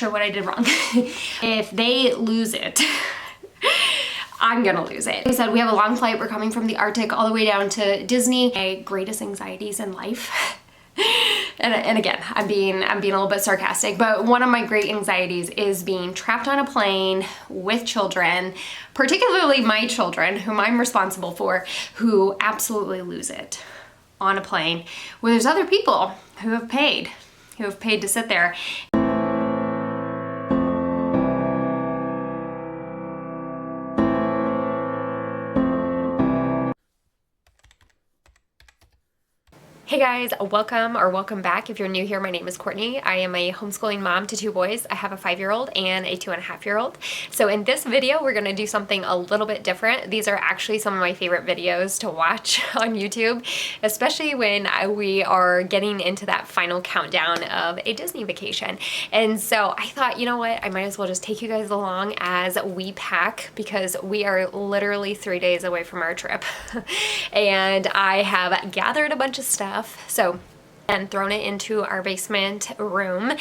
sure what I did wrong. If they lose it, I'm gonna lose it. Like I said, we have a long flight. We're coming from the Arctic all the way down to Disney. My greatest anxieties in life. And again, I'm being a little bit sarcastic, but one of my great anxieties is being trapped on a plane with children, particularly my children, whom I'm responsible for, who absolutely lose it on a plane where there's other people who have paid to sit there. Hey guys, welcome back. If you're new here, my name is Courtney. I am a homeschooling mom to two boys. I have a 5-year-old and a 2.5-year-old. So in this video, we're gonna do something a little bit different. These are actually some of my favorite videos to watch on YouTube, especially when we are getting into that final countdown of a Disney vacation. And so I thought, you know what, I might as well just take you guys along as we pack, because we are literally 3 days away from our trip. And I have gathered a bunch of stuff. So and thrown it into our basement room,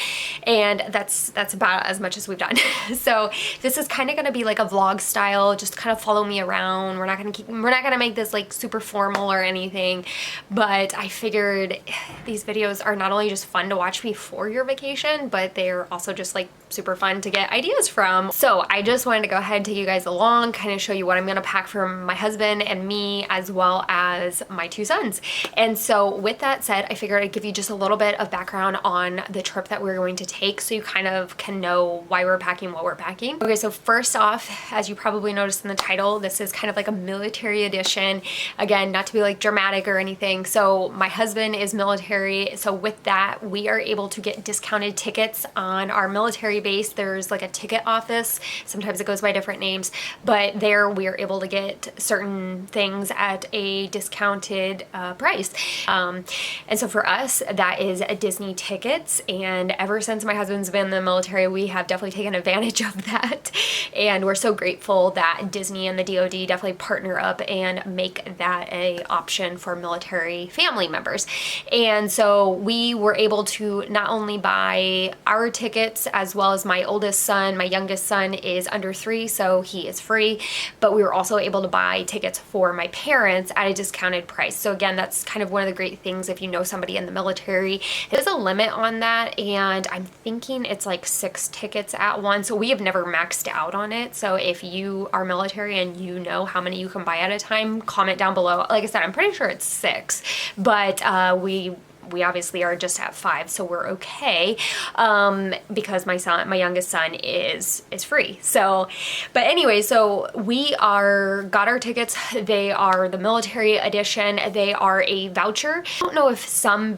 and that's about as much as we've done. So this is kind of going to be like a vlog style, just kind of follow me around. We're not going to make this like super formal or anything, but I figured these videos are not only just fun to watch before your vacation, but they're also just like super fun to get ideas from. So I just wanted to go ahead and take you guys along, kind of show you what I'm going to pack for my husband and me, as well as my two sons. And so with that said, I figured I'd give you just a little bit of background on the trip that we're going to take, so you kind of can know why we're packing what we're packing. Okay, so first off, as you probably noticed in the title, this is kind of like a military edition. Again, not to be like dramatic or anything. So my husband is military, so with that, we are able to get discounted tickets on our military base. There's like a ticket office. Sometimes it goes by different names, but there we are able to get certain things at a discounted price. And so for us, that is a Disney tickets, and ever since my husband's been in the military, we have definitely taken advantage of that, and we're so grateful that Disney and the DoD definitely partner up and make that a option for military family members. And so we were able to not only buy our tickets, as well as my oldest son. My youngest son is under 3, so he is free, but we were also able to buy tickets for my parents at a discounted price. So again, that's kind of one of the great things if you know somebody in the military. There's a limit on that, and I'm thinking it's like 6 tickets at once. So we have never maxed out on it. So if you are military and you know how many you can buy at a time, comment down below. Like I said, I'm pretty sure it's 6, but we obviously are just at 5, so we're okay, because my youngest son is free. So, but anyway, so we got our tickets. They are the military edition. They are a voucher. I don't know if some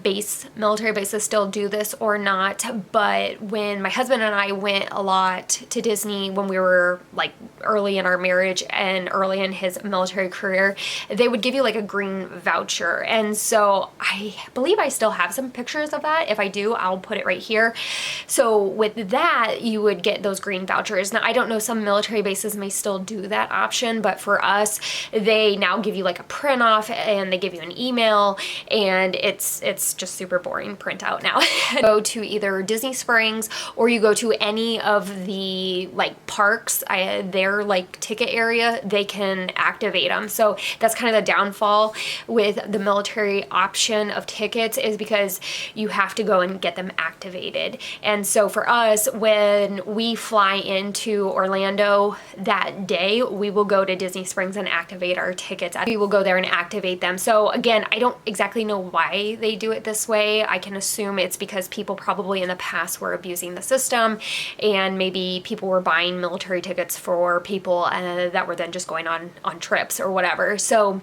military bases still do this or not, but when my husband and I went a lot to Disney when we were like early in our marriage and early in his military career, they would give you like a green voucher. And so I believe I still have some pictures of that. If I do, I'll put it right here. So with that, you would get those green vouchers. Now, I don't know, some military bases may still do that option, but for us, they now give you like a print off, and they give you an email, and it's just super boring printout now. Go to either Disney Springs, or you go to any of the like parks, their like ticket area, they can activate them. So that's kind of the downfall with the military option of tickets, is because you have to go and get them activated. And so for us, when we fly into Orlando that day, we will go to Disney Springs and activate our tickets. We will go there and activate them. So again, I don't exactly know why they do it this way. I can assume it's because people probably in the past were abusing the system, and maybe people were buying military tickets for people that were then just going on trips or whatever. So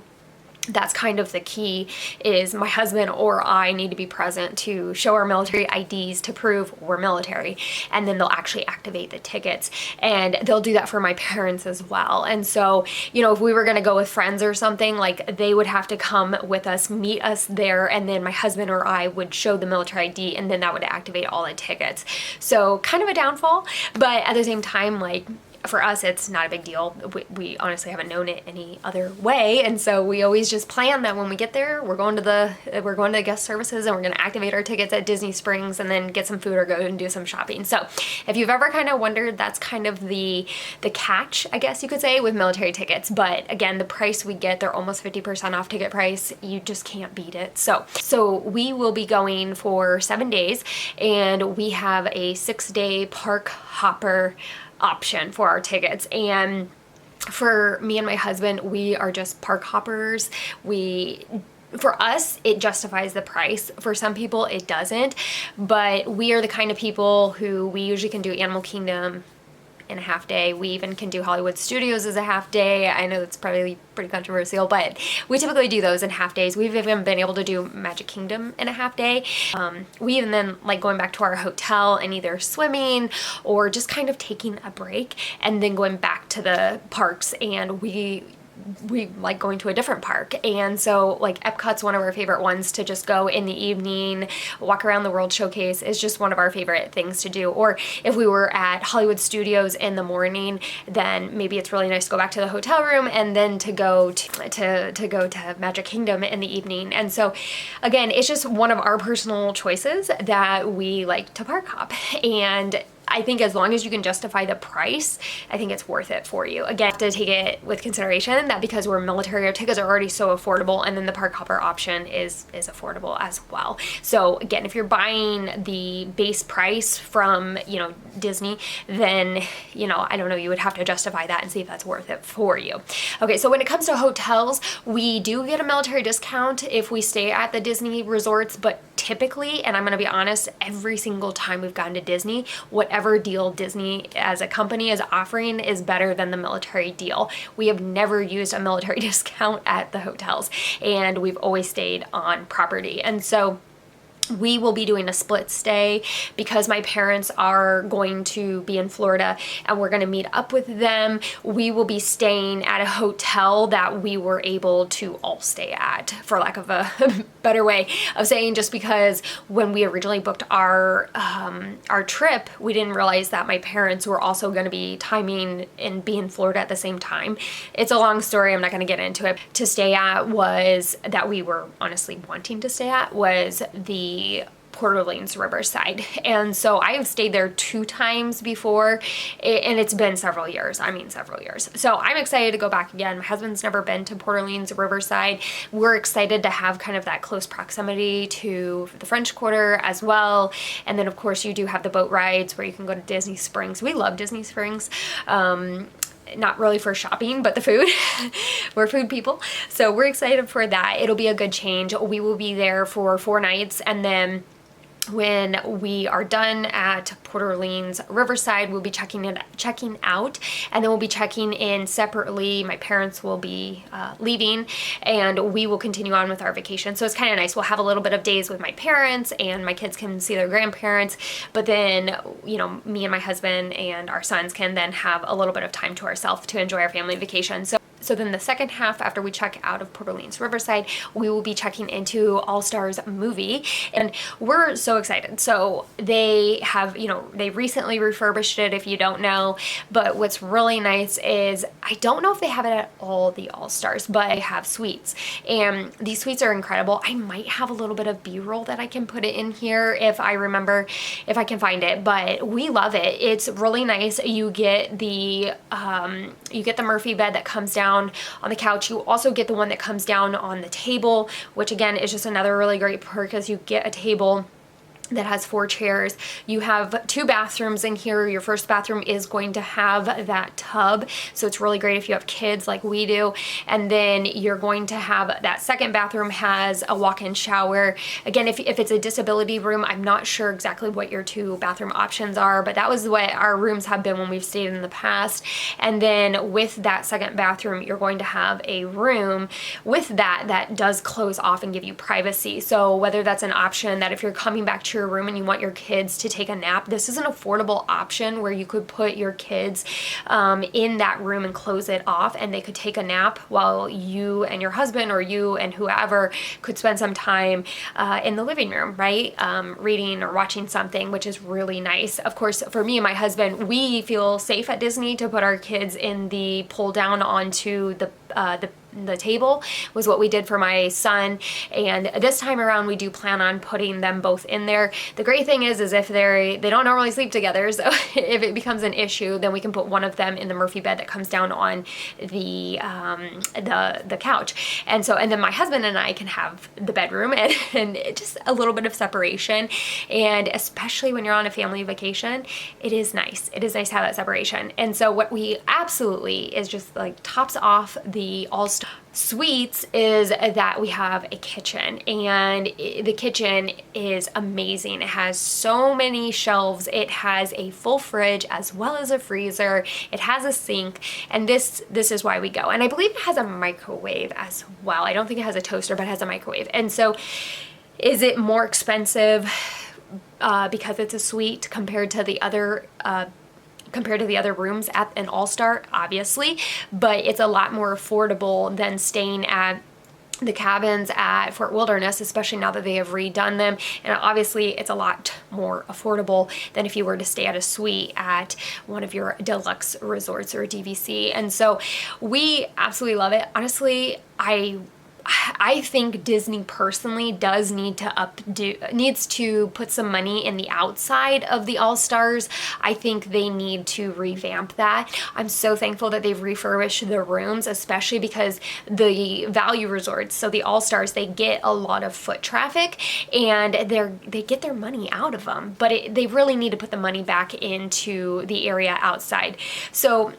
that's kind of the key, is my husband or I need to be present to show our military IDs to prove we're military, and then they'll actually activate the tickets, and they'll do that for my parents as well. And so, you know, if we were going to go with friends or something, like they would have to come with us, meet us there, and then my husband or I would show the military ID, and then that would activate all the tickets. So kind of a downfall, but at the same time, like, for us, it's not a big deal. We honestly haven't known it any other way, and so we always just plan that when we get there, we're going to the guest services, and we're going to activate our tickets at Disney Springs, and then get some food or go and do some shopping. So if you've ever kind of wondered, that's kind of the catch, I guess you could say, with military tickets. But again, the price we get, they're almost 50% off ticket price. You just can't beat it. So we will be going for 7 days, and we have a 6-day park hopper option for our tickets. And for me and my husband, we are just park hoppers. For us, it justifies the price. For some people, it doesn't. But we are the kind of people who we usually can do Animal Kingdom in a half day. We even can do Hollywood Studios as a half day. I know it's probably pretty controversial, but we typically do those in half days. We've even been able to do Magic Kingdom in a half day. We even then like going back to our hotel and either swimming or just kind of taking a break and then going back to the parks, and we like going to a different park. And so like Epcot's one of our favorite ones to just go in the evening. Walk around the World Showcase is just one of our favorite things to do. Or if we were at Hollywood Studios in the morning, then maybe it's really nice to go back to the hotel room and then to go to Magic Kingdom in the evening. And so again, it's just one of our personal choices that we like to park hop. And I think as long as you can justify the price, I think it's worth it for you. Again, you have to take it with consideration that because we're military, our tickets are already so affordable, and then the park hopper option is affordable as well. So again, if you're buying the base price from, Disney, then, I don't know, you would have to justify that and see if that's worth it for you. Okay, so when it comes to hotels, we do get a military discount if we stay at the Disney resorts, but typically, and I'm gonna be honest, every single time we've gone to Disney, whatever deal Disney as a company is offering is better than the military deal. We have never used a military discount at the hotels, and we've always stayed on property. And so we will be doing a split stay because my parents are going to be in Florida and we're going to meet up with them. We will be staying at a hotel that we were able to all stay at, for lack of a better way of saying, just because when we originally booked our trip, we didn't realize that my parents were also going to be timing and be in Florida at the same time. It's a long story. I'm not going to get into it. To stay at was that we were honestly wanting to stay at was the Port Orleans Riverside. And so I have stayed there 2 times before, and it's been several years. So I'm excited to go back again. My husband's never been to Port Orleans Riverside. We're excited to have kind of that close proximity to the French Quarter as well. And then of course you do have the boat rides where you can go to Disney Springs. We love Disney Springs. Not really for shopping, but the food. We're food people. So we're excited for that. It'll be a good change. We will be there for 4 nights, and then when we are done at Port Orleans Riverside, we'll be checking out, and then we'll be checking in separately. My parents will be leaving, and we will continue on with our vacation. So it's kind of nice. We'll have a little bit of days with my parents, and my kids can see their grandparents, but then, me and my husband and our sons can then have a little bit of time to ourselves to enjoy our family vacation. So then the second half, after we check out of Port Orleans Riverside, we will be checking into All Stars movie, and we're so excited. So they have, they recently refurbished it, if you don't know, but what's really nice is, I don't know if they have it at all the All Stars, but they have suites, and these suites are incredible. I might have a little bit of B-roll that I can put it in here if I remember, if I can find it, but we love it. It's really nice. You get the Murphy bed that comes down on the couch. You also get the one that comes down on the table, which again is just another really great perk, as you get a table that has 4 chairs. You have 2 bathrooms in here. Your first bathroom is going to have that tub, so it's really great if you have kids like we do. And then you're going to have that second bathroom has a walk-in shower. Again, if it's a disability room, I'm not sure exactly what your 2 bathroom options are, but that was what our rooms have been when we've stayed in the past. And then with that second bathroom, you're going to have a room with that does close off and give you privacy. So whether that's an option that if you're coming back to to your room and you want your kids to take a nap, this is an affordable option where you could put your kids in that room and close it off, and they could take a nap while you and your husband or you and whoever could spend some time in the living room, right? Reading or watching something, which is really nice. Of course, for me and my husband, we feel safe at Disney to put our kids in the pull down onto the table, was what we did for my son, and this time around we do plan on putting them both in there. The great thing is if they don't normally sleep together, so if it becomes an issue, then we can put one of them in the Murphy bed that comes down on the couch, and then my husband and I can have the bedroom and just a little bit of separation. And especially when you're on a family vacation, it is nice to have that separation. And so what we absolutely is just like tops off the all-star suites is that we have a kitchen, and the kitchen is amazing. It has so many shelves. It has a full fridge as well as a freezer. It has a sink, and this is why we go. And I believe it has a microwave as well. I don't think it has a toaster, but it has a microwave. And so is it more expensive because it's a suite compared to the other rooms at an All-Star? Obviously, but it's a lot more affordable than staying at the cabins at Fort Wilderness, especially now that they have redone them. And obviously it's a lot more affordable than if you were to stay at a suite at one of your deluxe resorts or DVC. And so we absolutely love it. Honestly, I think Disney personally needs to put some money in the outside of the All-Stars. I think they need to revamp that. I'm so thankful that they've refurbished the rooms, especially because the value resorts, so the All-Stars, they get a lot of foot traffic and they get their money out of them, but they really need to put the money back into the area outside. So,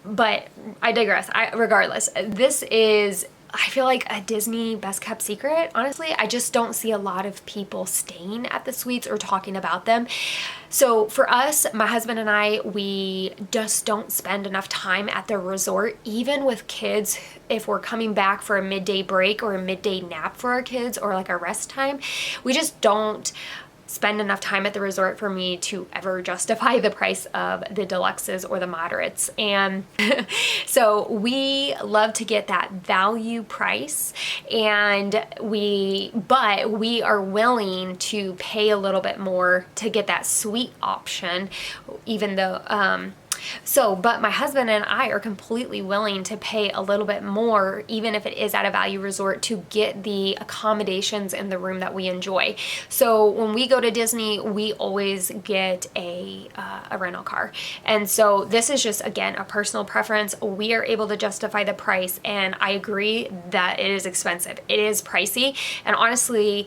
but I digress. Regardless, this is, I feel like, a Disney best kept secret. Honestly, I just don't see a lot of people staying at the suites or talking about them. So for us, my husband and I, we just don't spend enough time at the resort, even with kids. If we're coming back for a midday break or a midday nap for our kids or like a rest time, we just don't spend enough time at the resort for me to ever justify the price of the deluxes or the moderates. And so we love to get that value price, but we are willing to pay a little bit more to get that suite option, even though but my husband and I are completely willing to pay a little bit more, even if it is at a value resort, to get the accommodations in the room that we enjoy. So when we go to Disney, we always get a rental car. And so this is just, again, a personal preference. We are able to justify the price, and I agree that it is expensive. It is pricey, and honestly,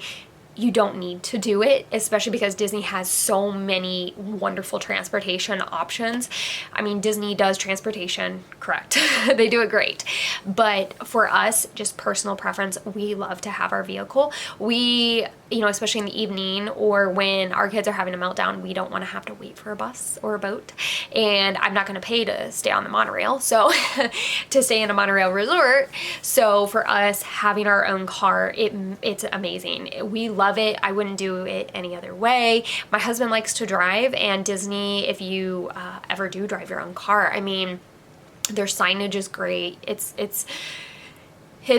you don't need to do it, especially because Disney has so many wonderful transportation options. I mean, Disney does transportation correct. They do it great. But for us, just personal preference, we love to have our vehicle. We, especially in the evening or when our kids are having a meltdown, we don't want to have to wait for a bus or a boat. And I'm not going to pay to stay on the monorail, so to stay in a monorail resort. So for us, having our own car, it's amazing. We love it. I wouldn't do it any other way. My husband likes to drive, and Disney, if you ever do drive your own car, I mean, their signage is great. It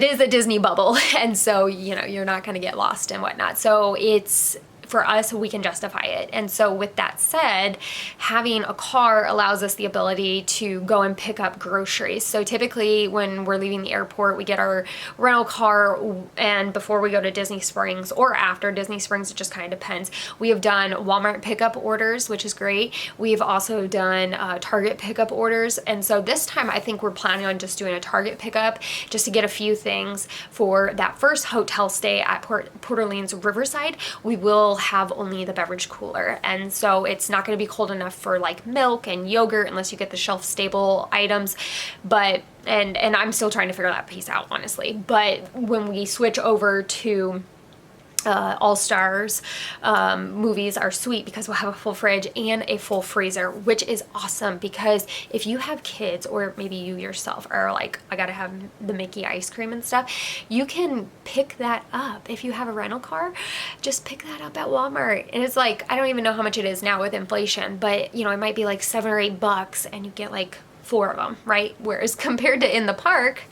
is a Disney bubble, and so you're not going to get lost and whatnot. So it's, for us, we can justify it. And so with that said, having a car allows us the ability to go and pick up groceries. So typically when we're leaving the airport, we get our rental car, and before we go to Disney Springs or after Disney Springs, it just kind of depends. We have done Walmart pickup orders, which is great. We've also done Target pickup orders. And so this time I think we're planning on just doing a Target pickup just to get a few things for that first hotel stay at Port Orleans Riverside. We will have only the beverage cooler, and so it's not going to be cold enough for like milk and yogurt unless you get the shelf stable items. But and I'm still trying to figure that piece out, honestly. But when we switch over to All Stars movies are sweet because we'll have a full fridge and a full freezer, which is awesome because if you have kids or maybe you yourself are like, I gotta have the Mickey ice cream and stuff, you can pick that up. If you have a rental car, just pick that up at Walmart. And it's like, I don't even know how much it is now with inflation, but you know, it might be like $7 or $8 and you get like 4 of them, right? Whereas compared to in the park,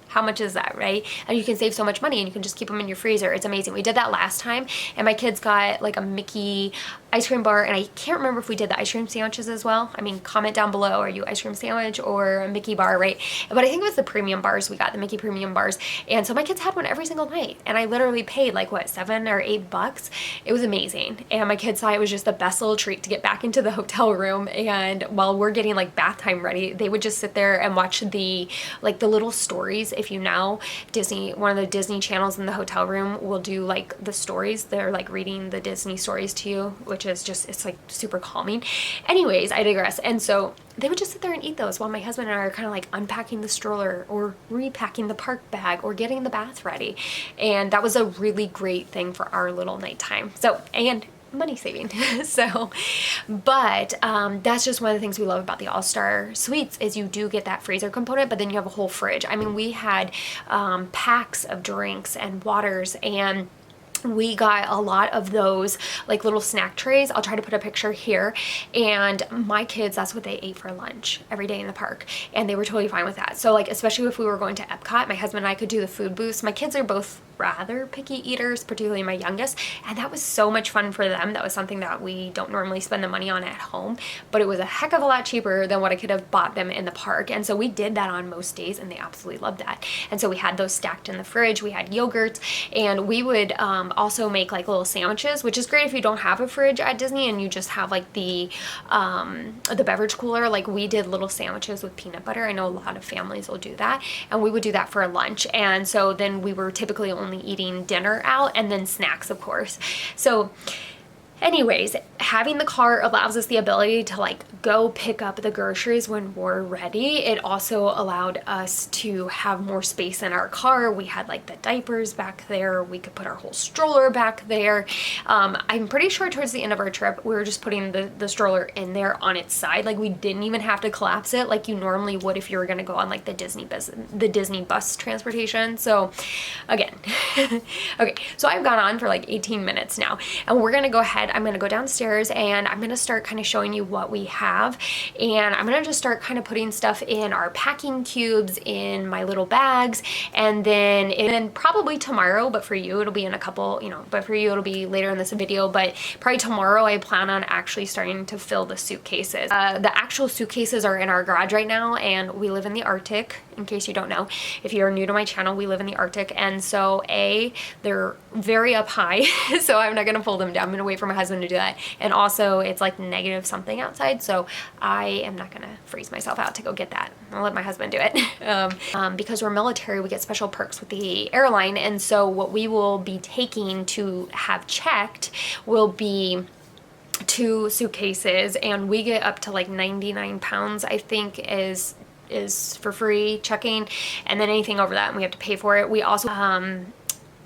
how much is that, right? And you can save so much money and you can just keep them in your freezer. It's amazing. We did that last time and my kids got like a Mickey ice cream bar, and I can't remember if we did the ice cream sandwiches as well. I mean, comment down below, are you ice cream sandwich or a Mickey bar, right? But I think it was the premium bars we got, the Mickey premium bars. And so my kids had one every single night and I literally paid like what, $7 or $8. It was amazing. And my kids thought it was just the best little treat to get back into the hotel room. And while we're getting like bath time ready, they would just sit there and watch the little stories. If you know, Disney, one of the Disney channels in the hotel room will do like the stories. They're like reading the Disney stories to you, which is just, it's like super calming. Anyways, I digress. And so they would just sit there and eat those while my husband and I are kind of like unpacking the stroller or repacking the park bag or getting the bath ready. And that was a really great thing for our little nighttime. So, and money saving. So, but that's just one of the things we love about the All-Star Suites is you do get that freezer component, but then you have a whole fridge. I mean, we had packs of drinks and waters, and we got a lot of those like little snack trays. I'll try to put a picture here. And my kids, that's what they ate for lunch every day in the park. And they were totally fine with that. So like, especially if we were going to Epcot, my husband and I could do the food booths. My kids are both rather picky eaters, particularly my youngest. And that was so much fun for them. That was something that we don't normally spend the money on at home, but it was a heck of a lot cheaper than what I could have bought them in the park. And so we did that on most days and they absolutely loved that. And so we had those stacked in the fridge. We had yogurts, and we would also make like little sandwiches, which is great if you don't have a fridge at Disney and you just have like the beverage cooler. Like we did little sandwiches with peanut butter. I know a lot of families will do that, and we would do that for lunch. And so then we were typically only eating dinner out and then snacks, of course. So anyways, having the car allows us the ability to like go pick up the groceries when we're ready. It also allowed us to have more space in our car. We had like the diapers back there. We could put our whole stroller back there. I'm pretty sure towards the end of our trip, we were just putting the stroller in there on its side. Like we didn't even have to collapse it like you normally would if you were going to go on like the Disney bus transportation. So again, okay, so I've gone on for like 18 minutes now, and we're going to go ahead. I'm going to go downstairs and I'm going to start kind of showing you what we have. And I'm going to just start kind of putting stuff in our packing cubes, in my little bags. And then probably tomorrow, but for you, it'll be in a couple, but for you, it'll be later in this video. But probably tomorrow, I plan on actually starting to fill the suitcases. The actual suitcases are in our garage right now, and we live in the Arctic. In case you don't know, if you're new to my channel, we live in the Arctic. And so they're very up high. So I'm not going to pull them down. I'm going to wait for my husband to do that. And also it's like negative something outside, so I am not gonna freeze myself out to go get that. I'll let my husband do it. Because we're military, we get special perks with the airline, and so what we will be taking to have checked will be 2 suitcases, and we get up to like 99 pounds, I think, is for free checking, and then anything over that we have to pay for it. We also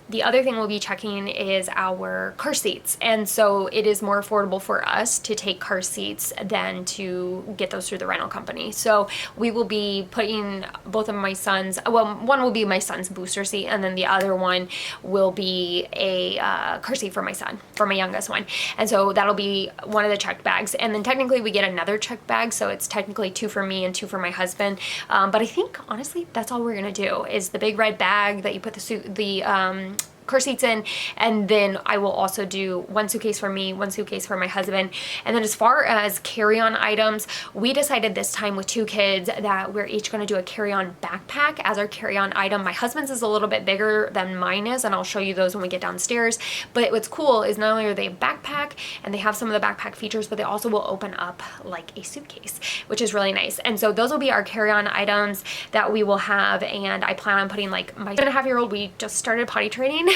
the other thing we'll be checking is our car seats. And so it is more affordable for us to take car seats than to get those through the rental company. So we will be putting both of my sons, well, one will be my son's booster seat, and then the other one will be a car seat for my son, for my youngest one. And so that'll be one of the checked bags. And then technically we get another checked bag. So it's technically 2 for me and 2 for my husband. But I think honestly, that's all we're gonna do is the big red bag that you put the car seats in, and then I will also do 1 suitcase for me, 1 suitcase for my husband. And then as far as carry-on items, we decided this time with 2 kids that we're each going to do a carry-on backpack as our carry-on item. My husband's is a little bit bigger than mine is, and I'll show you those when we get downstairs. But what's cool is not only are they a backpack and they have some of the backpack features, but they also will open up like a suitcase, which is really nice. And so those will be our carry-on items that we will have. And I plan on putting like my 2.5-year-old, we just started potty training.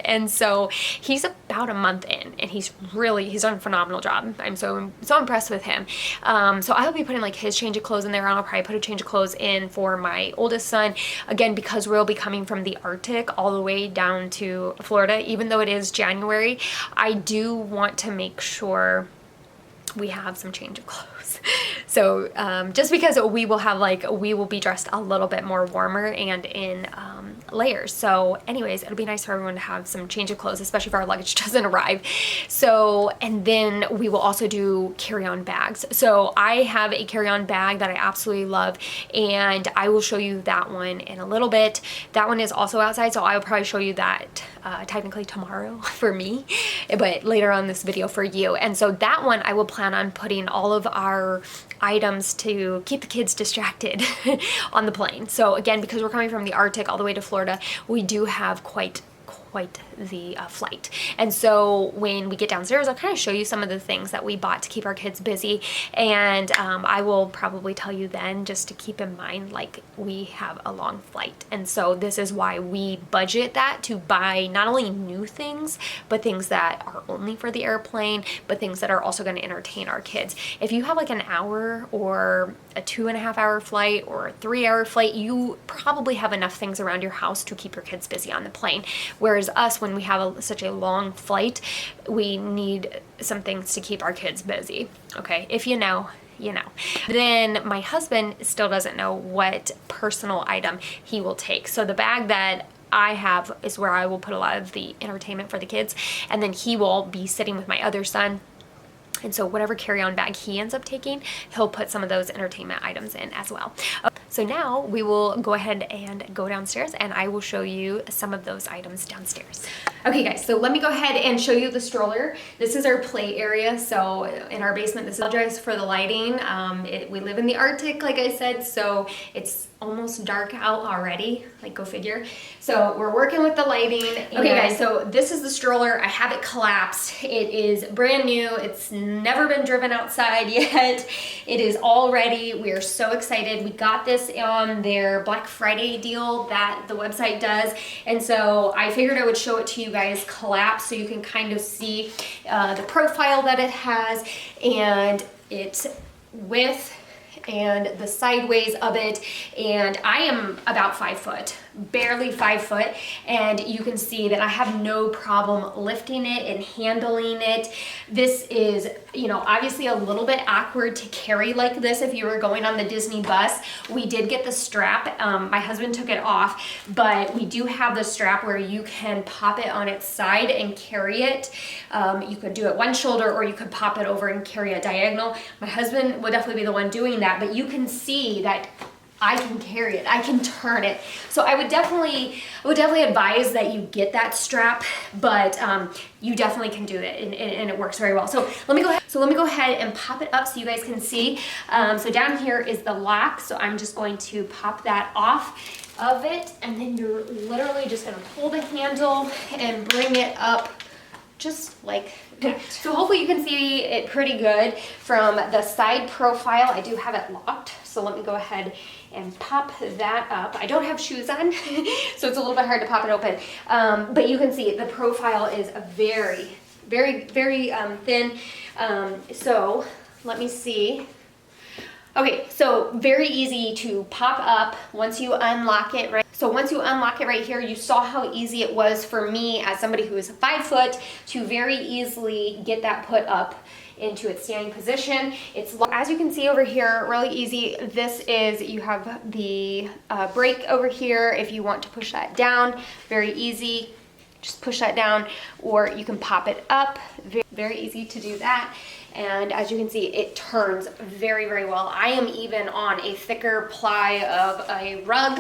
And so he's about a month in, and he's done a phenomenal job. I'm so impressed with him. So I'll be putting like his change of clothes in there, and I'll probably put a change of clothes in for my oldest son. Again, because we'll be coming from the Arctic all the way down to Florida, even though it is January, I do want to make sure we have some change of clothes. So just because we will be dressed a little bit more warmer and in layers. So anyways, it'll be nice for everyone to have some change of clothes, especially if our luggage doesn't arrive. So, and then we will also do carry-on bags. So I have a carry-on bag that I absolutely love, and I will show you that one in a little bit. That one is also outside, so I will probably show you that technically tomorrow for me, but later on this video for you. And so that one I will plan on putting all of our items to keep the kids distracted on the plane. So again, because we're coming from the Arctic all the way to Florida, we do have quite the flight. And so when we get downstairs, I'll kind of show you some of the things that we bought to keep our kids busy, and I will probably tell you then, just to keep in mind, like, we have a long flight. And so this is why we budget that to buy not only new things, but things that are only for the airplane, but things that are also going to entertain our kids. If you have like an hour or a 2.5 hour flight or a 3 hour flight, you probably have enough things around your house to keep your kids busy on the plane. Whereas us, when we have such a long flight, we need some things to keep our kids busy. Okay, if you know, you know. Then my husband still doesn't know what personal item he will take. So the bag that I have is where I will put a lot of the entertainment for the kids, and then he will be sitting with my other son. And so whatever carry-on bag he ends up taking, he'll put some of those entertainment items in as well. So now we will go ahead and go downstairs, and I will show you some of those items downstairs. Okay guys, so let me go ahead and show you the stroller. This is our play area. So in our basement, this is apologize for the lighting. We live in the Arctic, like I said, so it's almost dark out already, like, go figure. So we're working with the lighting. Okay guys, so this is the stroller. I have it collapsed. It is brand new. It's never been driven outside yet. It is all ready. We are so excited. We got this on their Black Friday deal that the website does, and so I figured I would show it to you guys collapsed so you can kind of see the profile that it has, and its width and the sideways of it. And I am about 5 foot, barely 5 foot, and you can see that I have no problem lifting it and handling it. This is, you know, obviously a little bit awkward to carry like this if you were going on the Disney bus. We did get the strap. My husband took it off, but we do have the strap where you can pop it on its side and carry it. You could do it one shoulder, or you could pop it over and carry it diagonal. My husband would definitely be the one doing that, but you can see that I can carry it, I can turn it. So I would definitely advise that you get that strap, but you definitely can do it, and it works very well. So let me go ahead and pop it up so you guys can see. So down here is the lock, so I'm just going to pop that off of it, and then you're literally just gonna pull the handle and bring it up just like that. So hopefully you can see it pretty good from the side profile. I do have it locked, so let me go ahead and pop that up. I don't have shoes on, so it's a little bit hard to pop it open. But you can see the profile is very, very, very thin. So let me see. Okay, so very easy to pop up once you unlock it, right? So once you unlock it right here, you saw how easy it was for me as somebody who is 5 foot to very easily get that put up into its standing position. It's, as you can see over here, really easy. This is, you have the brake over here if you want to push that down, very easy. Just push that down, or you can pop it up. Very, very easy to do that. And as you can see, it turns very, very well. I am even on a thicker ply of a rug,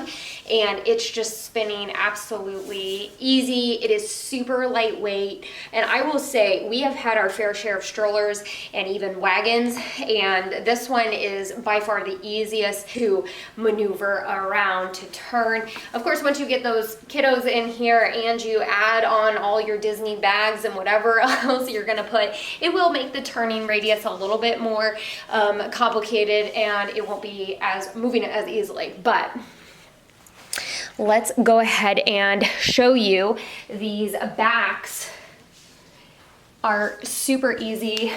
and it's just spinning absolutely easy. It is super lightweight. And I will say, we have had our fair share of strollers and even wagons, and this one is by far the easiest to maneuver around, to turn. Of course, once you get those kiddos in here and you add on all your Disney bags and whatever else you're gonna put, it will make the turning radius a little bit more complicated, and it won't be as moving it as easily. But let's go ahead and show you these backs are super easy.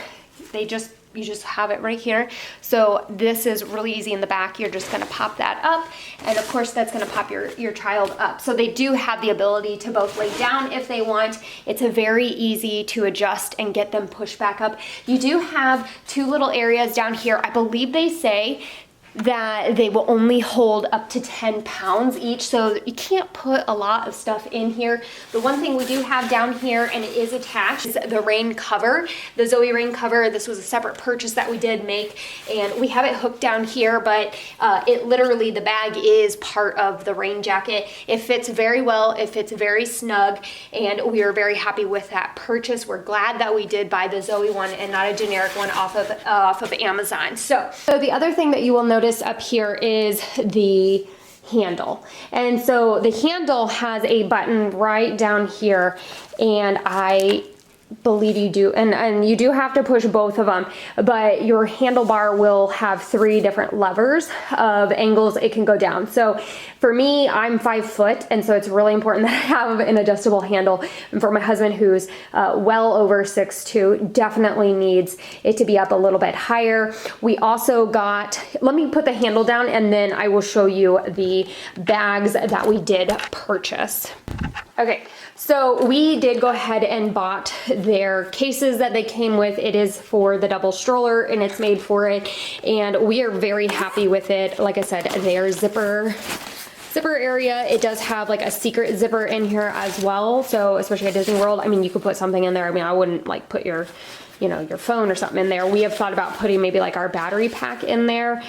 You just have it right here. So this is really easy in the back. You're just gonna pop that up, and of course that's gonna pop your child up. So they do have the ability to both lay down if they want. It's a very easy to adjust and get them pushed back up. You do have two little areas down here. I believe they say that they will only hold up to 10 pounds each, so you can't put a lot of stuff in here. The one thing we do have down here, and it is attached, is the rain cover, the Zoe rain cover. This was a separate purchase that we did make, and we have it hooked down here, but it literally, the bag is part of the rain jacket. It fits very well, it fits very snug, and we are very happy with that purchase. We're glad that we did buy the Zoe one and not a generic one off of Amazon. So the other thing that you will notice up here is the handle. And so the handle has a button right down here, and I believe you do, and you do have to push both of them, but your handlebar will have 3 different levers of angles it can go down. So for me, I'm 5 foot, and so it's really important that I have an adjustable handle. And for my husband, who's well over 6'2", definitely needs it to be up a little bit higher. We also got, let me put the handle down and then I will show you the bags that we did purchase. Okay, so we did go ahead and bought their cases that they came with. It is for the double stroller and it's made for it, and we are very happy with it. Like I said, their zipper area, it does have like a secret zipper in here as well. So especially at Disney World, I mean, you could put something in there. I mean, I wouldn't like put your phone or something in there. We have thought about putting maybe like our battery pack in there.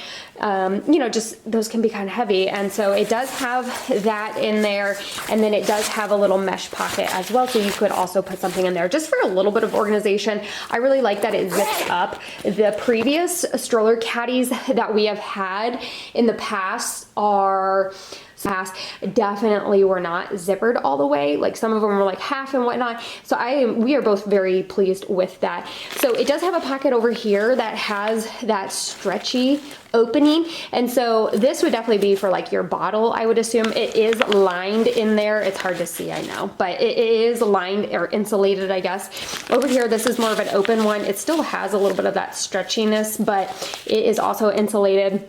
Just those can be kind of heavy. And so it does have that in there. And then it does have a little mesh pocket as well. So you could also put something in there just for a little bit of organization. I really like that it zips up. The previous stroller caddies that we have had in the past definitely were not zippered all the way. Like some of them were like half and whatnot. So we are both very pleased with that. So it does have a pocket over here that has that stretchy opening, and so this would definitely be for like your bottle, I would assume. It is lined in there. It's hard to see, I know, but it is lined or insulated, I guess. Over here, this is more of an open one. It still has a little bit of that stretchiness, but it is also insulated.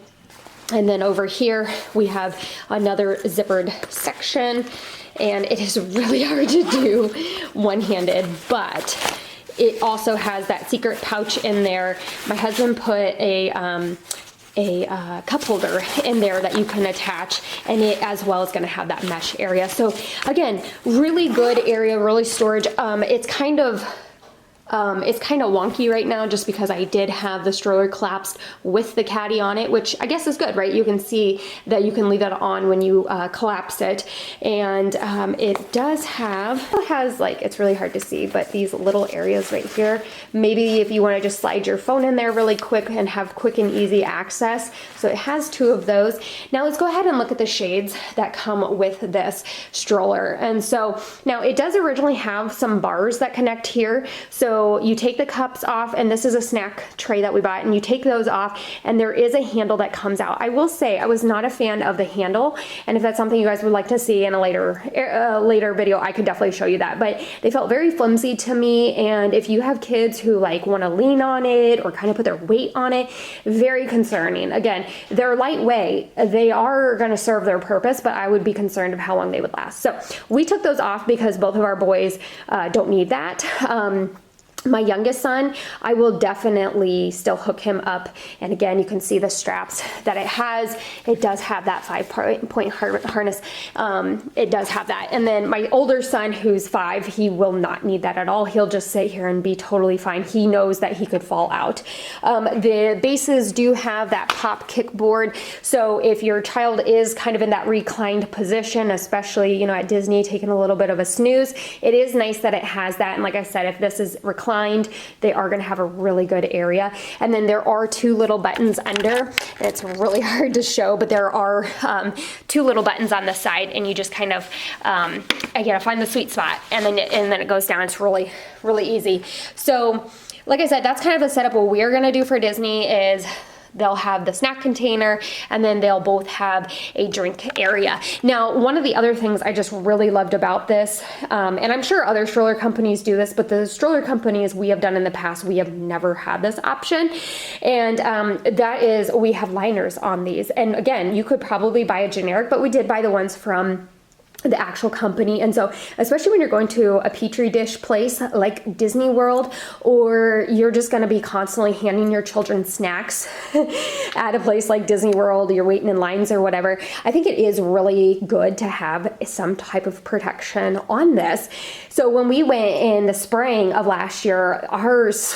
And then over here, we have another zippered section, and it is really hard to do one-handed, but it also has that secret pouch in there. My husband put a cup holder in there that you can attach, and it as well is going to have that mesh area. So again, really good area, really storage. It's kind of wonky right now just because I did have the stroller collapsed with the caddy on it, which I guess is good, right? You can see that you can leave that on when you collapse it. And it has like, it's really hard to see, but these little areas right here, maybe if you want to just slide your phone in there really quick and have quick and easy access. So it has 2 of those. Now let's go ahead and look at the shades that come with this stroller. And so now it does originally have some bars that connect here. So you take the cups off, and this is a snack tray that we bought, and you take those off, and there is a handle that comes out. I will say I was not a fan of the handle, and if that's something you guys would like to see in a later video, I could definitely show you that. But they felt very flimsy to me, and if you have kids who like want to lean on it or kind of put their weight on it, very concerning. Again, they're lightweight. They are going to serve their purpose, but I would be concerned of how long they would last. So we took those off because both of our boys don't need that. My youngest son, I will definitely still hook him up. And again, you can see the straps that it has. It does have that 5-point harness. It does have that. And then my older son, who's 5, he will not need that at all. He'll just sit here and be totally fine. He knows that he could fall out. The bases do have that pop kickboard. So if your child is kind of in that reclined position, especially, at Disney, taking a little bit of a snooze, it is nice that it has that. And like I said, if this is reclined, they are going to have a really good area. And then there are 2 little buttons under. It's really hard to show, but there are 2 little buttons on the side, and you just kind of again, find the sweet spot, and then it goes down. It's really, really easy. So like I said, that's kind of the setup. What we're going to do for Disney is they'll have the snack container, and then they'll both have a drink area. Now, one of the other things I just really loved about this, and I'm sure other stroller companies do this, but the stroller companies we have done in the past, we have never had this option. And that is, we have liners on these. And again, you could probably buy a generic, but we did buy the ones from the actual company. And so especially when you're going to a petri dish place like Disney World, or you're just going to be constantly handing your children snacks at a place like Disney World, you're waiting in lines or whatever, I think it is really good to have some type of protection on this. So when we went in the spring of last year, ours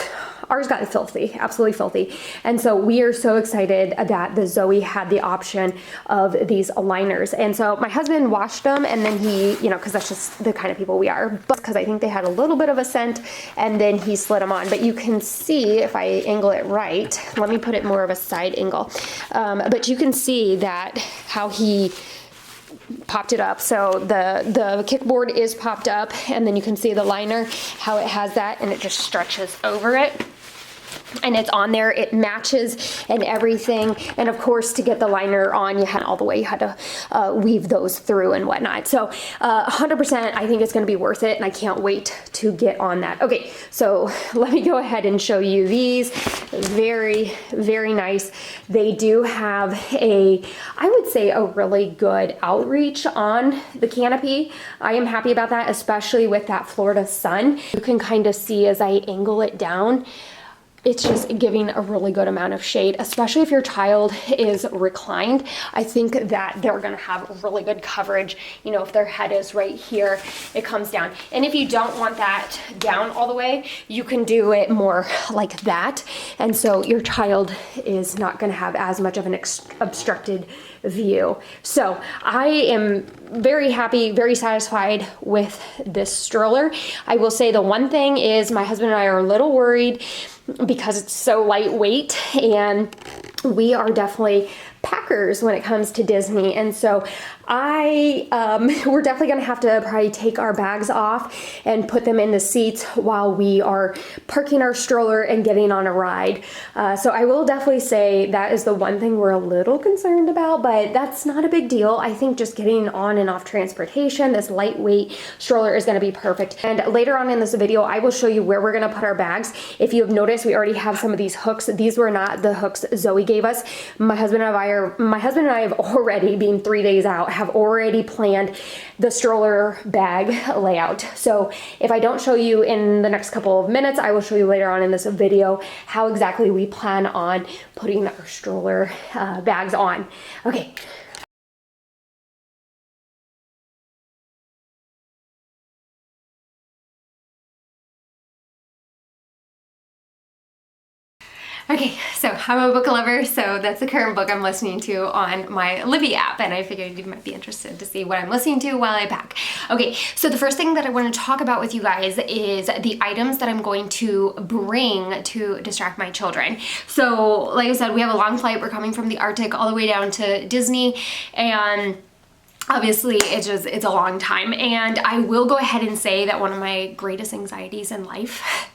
got filthy, absolutely filthy. And so we are so excited that the Zoe had the option of these liners. And so my husband washed them, and then he, you know, cause that's just the kind of people we are, but cause I think they had a little bit of a scent, and then he slid them on. But you can see, if I angle it right, let me put it more of a side angle. But you can see that how he popped it up. So the kickboard is popped up, and then you can see the liner, how it has that, and it just stretches over it. And it's on there, it matches and everything. And of course, to get the liner on, you had all the way, you had to weave those through and whatnot. So 100%, I think it's gonna be worth it, and I can't wait to get on that. Okay, so let me go ahead and show you these. Very, very nice. They do have I would say a really good outreach on the canopy. I am happy about that, especially with that Florida sun. You can kind of see as I angle it down, it's just giving a really good amount of shade, especially if your child is reclined. I think that they're gonna have really good coverage. You know, if their head is right here, it comes down. And if you don't want that down all the way, you can do it more like that. And so your child is not gonna have as much of an obstructed view. So I am very happy, very satisfied with this stroller. I will say the one thing is my husband and I are a little worried because it's so lightweight, and we are definitely packers when it comes to Disney. And so we're definitely gonna have to probably take our bags off and put them in the seats while we are parking our stroller and getting on a ride. So I will definitely say that is the one thing we're a little concerned about, but that's not a big deal. I think just getting on and off transportation, this lightweight stroller is gonna be perfect. And later on in this video, I will show you where we're gonna put our bags. If you have noticed, we already have some of these hooks. These were not the hooks Zoe gave us. My husband and I have already, being 3 days out, have already planned the stroller bag layout. So if I don't show you in the next couple of minutes, I will show you later on in this video how exactly we plan on putting our stroller bags on. Okay. Okay, so I'm a book lover, so that's the current book I'm listening to on my Libby app, and I figured you might be interested to see what I'm listening to while I pack. Okay, so the first thing that I want to talk about with you guys is the items that I'm going to bring to distract my children. So, like I said, we have a long flight. We're coming from the Arctic all the way down to Disney, and obviously it's a long time. And I will go ahead and say that one of my greatest anxieties in life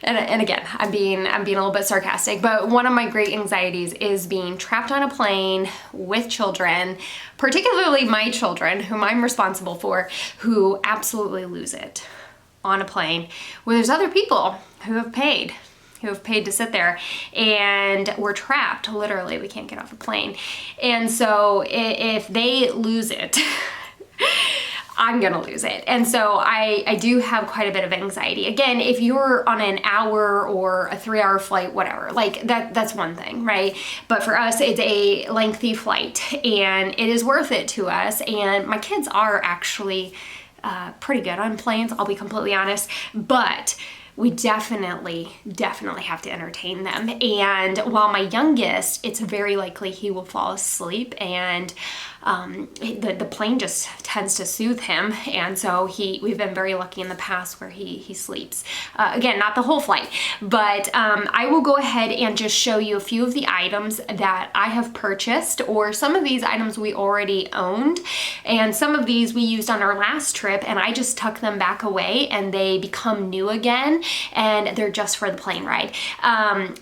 and again, I'm being a little bit sarcastic, but one of my great anxieties is being trapped on a plane with children, particularly my children, whom I'm responsible for, who absolutely lose it on a plane where there's other people who have paid to sit there, and we're trapped, literally. We can't get off the plane. And so if they lose it, I'm gonna lose it. And so I do have quite a bit of anxiety. Again, if you're on an hour or a 3-hour flight, whatever, like that's one thing, right? But for us, it's a lengthy flight, and it is worth it to us. And my kids are actually pretty good on planes, I'll be completely honest, but we definitely have to entertain them. And while my youngest, it's very likely he will fall asleep, and the plane just tends to soothe him, and so we've been very lucky in the past where he sleeps. Again, not the whole flight, but I will go ahead and just show you a few of the items that I have purchased, or some of these items we already owned, and some of these we used on our last trip, and I just tuck them back away and they become new again, and they're just for the plane ride.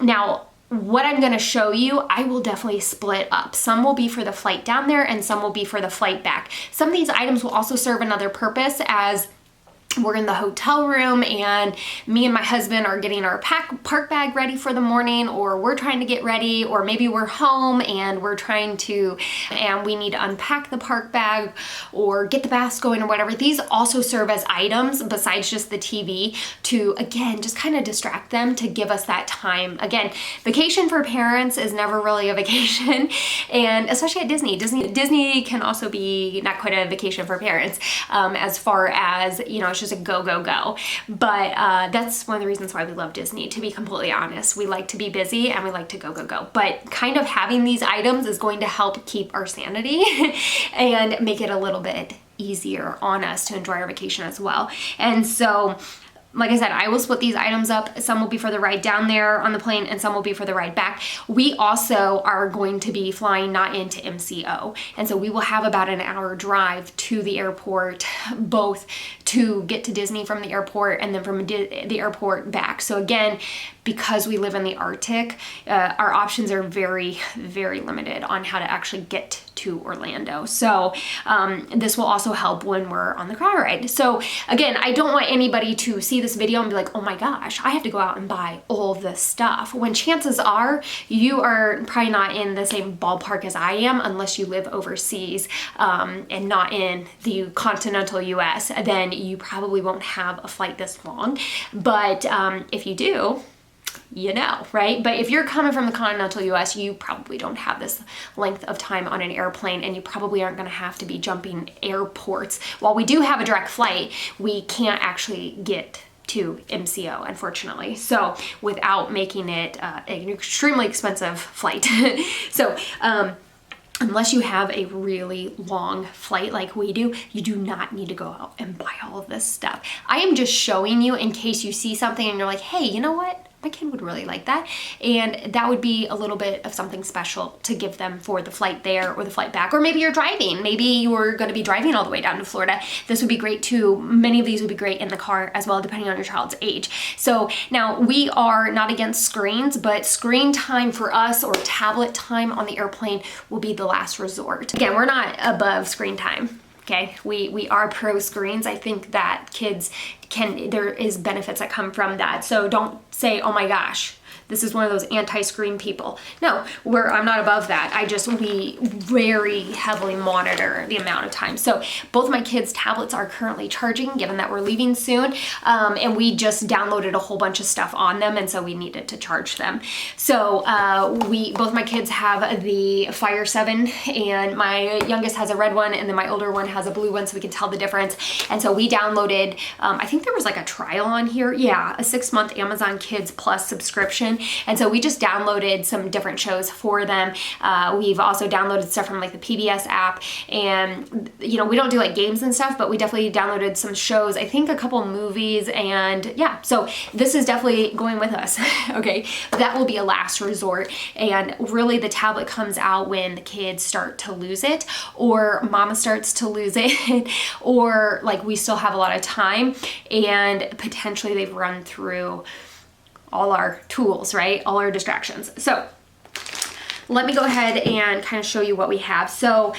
Now, what I'm gonna show you, I will definitely split up. Some will be for the flight down there and some will be for the flight back. Some of these items will also serve another purpose, as we're in the hotel room and me and my husband are getting our park bag ready for the morning, or we're trying to get ready, or maybe we're home and we need to unpack the park bag or get the baths going or whatever. These also serve as items besides just the TV to, again, just kind of distract them, to give us that time. Again, vacation for parents is never really a vacation, and especially at Disney. Disney can also be not quite a vacation for parents, as far as, you know, it's just a go, go, go. But that's one of the reasons why we love Disney, to be completely honest. We like to be busy and we like to go, go, go. But kind of having these items is going to help keep our sanity and make it a little bit easier on us to enjoy our vacation as well. And so, like I said, I will split these items up. Some will be for the ride down there on the plane and some will be for the ride back. We also are going to be flying not into MCO. And so we will have about an hour drive to the airport, both to get to Disney from the airport and then from the airport back. So again, because we live in the Arctic, our options are very, very limited on how to actually get to Orlando. So this will also help when we're on the car ride. So again, I don't want anybody to see this video and be like, oh my gosh, I have to go out and buy all this stuff. When chances are you are probably not in the same ballpark as I am, unless you live overseas and not in the continental US, then you probably won't have a flight this long. But if you do, you know, right? But if you're coming from the continental US, you probably don't have this length of time on an airplane, and you probably aren't going to have to be jumping airports. While we do have a direct flight, we can't actually get to MCO, unfortunately. So without making it an extremely expensive flight. So, unless you have a really long flight like we do, you do not need to go out and buy all of this stuff. I am just showing you in case you see something and you're like, hey, you know what? My kid would really like that. And that would be a little bit of something special to give them for the flight there or the flight back. Or maybe you're driving. Maybe you're going to be driving all the way down to Florida. This would be great too. Many of these would be great in the car as well, depending on your child's age. So now, we are not against screens, but screen time for us, or tablet time on the airplane, will be the last resort. Again, we're not above screen time. Okay, we are pro screens. I think that kids there is benefits that come from that. So don't say, oh my gosh, this is one of those anti-screen people. No, I'm not above that. We very heavily monitor the amount of time. So both my kids' tablets are currently charging, given that we're leaving soon. And we just downloaded a whole bunch of stuff on them, and so we needed to charge them. So both my kids have the Fire 7, and my youngest has a red one, and then my older one has a blue one, so we can tell the difference. And so we downloaded, I think there was like a trial on here. Yeah, a 6-month Amazon Kids Plus subscription. And so we just downloaded some different shows for them. We've also downloaded stuff from like the PBS app, and you know, we don't do like games and stuff, but we definitely downloaded some shows, I think a couple movies, and yeah, so this is definitely going with us. Okay, that will be a last resort, and really the tablet comes out when the kids start to lose it, or mama starts to lose it, or like we still have a lot of time and potentially they've run through all our tools, right? All our distractions. So let me go ahead and kind of show you what we have. So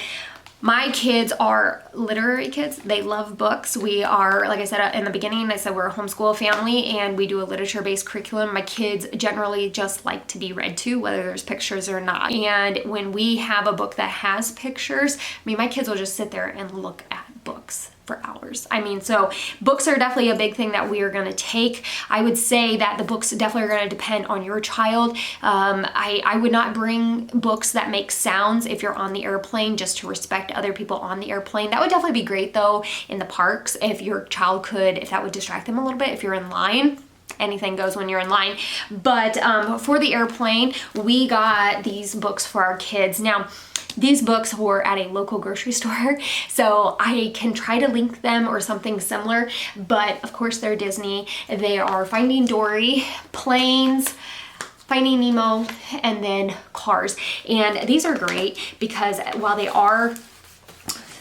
my kids are literary kids. They love books. We are, like I said in the beginning, I said we're a homeschool family and we do a literature-based curriculum. My kids generally just like to be read to, whether there's pictures or not. And when we have a book that has pictures, I mean, my kids will just sit there and look at books for hours. I mean, so books are definitely a big thing that we are going to take. I would say that the books definitely are going to depend on your child. I would not bring books that make sounds if you're on the airplane, just to respect other people on the airplane. That would definitely be great though in the parks, if your child could, if that would distract them a little bit, if you're in line. Anything goes when you're in line. But for the airplane, we got these books for our kids. Now, these books were at a local grocery store, so I can try to link them or something similar, but of course they're Disney. They are Finding Dory, Planes, Finding Nemo, and then Cars. And these are great because while they are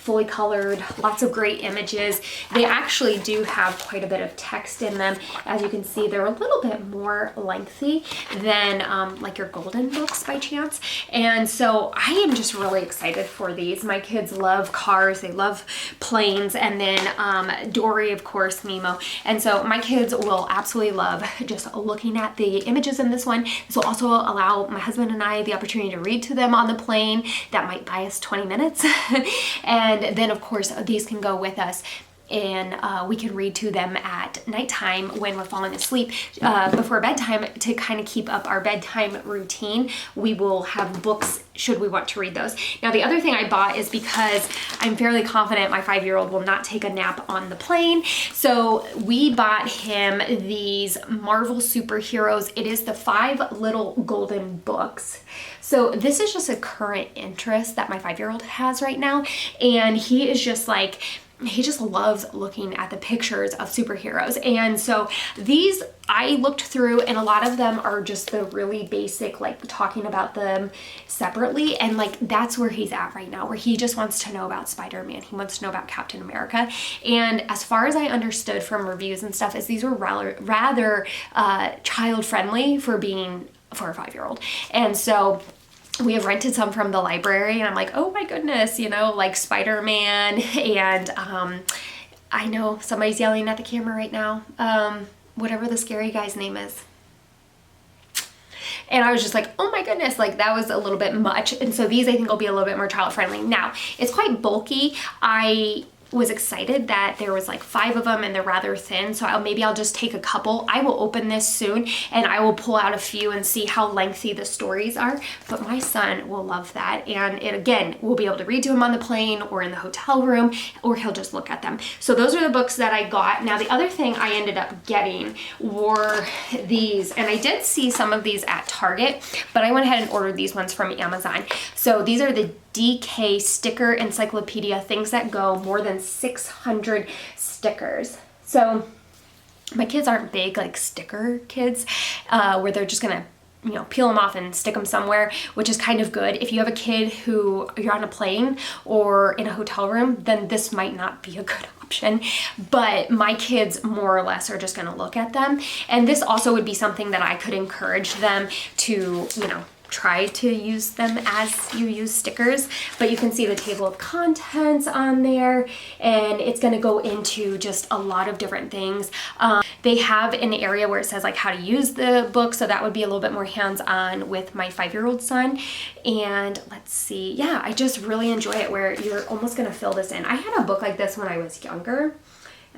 fully colored, lots of great images. They actually do have quite a bit of text in them. As you can see, they're a little bit more lengthy than like your golden books by chance. And so I am just really excited for these. My kids love cars, they love planes, and then Dory, of course, Nemo. And so my kids will absolutely love just looking at the images in this one. This will also allow my husband and I the opportunity to read to them on the plane. That might buy us 20 minutes. And then of course these can go with us, and we can read to them at nighttime when we're falling asleep. Before bedtime, to kind of keep up our bedtime routine, we will have books should we want to read those. Now, the other thing I bought is because I'm fairly confident my 5-year-old will not take a nap on the plane. So we bought him these Marvel superheroes. It is the 5 Little Golden Books. So this is just a current interest that my 5-year-old has right now. And he is just like, he just loves looking at the pictures of superheroes. And so these I looked through, and a lot of them are just the really basic, like talking about them separately. And like, that's where he's at right now, where he just wants to know about Spider-Man. He wants to know about Captain America. And as far as I understood from reviews and stuff, is these were rather child friendly for a 5-year-old. And so we have rented some from the library, and I'm like, oh my goodness, you know, like Spider-Man, and I know somebody's yelling at the camera right now, whatever the scary guy's name is. And I was just like, oh my goodness, like that was a little bit much. And so these I think will be a little bit more child friendly. Now, it's quite bulky. I was excited that there was like 5 of them, and they're rather thin, so maybe I'll just take a couple. I will open this soon and I will pull out a few and see how lengthy the stories are, but my son will love that, and it again will be able to read to him on the plane or in the hotel room, or he'll just look at them. So those are the books that I got. Now, the other thing I ended up getting were these, and I did see some of these at Target, but I went ahead and ordered these ones from Amazon. So these are the DK sticker encyclopedia, things that go, more than 600 stickers. So my kids aren't big like sticker kids, where they're just gonna, you know, peel them off and stick them somewhere, which is kind of good. If you have a kid who you're on a plane or in a hotel room, then this might not be a good option. But my kids more or less are just gonna look at them. And this also would be something that I could encourage them to, you know, try to use them as you use stickers. But you can see the table of contents on there, and it's going to go into just a lot of different things. They have an area where it says like how to use the book, so that would be a little bit more hands-on with my 5-year-old son. And let's see, yeah, I just really enjoy it, where you're almost going to fill this in. I had a book like this when I was younger,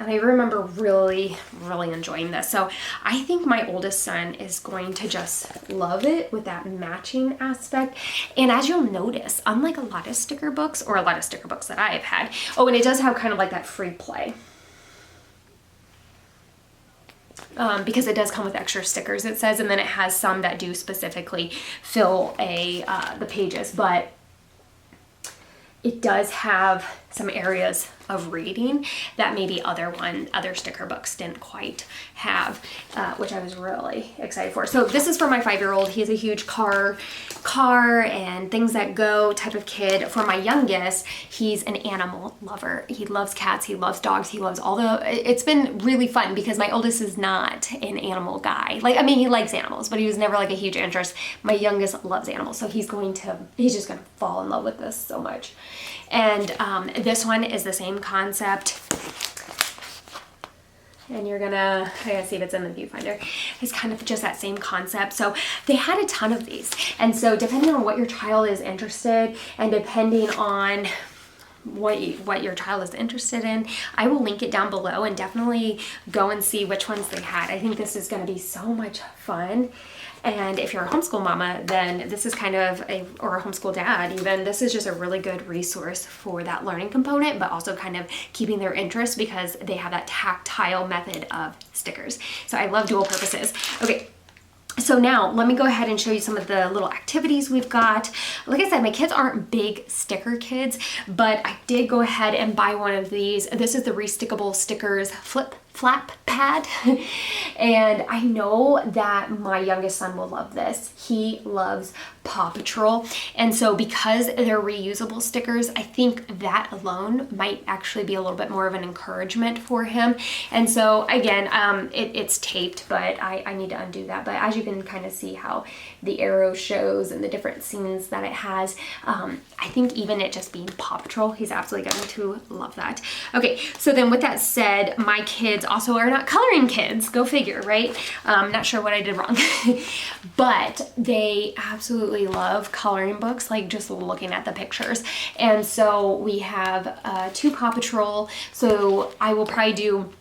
and I remember really, really enjoying this. So I think my oldest son is going to just love it with that matching aspect. And as you'll notice, unlike a lot of sticker books, or a lot of sticker books that I've had, oh, and it does have kind of like that free play. Because it does come with extra stickers, it says, and then it has some that do specifically fill the pages, but it does have some areas of reading that maybe other sticker books didn't quite have, which I was really excited for. So this is for my 5-year-old. He's a huge car and things that go type of kid. For my youngest, he's an animal lover. He loves cats, he loves dogs, he loves it's been really fun because my oldest is not an animal guy. Like, I mean, he likes animals, but he was never like a huge interest. My youngest loves animals, so he's just gonna fall in love with this so much. And this one is the same concept. And I gotta see if it's in the viewfinder. It's kind of just that same concept. So they had a ton of these. And so depending on what your child is interested, and depending on what your child is interested in, I will link it down below, and definitely go and see which ones they had. I think this is gonna be so much fun. And if you're a homeschool mama, then this is kind of or a homeschool dad even, this is just a really good resource for that learning component, but also kind of keeping their interest, because they have that tactile method of stickers. So I love dual purposes. Okay. So now let me go ahead and show you some of the little activities we've got. Like I said, my kids aren't big sticker kids, but I did go ahead and buy one of these. This is the Restickable Stickers Flip flap pad. And I know that my youngest son will love this. He loves Paw Patrol. And so because they're reusable stickers, I think that alone might actually be a little bit more of an encouragement for him. And so again, it's taped, but I need to undo that. But as you can kind of see how the arrow shows and the different scenes that it has, I think even it just being Paw Patrol, he's absolutely going to love that. Okay, so then with that said, my kids also are not coloring kids. Go figure, right? Not sure what I did wrong. But they absolutely love coloring books, like just looking at the pictures. And so we have 2 Paw Patrol. So I will probably do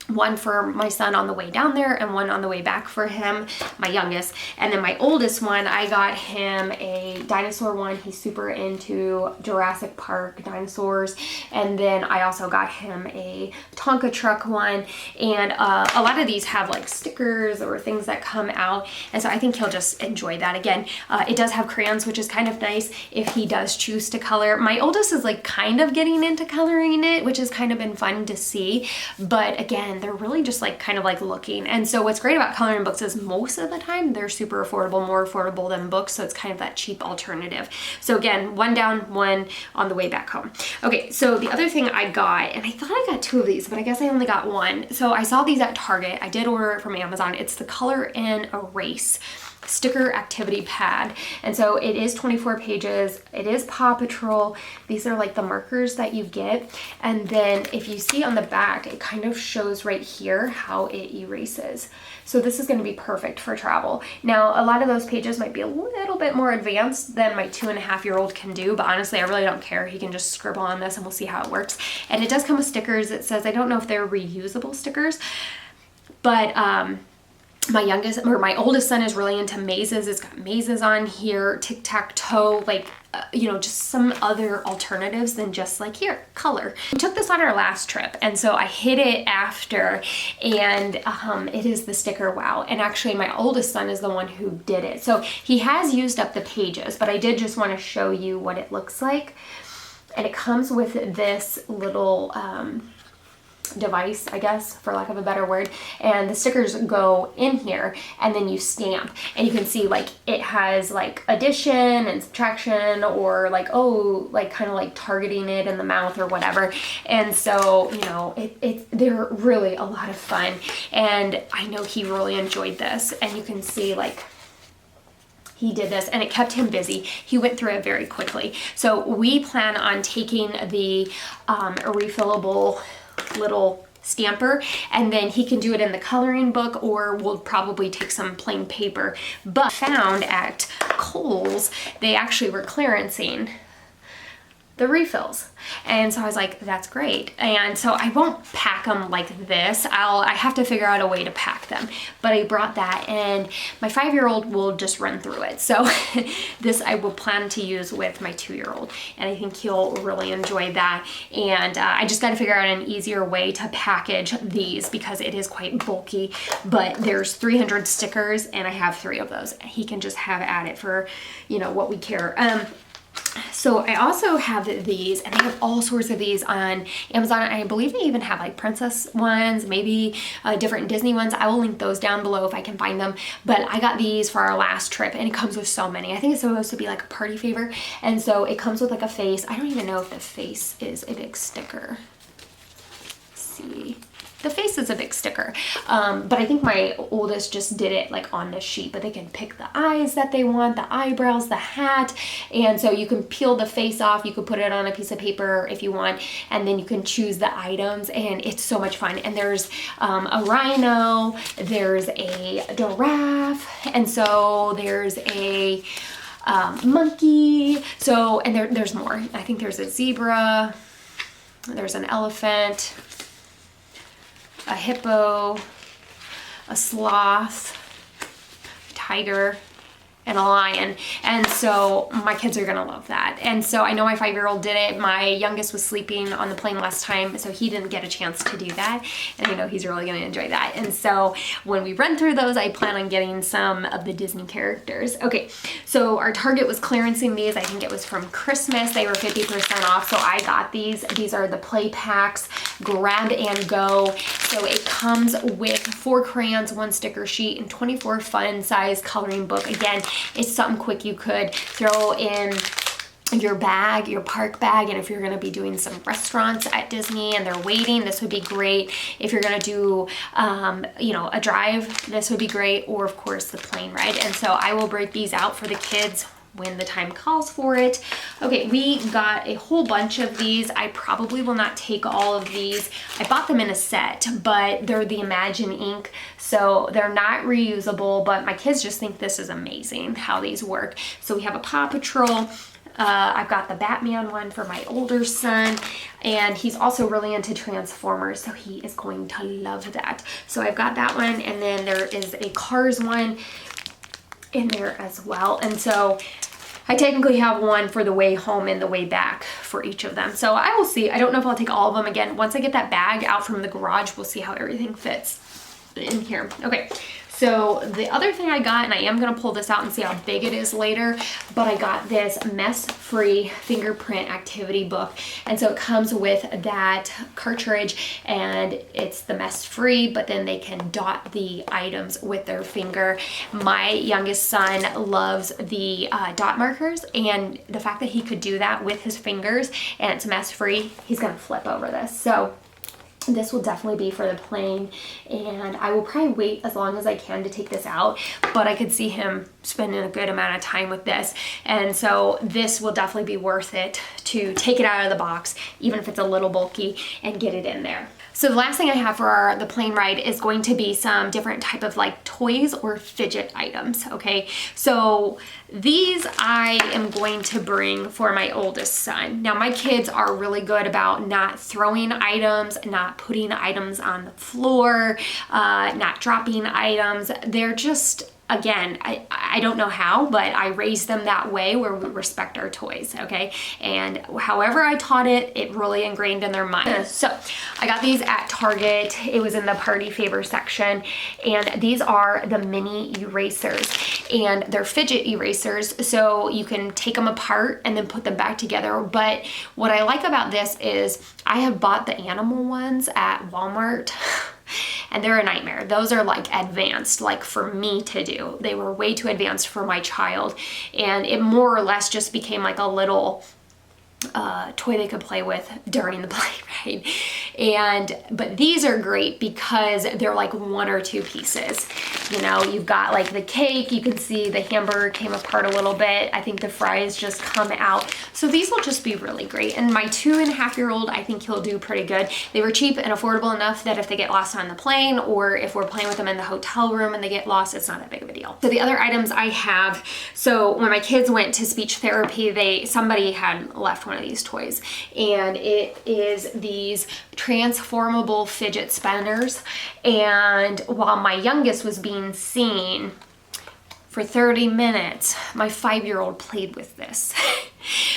one for my son on the way down there and one on the way back for him, my youngest. And then my oldest one, I got him a dinosaur one. He's super into Jurassic Park dinosaurs. And then I also got him a Tonka truck one. And a lot of these have like stickers or things that come out. And so I think he'll just enjoy that. Again, it does have crayons, which is kind of nice if he does choose to color. My oldest is like kind of getting into coloring it, which has kind of been fun to see. But again, they're really just like kind of like looking. And so what's great about coloring books is most of the time they're super affordable, more affordable than books. So it's kind of that cheap alternative. So again, one down, one on the way back home. Okay, so the other thing I got, and I thought I got 2 of these, but I guess I only got 1. So I saw these at Target. I did order it from Amazon. It's the Color and Erase sticker activity pad. And so it is 24 pages. It is Paw Patrol. These are like the markers that you get. And then if you see on the back, it kind of shows right here how it erases. So this is going to be perfect for travel. Now, a lot of those pages might be a little bit more advanced than my 2.5-year-old can do, but honestly, I really don't care. He can just scribble on this and we'll see how it works. And it does come with stickers. It says, I don't know if they're reusable stickers, but my oldest son is really into mazes. It's got mazes on here, tic-tac-toe, like, you know, just some other alternatives than just like, here, color. We took this on our last trip, and so I hid it after, and it is the sticker wow. And actually, my oldest son is the one who did it. So he has used up the pages, but I did just want to show you what it looks like. And it comes with this little device, I guess, for lack of a better word, and the stickers go in here and then you stamp, and you can see like it has like addition and subtraction, or like, oh, like kind of like targeting it in the mouth or whatever. And so, you know, they're really a lot of fun, and I know he really enjoyed this. And you can see like he did this and it kept him busy. He went through it very quickly. So we plan on taking the refillable little stamper, and then he can do it in the coloring book, or we'll probably take some plain paper. But found at Kohl's, they actually were clearancing the refills. And so I was like, that's great. And so I won't pack them like this. I have to figure out a way to pack them. But I brought that, and my 5-year-old will just run through it. So this I will plan to use with my 2-year-old. And I think he'll really enjoy that. And I just got to figure out an easier way to package these because it is quite bulky. But there's 300 stickers and I have 3 of those. He can just have at it for, you know, what we care. So I also have these, and they have all sorts of these on Amazon. I believe they even have like princess ones, maybe different Disney ones. I will link those down below if I can find them. But I got these for our last trip, and it comes with so many. I think it's supposed to be like a party favor. And so it comes with like a face. I don't even know if the face is a big sticker. Let's see. The face is a big sticker, but I think my oldest just did it like on the sheet, but they can pick the eyes that they want, the eyebrows, the hat, and so you can peel the face off, you can put it on a piece of paper if you want, and then you can choose the items, and it's so much fun. And there's a rhino, there's a giraffe, and so there's a monkey, so, and there's more. I think there's a zebra, there's an elephant, a hippo, a sloth, a tiger, and a lion. And so my kids are gonna love that. And so I know my 5-year-old did it. My youngest was sleeping on the plane last time, so he didn't get a chance to do that. And I know he's really gonna enjoy that. And so when we run through those, I plan on getting some of the Disney characters. Okay, so our Target was clearancing these. I think it was from Christmas. They were 50% off, so I got these. These are the play packs. grab and go. So it comes with 4 crayons, 1 sticker sheet, and 24 fun size coloring book. Again, it's something quick you could throw in your bag, your park bag, and if you're going to be doing some restaurants at Disney and they're waiting, this would be great. If you're going to do you know, a drive, this would be great, or of course the plane ride. And so I will break these out for the kids when the time calls for it. Okay, we got a whole bunch of these. I probably will not take all of these. I bought them in a set, but they're the Imagine ink, so they're not reusable, but my kids just think this is amazing how these work. So we have a Paw Patrol. I've got the Batman one for my older son, and he's also really into Transformers, so he is going to love that. So I've got that one, and then there is a Cars one in there as well. And so I technically have one for the way home and the way back for each of them. So I will see. I don't know if I'll take all of them again. Once I get that bag out from the garage, we'll see how everything fits in here. Okay. So the other thing I got, and I am going to pull this out and see how big it is later, but I got this mess-free fingerprint activity book. And so it comes with that cartridge, and it's the mess-free, but then they can dot the items with their finger. My youngest son loves the dot markers, and the fact that he could do that with his fingers and it's mess-free, he's going to flip over this. So this will definitely be for the plane, and I will probably wait as long as I can to take this out, but I could see him spending a good amount of time with this, and so this will definitely be worth it to take it out of the box, even if it's a little bulky, and get it in there. So the last thing I have for the plane ride is going to be some different type of like toys or fidget items, okay? So these I am going to bring for my oldest son. Now my kids are really good about not throwing items, not putting items on the floor, not dropping items. They're just, again, I don't know how, but I raised them that way where we respect our toys, okay? And however I taught it, it really ingrained in their mind. So I got these at Target. It was in the party favor section, and these are the mini erasers, and they're fidget erasers, so you can take them apart and then put them back together. But what I like about this is I have bought the animal ones at Walmart, and they're a nightmare. Those are like advanced, like for me to do. They were way too advanced for my child, and it more or less just became like a little toy they could play with during the play ride. But these are great because they're like 1 or 2 pieces. You know, you've got like the cake, you can see the hamburger came apart a little bit. I think the fries just come out. So these will just be really great. And my 2.5-year-old, I think he'll do pretty good. They were cheap and affordable enough that if they get lost on the plane, or if we're playing with them in the hotel room and they get lost, it's not that big of a deal. So the other items I have, so when my kids went to speech therapy, somebody had left one of these toys, and it is these transformable fidget spinners. And while my youngest was being seen, for 30 minutes, my 5-year-old played with this.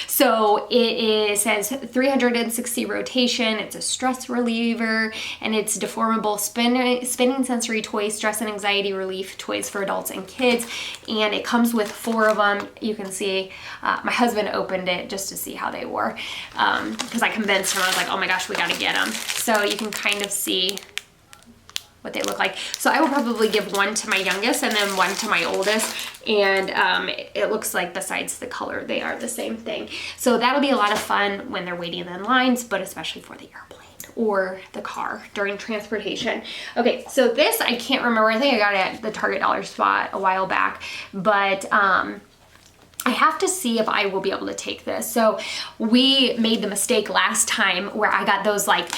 So it says 360 rotation, it's a stress reliever, and it's deformable spinning sensory toy, stress and anxiety relief toys for adults and kids. And it comes with 4 of them. You can see my husband opened it just to see how they were, because I convinced him. I was like, oh my gosh, we gotta get them. So you can kind of see what they look like. So I will probably give one to my youngest and then one to my oldest, and it looks like besides the color they are the same thing. So that'll be a lot of fun when they're waiting in lines, but especially for the airplane or the car during transportation. Okay, so this I can't remember. I think I got it at the Target dollar spot a while back, but I have to see if I will be able to take this. So we made the mistake last time where I got those like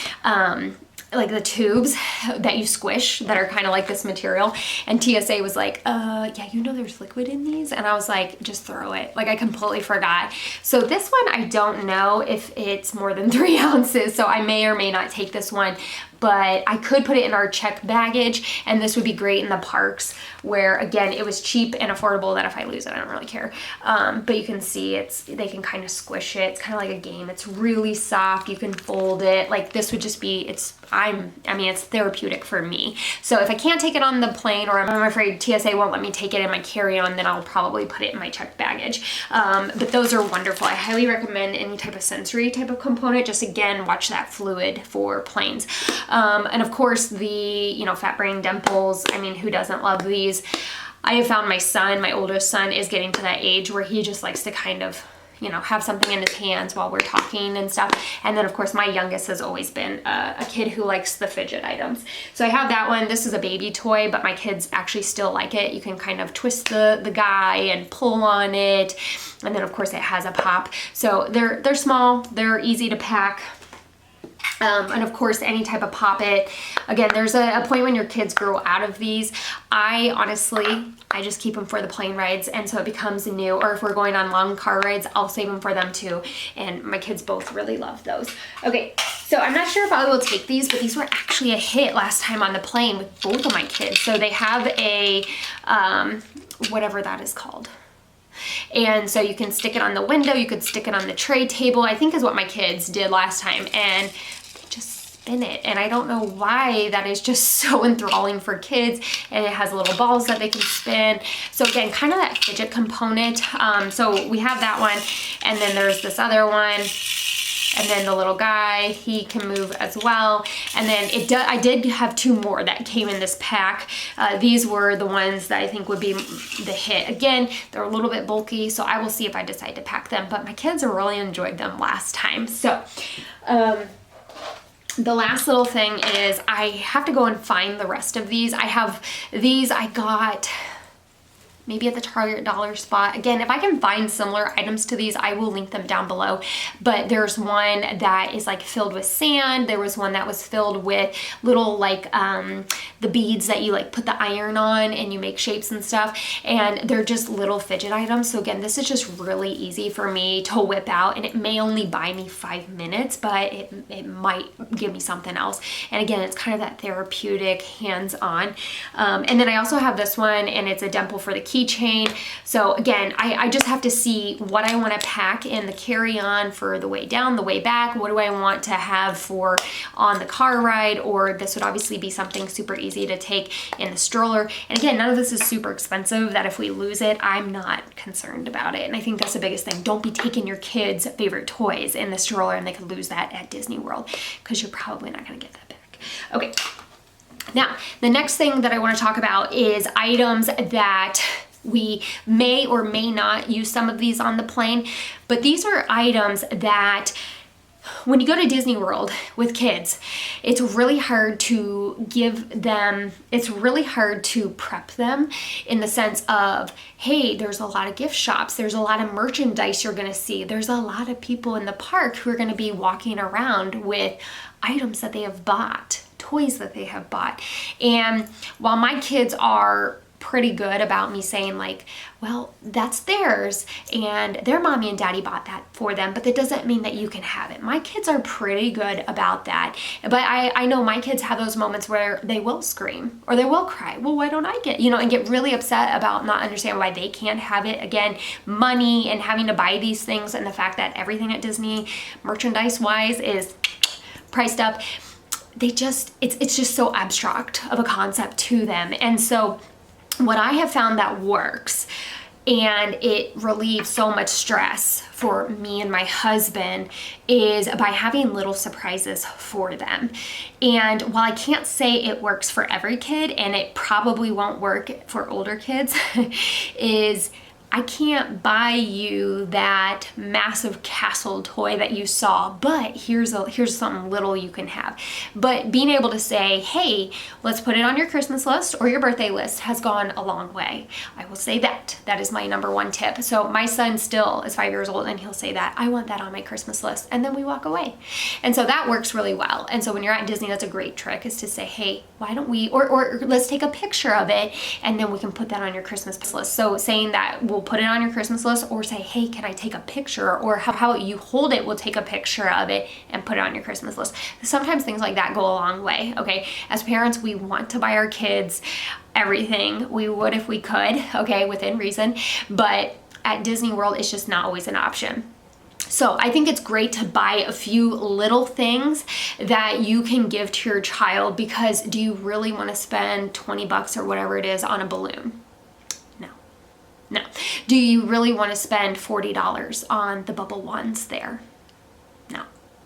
the tubes that you squish that are kind of like this material, and TSA was like, yeah, you know there's liquid in these, and I was like, just throw it. Like I completely forgot. So this one, I don't know if it's more than 3 ounces, so I may or may not take this one. but I could put it in our checked baggage, and this would be great in the parks where, again, it was cheap and affordable that if I lose it, I don't really care. But you can see they can kind of squish it. It's kind of like a game. It's really soft. You can fold it. Like this would just be, it's therapeutic for me. So if I can't take it on the plane, or I'm afraid TSA won't let me take it in my carry-on, then I'll probably put it in my checked baggage. But those are wonderful. I highly recommend any type of sensory type of component. Just again, watch that fluid for planes. And of course the, fat brain dimples. I mean, who doesn't love these? I have found my oldest son is getting to that age where he just likes to kind of, have something in his hands while we're talking and stuff. And then of course my youngest has always been a kid who likes the fidget items. So I have that one. This is a baby toy, but my kids actually still like it. You can kind of twist the guy and pull on it. And then of course it has a pop. So they're small, they're easy to pack. And of course, any type of pop-it. Again, there's a point when your kids grow out of these. I just keep them for the plane rides, and so it becomes new. Or if we're going on long car rides, I'll save them for them too. And my kids both really love those. Okay, so I'm not sure if I will take these, but these were actually a hit last time on the plane with both of my kids. So they have a, whatever that is called. And so you can stick it on the window, you could stick it on the tray table, I think is what my kids did last time, and they just spin it. And I don't know why that is just so enthralling for kids, and it has little balls that they can spin. So again, kind of that fidget component. So we have that one, and then there's this other one. And then the little guy, he can move as well. And then I did have two more that came in this pack. These were the ones that I think would be the hit. Again, they're a little bit bulky, so I will see if I decide to pack them. But my kids really enjoyed them last time. So the last little thing is I have to go and find the rest of these. I have these I got maybe at the Target dollar spot. Again, if I can find similar items to these, I will link them down below. But there's one that is like filled with sand. There was one that was filled with little like the beads that you like put the iron on and you make shapes and stuff. And they're just little fidget items. So again, this is just really easy for me to whip out, and it may only buy me 5 minutes, but it might give me something else. And again, it's kind of that therapeutic hands-on. And then I also have this one, and it's a dimple for the keychain. So again, I just have to see what I want to pack in the carry-on for the way down, the way back. What do I want to have for on the car ride? Or this would obviously be something super easy to take in the stroller. And again, none of this is super expensive that if we lose it, I'm not concerned about it. And I think that's the biggest thing. Don't be taking your kids' favorite toys in the stroller and they could lose that at Disney World, because you're probably not going to get that back. Okay. Now, the next thing that I want to talk about is items that we may or may not use some of these on the plane, but these are items that when you go to Disney World with kids, it's really hard to prep them in the sense of, hey, there's a lot of gift shops, there's a lot of merchandise you're gonna see, there's a lot of people in the park who are gonna be walking around with items that they have bought, toys that they have bought. And while my kids are pretty good about me saying like, well, that's theirs and their mommy and daddy bought that for them, but that doesn't mean that you can have it. My kids are pretty good about that. But I know my kids have those moments where they will scream or they will cry. Well, why don't I get, and get really upset about not understanding why they can't have it. Again, money and having to buy these things, and the fact that everything at Disney merchandise wise is priced up. It's just so abstract of a concept to them. And so what I have found that works, and it relieves so much stress for me and my husband, is by having little surprises for them. And while I can't say it works for every kid, and it probably won't work for older kids, is I can't buy you that massive castle toy that you saw, but here's something little you can have. But being able to say, hey, let's put it on your Christmas list or your birthday list has gone a long way. I will say that. That is my number one tip. So my son still is 5 years old, and he'll say that, I want that on my Christmas list, and then we walk away. And so that works really well. And so when you're at Disney, that's a great trick, is to say, hey, why don't we, or let's take a picture of it, and then we can put that on your Christmas list. So saying that will we'll put it on your Christmas list, or say, hey, can I take a picture? Or how you hold it, we'll take a picture of it and put it on your Christmas list. Sometimes things like that go a long way, okay? As parents, we want to buy our kids everything. We would if we could, okay, within reason. But at Disney World, it's just not always an option. So I think it's great to buy a few little things that you can give to your child, because do you really want to spend 20 bucks or whatever it is on a balloon? No. Do you really want to spend $40 on the bubble wands there?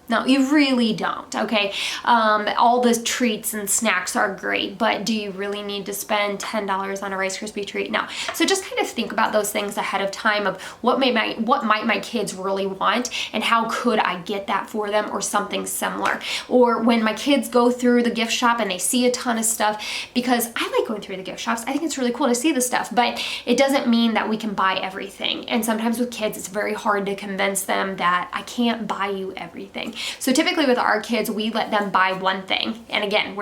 No, you really don't, okay? All the treats and snacks are great, but do you really need to spend $10 on a Rice Krispie treat? No. So just kind of think about those things ahead of time of what might my kids really want, and how could I get that for them, or something similar. Or when my kids go through the gift shop and they see a ton of stuff, because I like going through the gift shops. I think it's really cool to see the stuff, but it doesn't mean that we can buy everything. And sometimes with kids, it's very hard to convince them that I can't buy you everything. So typically with our kids, we let them buy one thing. And again,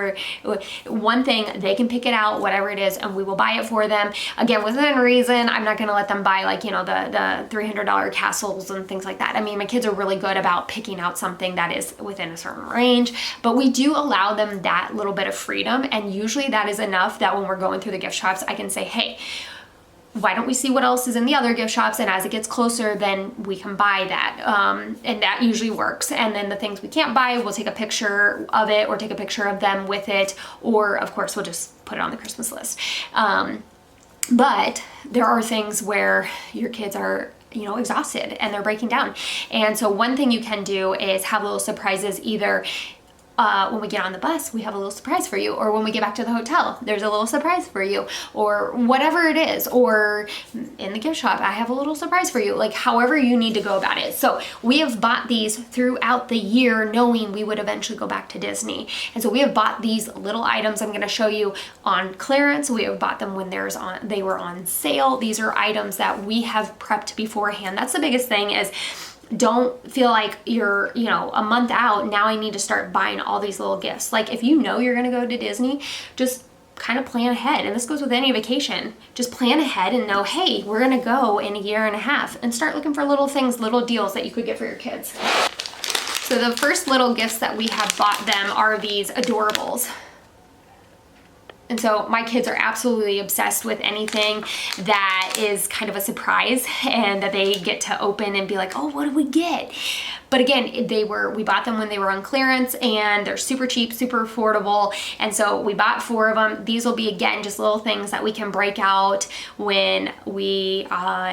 one thing, they can pick it out, whatever it is, and we will buy it for them. Again, within reason. I'm not gonna let them buy like, the $300 castles and things like that. I mean, my kids are really good about picking out something that is within a certain range, but we do allow them that little bit of freedom. And usually that is enough that when we're going through the gift shops, I can say, hey, why don't we see what else is in the other gift shops, and as it gets closer, then we can buy that. And that usually works. And then the things we can't buy, we'll take a picture of it, or take a picture of them with it, or of course we'll just put it on the Christmas list. But there are things where your kids are exhausted and they're breaking down. And so one thing you can do is have little surprises, either when we get on the bus, we have a little surprise for you, or when we get back to the hotel, there's a little surprise for you, or whatever it is, or in the gift shop, I have a little surprise for you, like however you need to go about it. So we have bought these throughout the year, knowing we would eventually go back to Disney. And so we have bought these little items I'm going to show you on clearance. We have bought them when they were on sale. These are items that we have prepped beforehand. That's the biggest thing, is don't feel like you're, a month out, now I need to start buying all these little gifts. Like if you know you're going to go to Disney, just kind of plan ahead. And this goes with any vacation. Just plan ahead and know, hey, we're going to go in a year and a half, and start looking for little things, little deals that you could get for your kids. So the first little gifts that we have bought them are these adorables. And so my kids are absolutely obsessed with anything that is kind of a surprise, and that they get to open and be like, oh, what did we get? But again, we bought them when they were on clearance, and they're super cheap, super affordable. And so we bought 4 of them. These will be, again, just little things that we can break out when we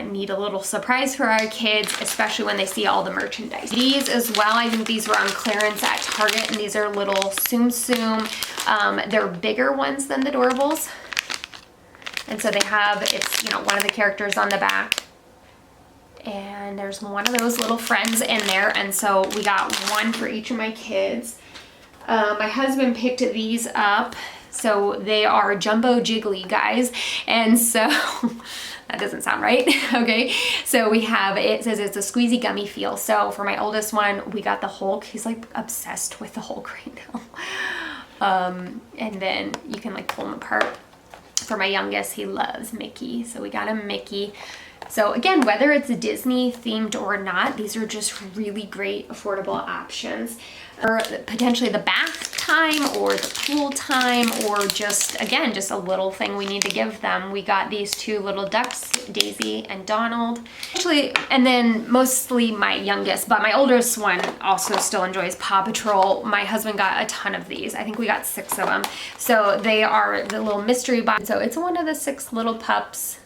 need a little surprise for our kids, especially when they see all the merchandise. These as well, I think these were on clearance at Target, and these are little Tsum Tsum. They're bigger ones than the Doorables. And so they have, it's, one of the characters on the back. And there's one of those little friends in there, and so we got one for each of my kids. My husband picked these up, so they are jumbo jiggly guys, and so that doesn't sound right. Okay, so we have, it says it's a squeezy gummy feel. So for my oldest one, we got the Hulk. He's like obsessed with the Hulk right now. And then you can like pull them apart. For my youngest, he loves Mickey, so we got him Mickey. So again, whether it's Disney themed or not, these are just really great affordable options. Or potentially the bath time, or the pool time, or just, again, just a little thing we need to give them. We got these 2 little ducks, Daisy and Donald. Actually, and then mostly my youngest, but my oldest one also still enjoys Paw Patrol. My husband got a ton of these. I think we got 6 of them. So they are the little mystery box. So it's one of the 6 little pups.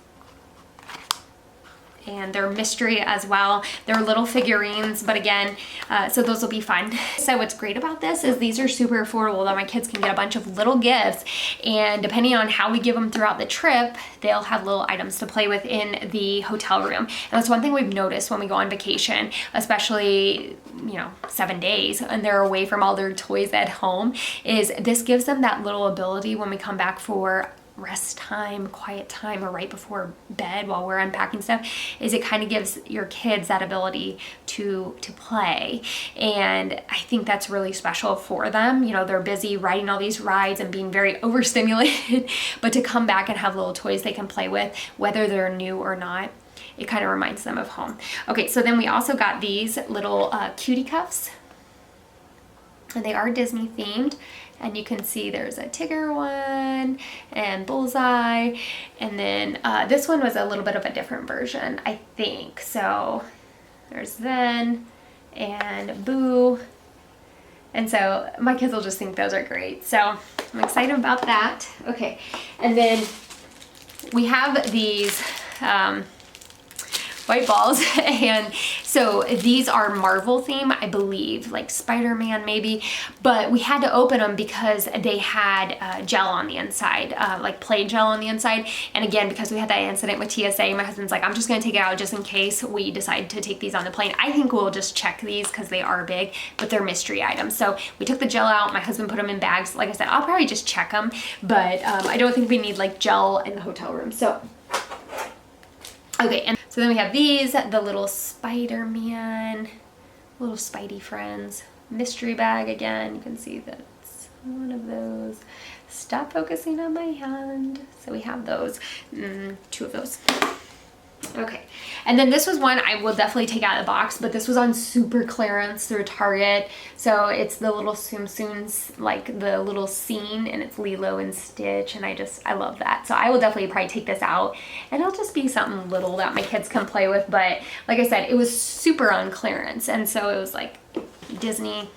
And they're mystery as well. They're little figurines, but again, so those will be fun. So what's great about this is these are super affordable, that my kids can get a bunch of little gifts, and depending on how we give them throughout the trip, they'll have little items to play with in the hotel room. And that's one thing we've noticed when we go on vacation, especially 7 days, and they're away from all their toys at home, is this gives them that little ability when we come back for rest time, quiet time, or right before bed while we're unpacking stuff, is it kind of gives your kids that ability to play. And I think that's really special for them. They're busy riding all these rides and being very overstimulated, but to come back and have little toys they can play with, whether they're new or not. it kind of reminds them of home. Okay, so then we also got these little cutie cuffs, and they are Disney themed. And you can see there's a Tigger one and Bullseye. And then this one was a little bit of a different version, I think. So there's Zen and Boo. And so my kids will just think those are great. So I'm excited about that. Okay, and then we have these white balls, and so these are Marvel theme, I believe, like Spider-Man maybe, but we had to open them because they had gel on the inside, like play gel on the inside. And again, because we had that incident with TSA, my husband's like, I'm just gonna take it out just in case we decide to take these on the plane. I think we'll just check these because they are big, but they're mystery items. So we took the gel out, my husband put them in bags. Like I said, I'll probably just check them, but I don't think we need like gel in the hotel room. So okay, and so then we have these, the little Spider-Man, little Spidey friends, mystery bag again. You can see that's one of those. Stop focusing on my hand. So we have those, 2 of those. Okay, and then this was one I will definitely take out of the box, but this was on super clearance through Target. So it's the little Tsum Tsums, like the little scene, and it's Lilo and Stitch, and I love that. So I will definitely probably take this out, and it'll just be something little that my kids can play with. But like I said, it was super on clearance, and so it was like, Disney,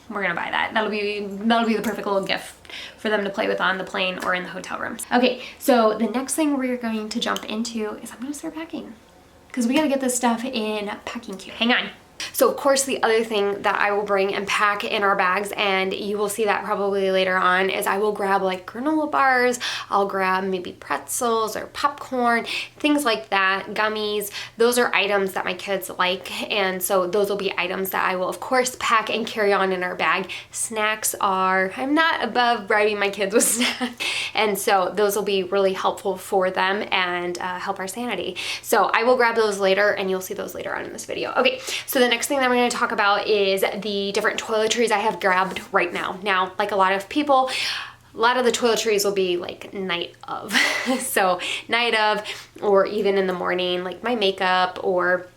we're gonna buy that. That'll be the perfect little gift for them to play with on the plane or in the hotel room. Okay, so the next thing we're going to jump into is I'm gonna start packing, because we gotta get this stuff in packing cube. Hang on. So of course the other thing that I will bring and pack in our bags, and you will see that probably later on, is I will grab like granola bars, I'll grab maybe pretzels or popcorn, things like that, gummies. Those are items that my kids like, and so those will be items that I will of course pack and carry on in our bag. Snacks are, I'm not above bribing my kids with snacks, and so those will be really helpful for them and help our sanity. So I will grab those later, and you'll see those later on in this video. Okay, so the next thing that I'm going to talk about is the different toiletries I have grabbed right now. Now, like a lot of people, a lot of the toiletries will be like night of. So night of, or even in the morning, like my makeup or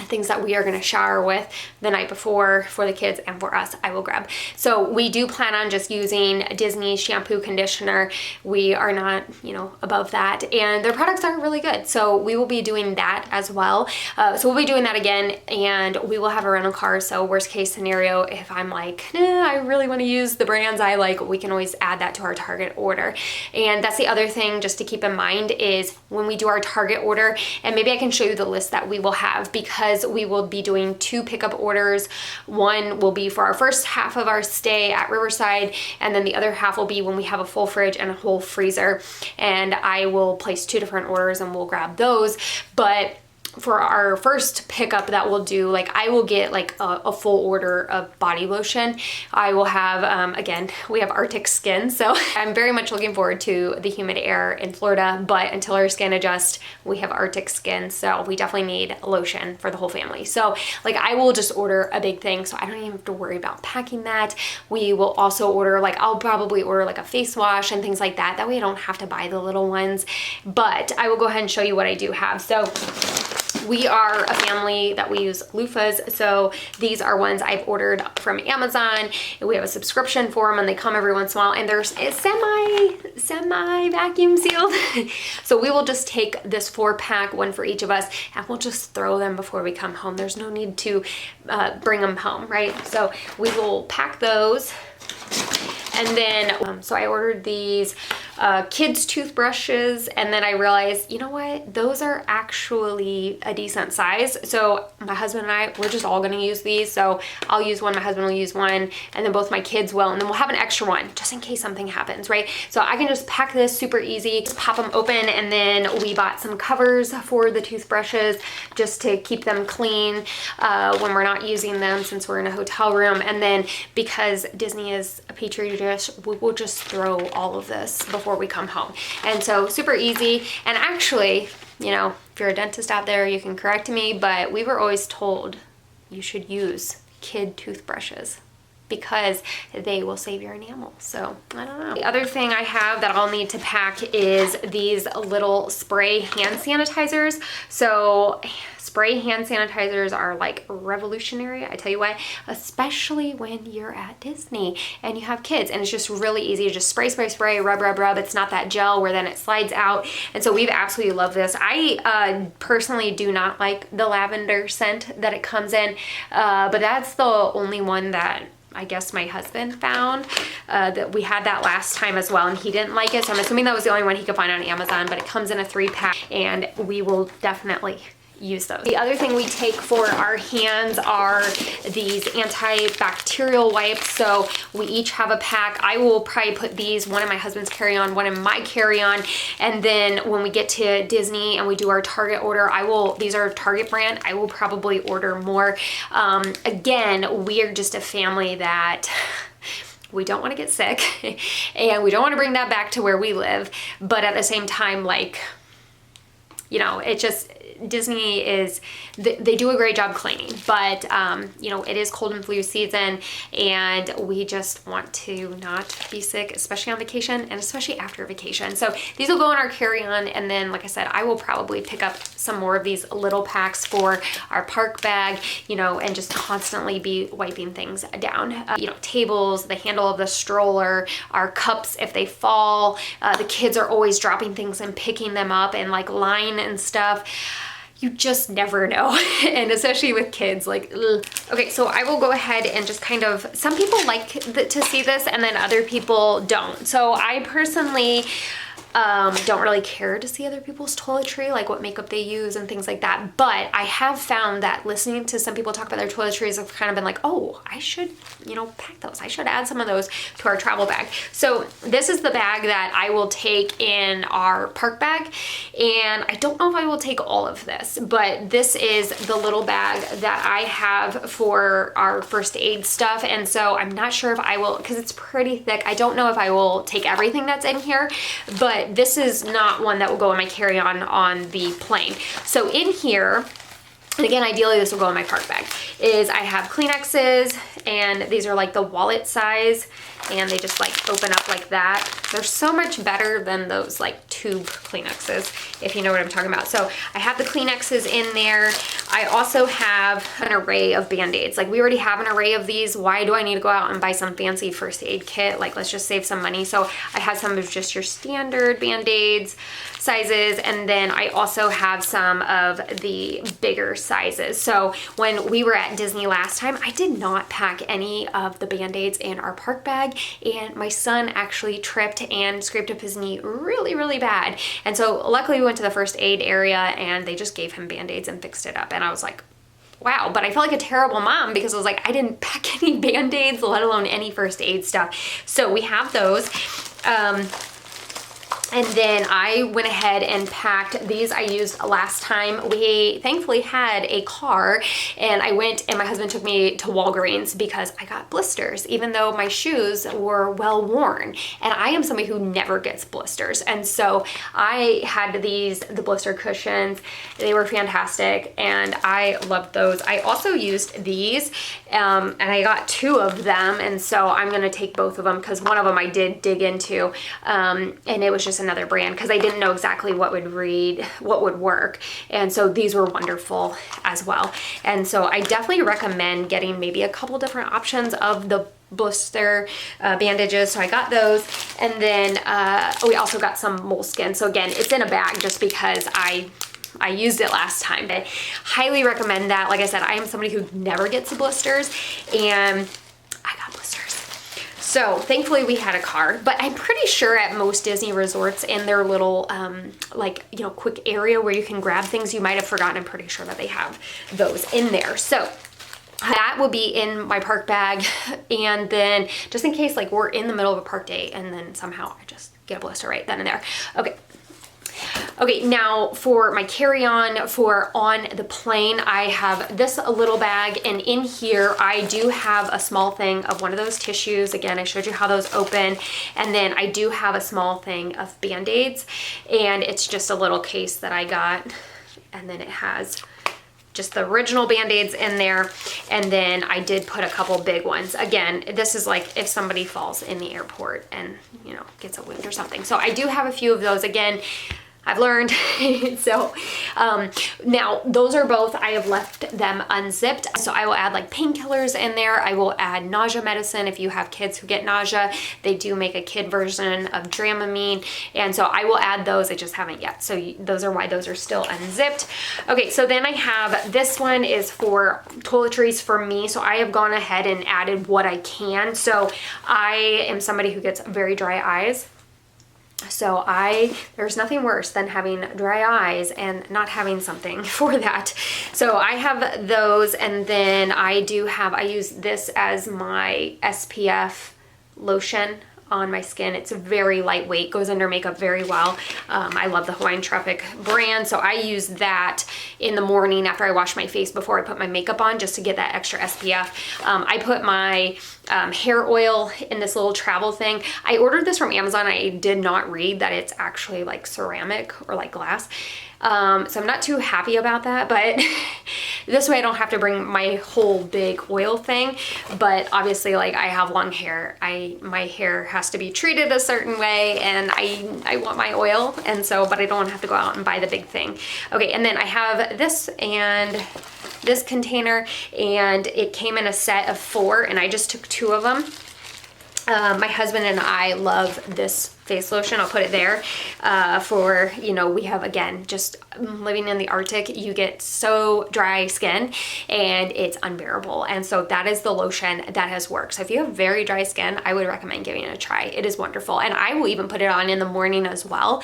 things that we are going to shower with the night before for the kids and for us, I will grab. So we do plan on just using Disney shampoo, conditioner. We are not, you know, above that, and their products are really good. So we will be doing that as well. So we'll be doing that again, and we will have a rental car. So worst case scenario, if I'm like, I really want to use the brands I like, we can always add that to our Target order. And that's the other thing just to keep in mind is when we do our Target order, and maybe I can show you the list that we will have, because we will be doing 2 pickup orders. One will be for our first half of our stay at Riverside, and then the other half will be when we have a full fridge and a whole freezer. And I will place 2 different orders and we'll grab those. But for our first pickup that we'll do, like I will get like a full order of body lotion. I will have, again, we have Arctic skin, so I'm very much looking forward to the humid air in Florida, but until our skin adjusts, we have Arctic skin, so we definitely need lotion for the whole family. So like I will just order a big thing, so I don't even have to worry about packing that. We will also order, like I'll probably order like a face wash and things like that. That way I don't have to buy the little ones, but I will go ahead and show you what I do have. So we are a family that we use loofahs, so these are ones I've ordered from Amazon. We have a subscription for them, and they come every once in a while, and they're semi vacuum sealed. So we will just take this 4-pack, one for each of us, and we'll just throw them before we come home. There's no need to bring them home, right? So we will pack those. And then, so I ordered these kids toothbrushes, and then I realized, you know what, those are actually a decent size. So my husband and I, we're just all gonna use these. So I'll use one, my husband will use one, and then both my kids will, and then we'll have an extra one just in case something happens, right? So I can just pack this super easy, just pop them open. And then we bought some covers for the toothbrushes just to keep them clean when we're not using them, since we're in a hotel room. And then because Disney is a petri dish, we will just throw all of this before we come home. And so super easy. And actually, you know, if you're a dentist out there, you can correct me, but we were always told you should use kid toothbrushes. because they will save your enamel. So I don't know. The other thing I have that I'll need to pack is these little spray hand sanitizers. So spray hand sanitizers are like revolutionary, I tell you what, especially when you're at Disney and you have kids, and it's just really easy to just spray, spray, spray, rub, rub, rub. It's not that gel where then it slides out. And so we've absolutely loved this. I personally do not like the lavender scent that it comes in, but that's the only one that I guess my husband found. That we had that last time as well, and he didn't like it, so I'm assuming that was the only one he could find on Amazon, but it comes in a 3-pack, and we will definitely use those. The other thing we take for our hands are these antibacterial wipes. So we each have a pack. I will probably put these, one in my husband's carry-on, one in my carry-on, and then when we get to Disney and we do our Target order, these are Target brand, I will probably order more. Again, we are just a family that we don't want to get sick and we don't want to bring that back to where we live, but at the same time, like, you know, it just, Disney is, they do a great job cleaning, but you know, it is cold and flu season, and we just want to not be sick, especially on vacation and especially after vacation. So these will go in our carry-on, and then like I said, I will probably pick up some more of these little packs for our park bag, you know, and just constantly be wiping things down. You know, tables, the handle of the stroller, our cups if they fall, the kids are always dropping things and picking them up, and like line and stuff. You just never know, and especially with kids, like, ugh. Okay, so I will go ahead and just kind of, some people like to see this, and then other people don't. So I personally don't really care to see other people's toiletry, like what makeup they use and things like that. But I have found that listening to some people talk about their toiletries, I've kind of been like, oh, I should, you know, pack those. I should add some of those to our travel bag. So this is the bag that I will take in our park bag. And I don't know if I will take all of this, but this is the little bag that I have for our first aid stuff. And so I'm not sure if I will, because it's pretty thick. I don't know if I will take everything that's in here, but this is not one that will go in my carry-on on the plane. So in here, and again, ideally this will go in my park bag, is I have Kleenexes, and these are like the wallet size, and they just like open up like that. They're so much better than those like tube Kleenexes, if you know what I'm talking about. So I have the Kleenexes in there. I also have an array of Band-Aids. Like, we already have an array of these. Why do I need to go out and buy some fancy first aid kit? Like, let's just save some money. So I have some of just your standard Band-Aids sizes, and then I also have some of the bigger sizes. So when we were at Disney last time, I did not pack any of the Band-Aids in our park bag, and my son actually tripped and scraped up his knee really, really bad. And so luckily we went to the first aid area, and they just gave him Band-Aids and fixed it up. And I was like, wow, but I felt like a terrible mom because I was like, I didn't pack any Band-Aids, let alone any first aid stuff. So we have those. And then I went ahead and packed these I used last time. We thankfully had a car, and I went and my husband took me to Walgreens because I got blisters, even though my shoes were well worn. And I am somebody who never gets blisters. And so I had the blister cushions. They were fantastic, and I loved those. I also used these, and I got 2 of them. And so I'm gonna take both of them because one of them I did dig into, and it was just another brand because I didn't know exactly what would work, and so these were wonderful as well. And so I definitely recommend getting maybe a couple different options of the blister bandages. So I got those, and then we also got some moleskin. So again, it's in a bag just because I used it last time. I highly recommend that. Like I said, I am somebody who never gets blisters, and I got blisters. So thankfully we had a car, but I'm pretty sure at most Disney resorts in their little like, you know, quick area where you can grab things, you might have forgotten. I'm pretty sure that they have those in there. So that will be in my park bag. And then just in case like we're in the middle of a park day and then somehow I just get a blister right then and there. Okay, now for my carry-on for on the plane, I have this little bag, and in here I do have a small thing of one of those tissues. Again, I showed you how those open, and then I do have a small thing of Band-Aids, and it's just a little case that I got, and then it has just the original Band-Aids in there, and then I did put a couple big ones. Again, this is like if somebody falls in the airport and, you know, gets a wound or something. So I do have a few of those. Again, I've learned. So now those are both, I have left them unzipped. So I will add like painkillers in there. I will add nausea medicine. If you have kids who get nausea, they do make a kid version of Dramamine. And so I will add those. I just haven't yet. So those are why those are still unzipped. Okay, so then I have, this one is for toiletries for me. So I have gone ahead and added what I can. So I am somebody who gets very dry eyes. So there's nothing worse than having dry eyes and not having something for that. So I have those, and then I use this as my SPF lotion on my skin. It's very lightweight, goes under makeup very well. I love the Hawaiian Tropic brand, so I use that in the morning after I wash my face before I put my makeup on, just to get that extra SPF. I put my hair oil in this little travel thing. I ordered this from Amazon. I did not read that it's actually like ceramic or like glass. So I'm not too happy about that, but this way I don't have to bring my whole big oil thing. But obviously, like, I have long hair. My hair has to be treated a certain way, and I want my oil, and so, but I don't have to go out and buy the big thing. Okay, and then I have this and this container, and it came in a set of 4, and I just took 2 of them. My husband and I love this face lotion. I'll put it there for, you know, we have, again, just living in the Arctic, you get so dry skin and it's unbearable. And so that is the lotion that has worked. So if you have very dry skin, I would recommend giving it a try. It is wonderful. And I will even put it on in the morning as well.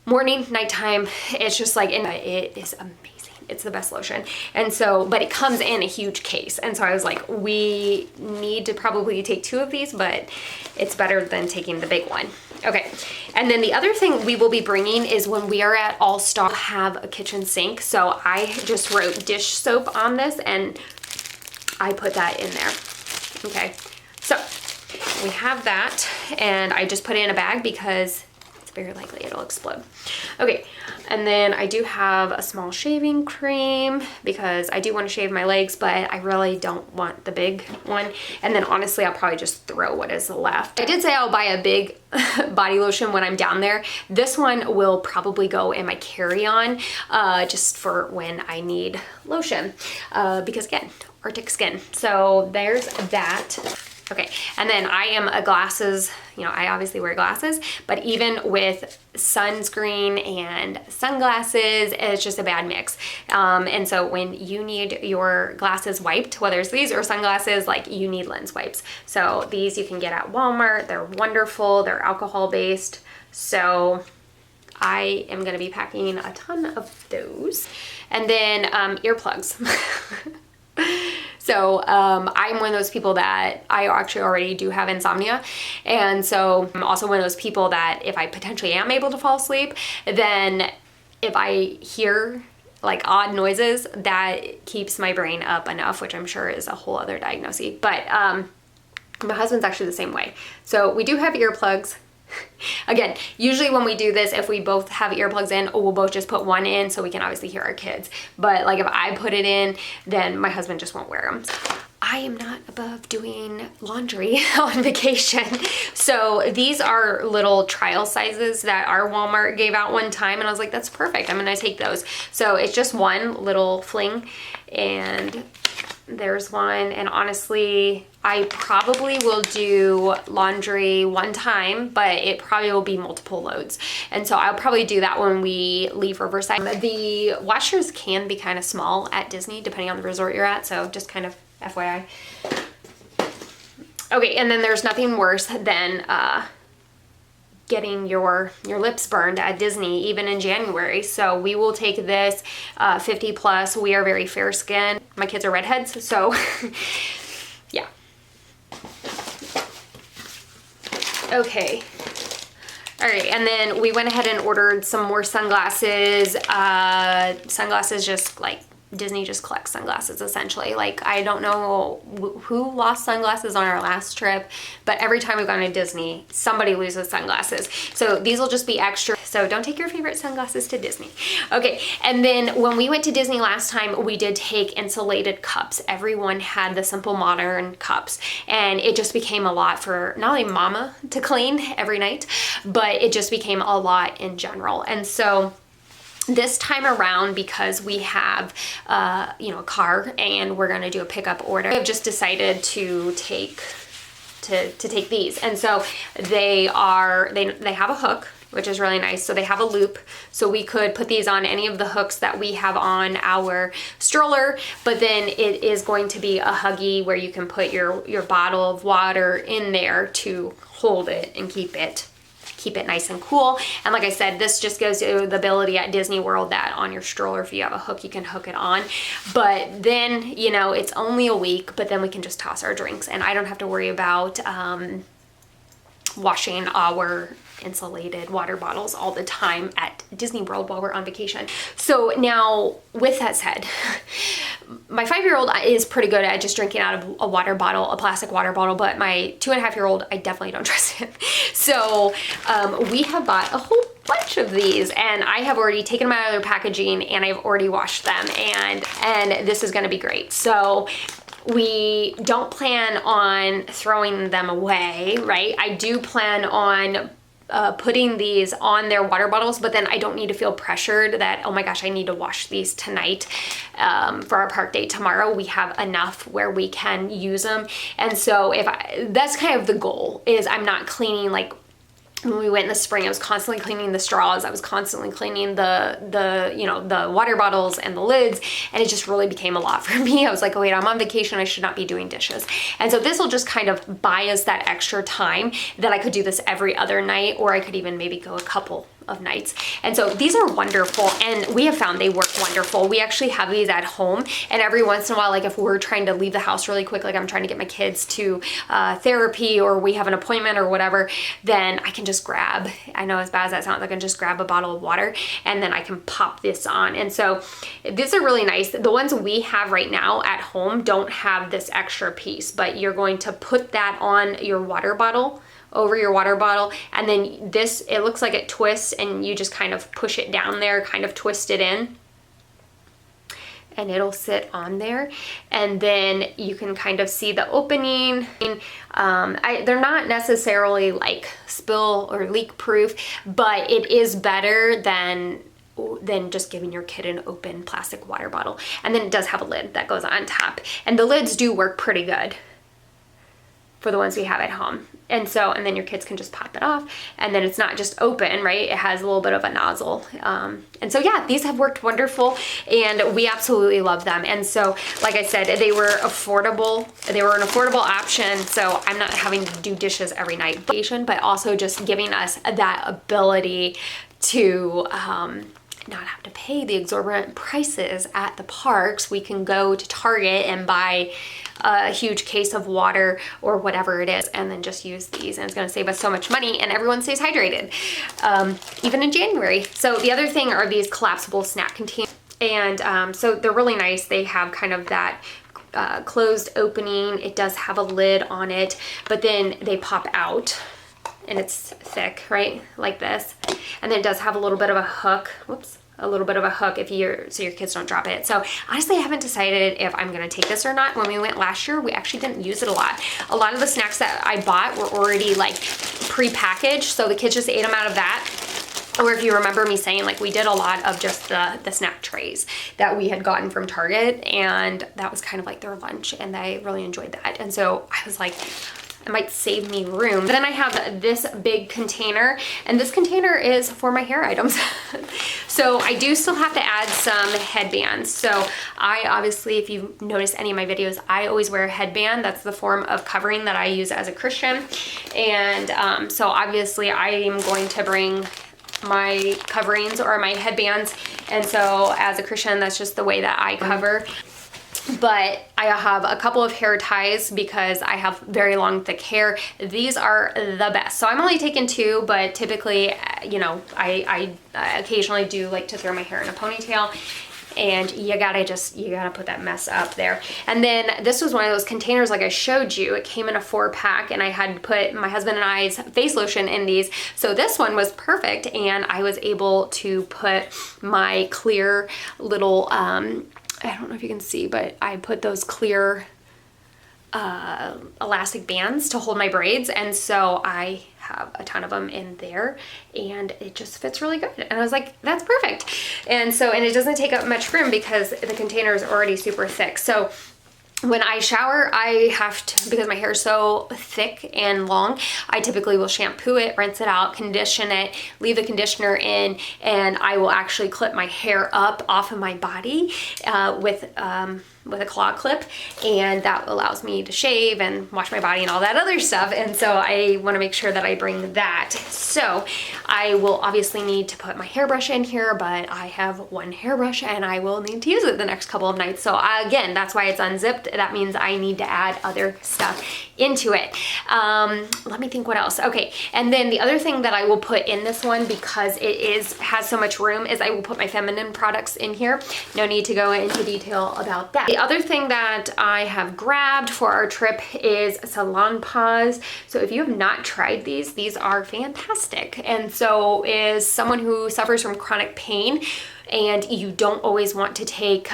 Morning, nighttime, it's just like, it is amazing. It's the best lotion. And so, but it comes in a huge case. And so I was like, we need to probably take 2 of these, but it's better than taking the big one. Okay. And then the other thing we will be bringing is when we are at All Star, have a kitchen sink. So I just wrote dish soap on this and I put that in there. Okay. So we have that, and I just put it in a bag because it's very likely it'll explode. Okay, and then I do have a small shaving cream because I do want to shave my legs, but I really don't want the big one. And then honestly, I'll probably just throw what is left. I did say I'll buy a big body lotion when I'm down there. This one will probably go in my carry-on just for when I need lotion because, again, Arctic skin. So there's that. Okay, and then I am a glasses, you know, I obviously wear glasses, but even with sunscreen and sunglasses, it's just a bad mix. And so when you need your glasses wiped, whether it's these or sunglasses, like, you need lens wipes. So these you can get at Walmart. They're wonderful. They're alcohol-based. So I am going to be packing a ton of those. And then earplugs. So I'm one of those people that I actually already do have insomnia. And so I'm also one of those people that if I potentially am able to fall asleep, then if I hear like odd noises, that keeps my brain up enough, which I'm sure is a whole other diagnosis. But my husband's actually the same way. So we do have earplugs. Again, usually when we do this, if we both have earplugs in, we'll both just put one in so we can obviously hear our kids. But like if I put it in, then my husband just won't wear them. I am not above doing laundry on vacation. So these are little trial sizes that our Walmart gave out one time, and I was like, that's perfect. I'm gonna take those. So it's just one little fling, and there's one. And honestly, I probably will do laundry one time, but it probably will be multiple loads. And so I'll probably do that when we leave Riverside. The washers can be kind of small at Disney, depending on the resort you're at. So just kind of FYI. Okay, and then there's nothing worse than getting your lips burned at Disney, even in January. So we will take this 50 plus. We are very fair skinned. My kids are redheads, so yeah. Okay. All right, and then we went ahead and ordered some more sunglasses. Sunglasses, just like Disney just collects sunglasses essentially. Like, I don't know who lost sunglasses on our last trip, but every time we've gone to Disney, somebody loses sunglasses. So these will just be extra So don't take your favorite sunglasses to Disney. Okay, and then when we went to Disney last time, we did take insulated cups. Everyone had the Simple Modern cups, and it just became a lot for not only mama to clean every night, but it just became a lot in general. And so this time around, because we have, you know, a car and we're gonna do a pickup order, I've just decided to take these. And so they have a hook, which is really nice. So they have a loop, so we could put these on any of the hooks that we have on our stroller, but then it is going to be a Huggy where you can put your bottle of water in there to hold it and keep it nice and cool. And like I said, this just goes to the ability at Disney World that on your stroller, if you have a hook, you can hook it on. But then, you know, it's only a week, but then we can just toss our drinks, and I don't have to worry about washing our insulated water bottles all the time at Disney World while we're on vacation. So now, with that said, my 5-year-old is pretty good at just drinking out of a water bottle, a plastic water bottle, but my 2.5-year-old, I definitely don't trust him. So we have bought a whole bunch of these, and I have already taken them out of their packaging, and I've already washed them, and this is gonna be great. So we don't plan on throwing them away, right? I do plan on putting these on their water bottles, but then I don't need to feel pressured that, oh my gosh, I need to wash these tonight for our park date tomorrow. We have enough where we can use them. And so that's kind of the goal, is I'm not cleaning, like when we went in the spring, I was constantly cleaning the straws. I was constantly cleaning the you know, the water bottles and the lids, and it just really became a lot for me. I was like, oh wait, I'm on vacation, I should not be doing dishes. And so this will just kind of buy us that extra time that I could do this every other night, or I could even maybe go a couple of nights. And so these are wonderful, and we have found they work wonderful. We actually have these at home, and every once in a while, like if we're trying to leave the house really quick, like I'm trying to get my kids to therapy, or we have an appointment or whatever, then I can just grab, I know as bad as that sounds, I can just grab a bottle of water, and then I can pop this on. And so these are really nice. The ones we have right now at home don't have this extra piece, but you're going to put that on your water bottle, over your water bottle, and then this, it looks like it twists, and you just kind of push it down there, kind of twist it in, and it'll sit on there, and then you can kind of see the opening. They're not necessarily like spill or leak proof, but it is better than just giving your kid an open plastic water bottle. And then it does have a lid that goes on top, and the lids do work pretty good for the ones we have at home. And then your kids can just pop it off, and then it's not just open, right? It has a little bit of a nozzle. And so yeah, these have worked wonderful, and we absolutely love them. And so, like I said, they were affordable. They were an affordable option, so I'm not having to do dishes every night, but also just giving us that ability to not have to pay the exorbitant prices at the parks. We can go to Target and buy a huge case of water or whatever it is, and then just use these, and it's going to save us so much money, and everyone stays hydrated, even in January. So the other thing are these collapsible snack containers, and so they're really nice. They have kind of that closed opening. It does have a lid on it, but then they pop out, and it's thick, right, like this, and then it does have a little bit of a hook. Whoops. A little bit of a hook so your kids don't drop it. So honestly, I haven't decided if I'm gonna take this or not. When we went last year, we actually didn't use it a lot. A lot of the snacks that I bought were already like pre-packaged, so the kids just ate them out of that. Or if you remember me saying, like, we did a lot of just the snack trays that we had gotten from Target, and that was kind of like their lunch, and I really enjoyed that. And so I was like, it might save me room. But then I have this big container, and this container is for my hair items. So I do still have to add some headbands. So I obviously, if you notice any of my videos, I always wear a headband. That's the form of covering that I use as a Christian. And so obviously I am going to bring my coverings or my headbands. And so as a Christian, that's just the way that I cover. But I have a couple of hair ties because I have very long, thick hair. These are the best. So I'm only taking 2, but typically, you know, I occasionally do like to throw my hair in a ponytail. and you gotta put that mess up there. And then this was one of those containers like I showed you. It came in a 4-pack, and I had put my husband and I's face lotion in these. So this one was perfect, and I was able to put my clear little, I don't know if you can see, but I put those clear elastic bands to hold my braids, and so I have a ton of them in there, and it just fits really good. And I was like, that's perfect. And it doesn't take up much room because the container is already super thick. So when I shower, I have to, because my hair is so thick and long, I typically will shampoo it, rinse it out, condition it, leave the conditioner in, and I will actually clip my hair up off of my body with a claw clip, and that allows me to shave and wash my body and all that other stuff. And so I want to make sure that I bring that. So I will obviously need to put my hairbrush in here, but I have one hairbrush and I will need to use it the next couple of nights. So again, that's why it's unzipped. That means I need to add other stuff into it. Let me think what else. Okay, and then the other thing that I will put in this one, because it has so much room, is I will put my feminine products in here. No need to go into detail about that. The other thing that I have grabbed for our trip is Salon Paws. So if you have not tried these are fantastic. And so is someone who suffers from chronic pain and you don't always want to take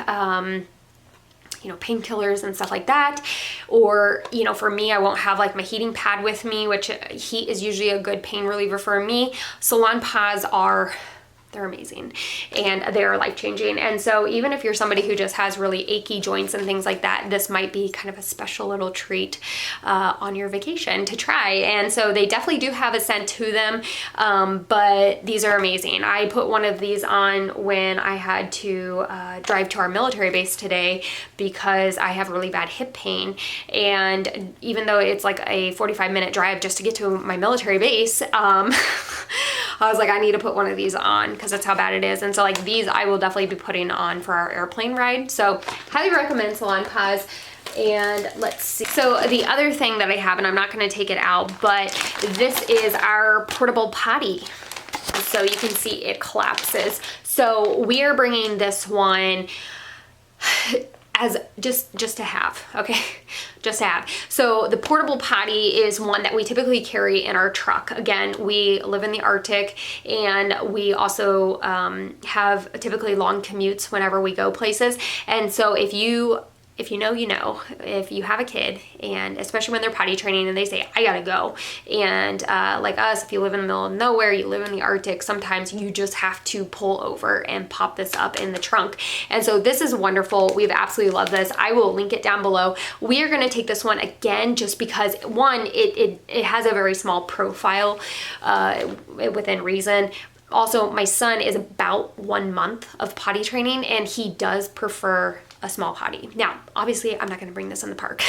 painkillers and stuff like that. Or, for me, I won't have like my heating pad with me, which heat is usually a good pain reliever for me. Salon Paws they're amazing and they're life-changing. And so even if you're somebody who just has really achy joints and things like that, this might be kind of a special little treat on your vacation to try. And so they definitely do have a scent to them, but these are amazing. I put one of these on when I had to drive to our military base today because I have really bad hip pain. And even though it's like a 45-minute drive just to get to my military base, I was like, I need to put one of these on because that's how bad it is. And so like these I will definitely be putting on for our airplane ride. So highly recommend Salon Paws. And let's see. So the other thing that I have, and I'm not going to take it out, but this is our portable potty. So you can see it collapses. So we are bringing this one as just to have, okay? Just to have. So the portable potty is one that we typically carry in our truck. Again, we live in the Arctic, and we also have typically long commutes whenever we go places. And so if you know, you know, if you have a kid, and especially when they're potty training and they say, I gotta go. And like us, if you live in the middle of nowhere, you live in the Arctic, sometimes you just have to pull over and pop this up in the trunk. And so this is wonderful. We've absolutely loved this. I will link it down below. We are gonna take this one again, just because one, it has a very small profile within reason. Also, my son is about 1 month of potty training, and he does prefer a small potty. Now, obviously, I'm not going to bring this in the park.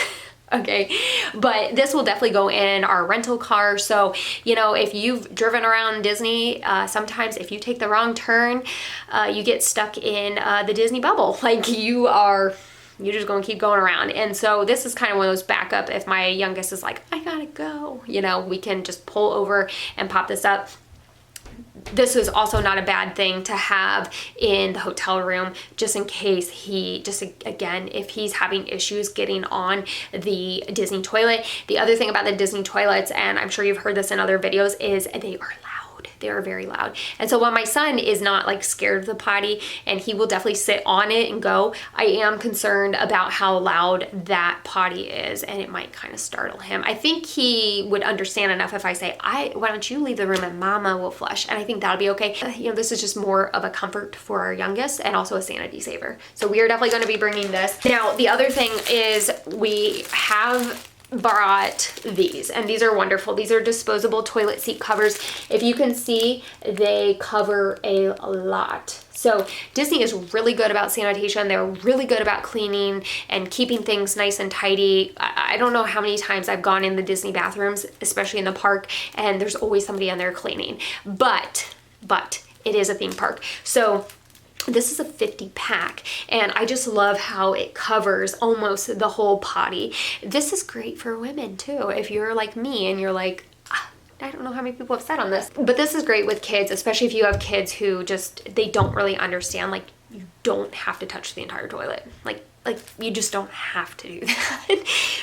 Okay, but this will definitely go in our rental car. So, if you've driven around Disney, sometimes if you take the wrong turn, you get stuck in the Disney bubble. Like you're just going to keep going around. And so this is kind of one of those backup. If my youngest is like, I gotta go, we can just pull over and pop this up. This is also not a bad thing to have in the hotel room, just in case if he's having issues getting on the Disney toilet. The other thing about the Disney toilets, and I'm sure you've heard this in other videos, is they are loud. They are very loud. And so while my son is not like scared of the potty and he will definitely sit on it and go, I am concerned about how loud that potty is, and it might kind of startle him. I think he would understand enough if I say, why don't you leave the room and mama will flush? And I think that'll be okay. This is just more of a comfort for our youngest and also a sanity saver. So we are definitely going to be bringing this. Now, the other thing is we have brought these, and these are wonderful. These are disposable toilet seat covers. If you can see, they cover a lot. So Disney is really good about sanitation. They're really good about cleaning and keeping things nice and tidy. I don't know how many times I've gone in the Disney bathrooms, especially in the park, and there's always somebody in there cleaning. But it is a theme park. So this is a 50-pack, and I just love how it covers almost the whole potty. This is great for women too. If you're like me and you're like, I don't know how many people have said on this, but this is great with kids, especially if you have kids who they don't really understand like you don't have to touch the entire toilet. Like you just don't have to do that.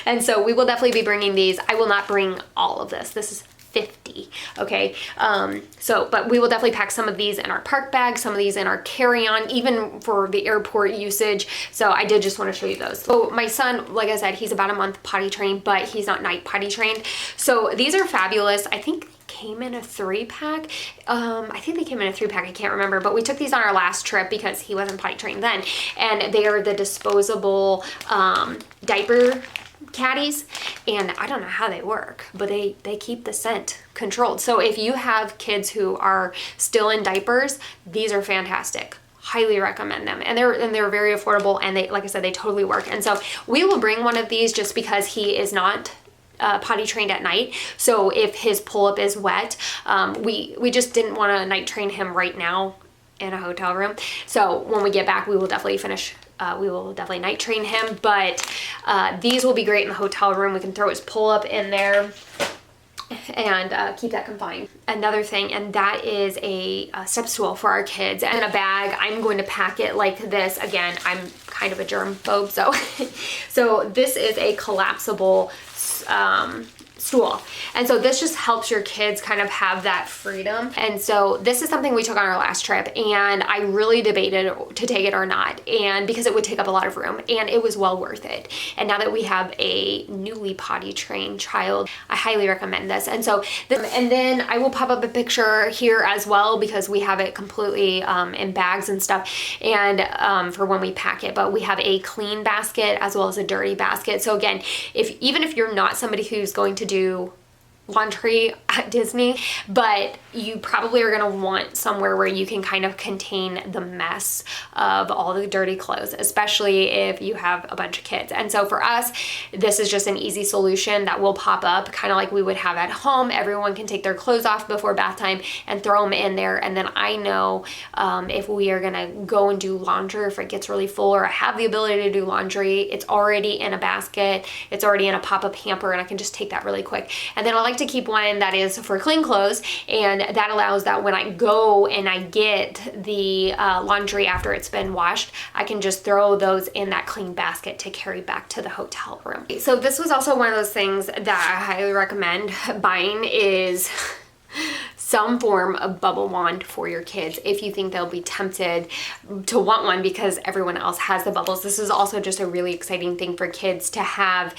And so we will definitely be bringing these. I will not bring all of this. This is 50, okay? But we will definitely pack some of these in our park bag, some of these in our carry-on, even for the airport usage. So I did just want to show you those. So my son, like I said, he's about a month potty trained, but he's not night potty trained. So these are fabulous. I think came in a 3-pack. I think they came in a 3-pack, I can't remember, but we took these on our last trip because he wasn't potty trained then, and they are the disposable diaper caddies, and I don't know how they work, but they keep the scent controlled. So if you have kids who are still in diapers, these are fantastic. Highly recommend them, and they're very affordable, and they, like I said, they totally work. And so we will bring one of these just because he is not potty trained at night. So if his pull-up is wet, we just didn't want to night train him right now in a hotel room. So when we get back, we will definitely night train him. But these will be great in the hotel room. We can throw his pull-up in there and keep that confined. Another thing, and that is a step stool for our kids, and a bag. I'm going to pack it like this. Again, I'm kind of a germ phobe, so this is a collapsible stool, and so this just helps your kids kind of have that freedom. And so this is something we took on our last trip, and I really debated to take it or not, and because it would take up a lot of room, and it was well worth it. And now that we have a newly potty trained child, I highly recommend this. And so and then I will pop up a picture here as well, because we have it completely in bags and stuff, and for when we pack it. But we have a clean basket as well as a dirty basket. So again, even if you're not somebody who's going to do laundry at Disney, but you probably are going to want somewhere where you can kind of contain the mess of all the dirty clothes, especially if you have a bunch of kids. And so for us, this is just an easy solution that will pop up kind of like we would have at home. Everyone can take their clothes off before bath time and throw them in there. And then I know if we are going to go and do laundry, if it gets really full, or I have the ability to do laundry, it's already in a basket, it's already in a pop-up hamper, and I can just take that really quick. And then I like to keep one that is for clean clothes, and that allows that when I go and I get the laundry after it's been washed, I can just throw those in that clean basket to carry back to the hotel room. So this was also one of those things that I highly recommend buying, is some form of bubble wand for your kids if you think they'll be tempted to want one because everyone else has the bubbles. This is also just a really exciting thing for kids to have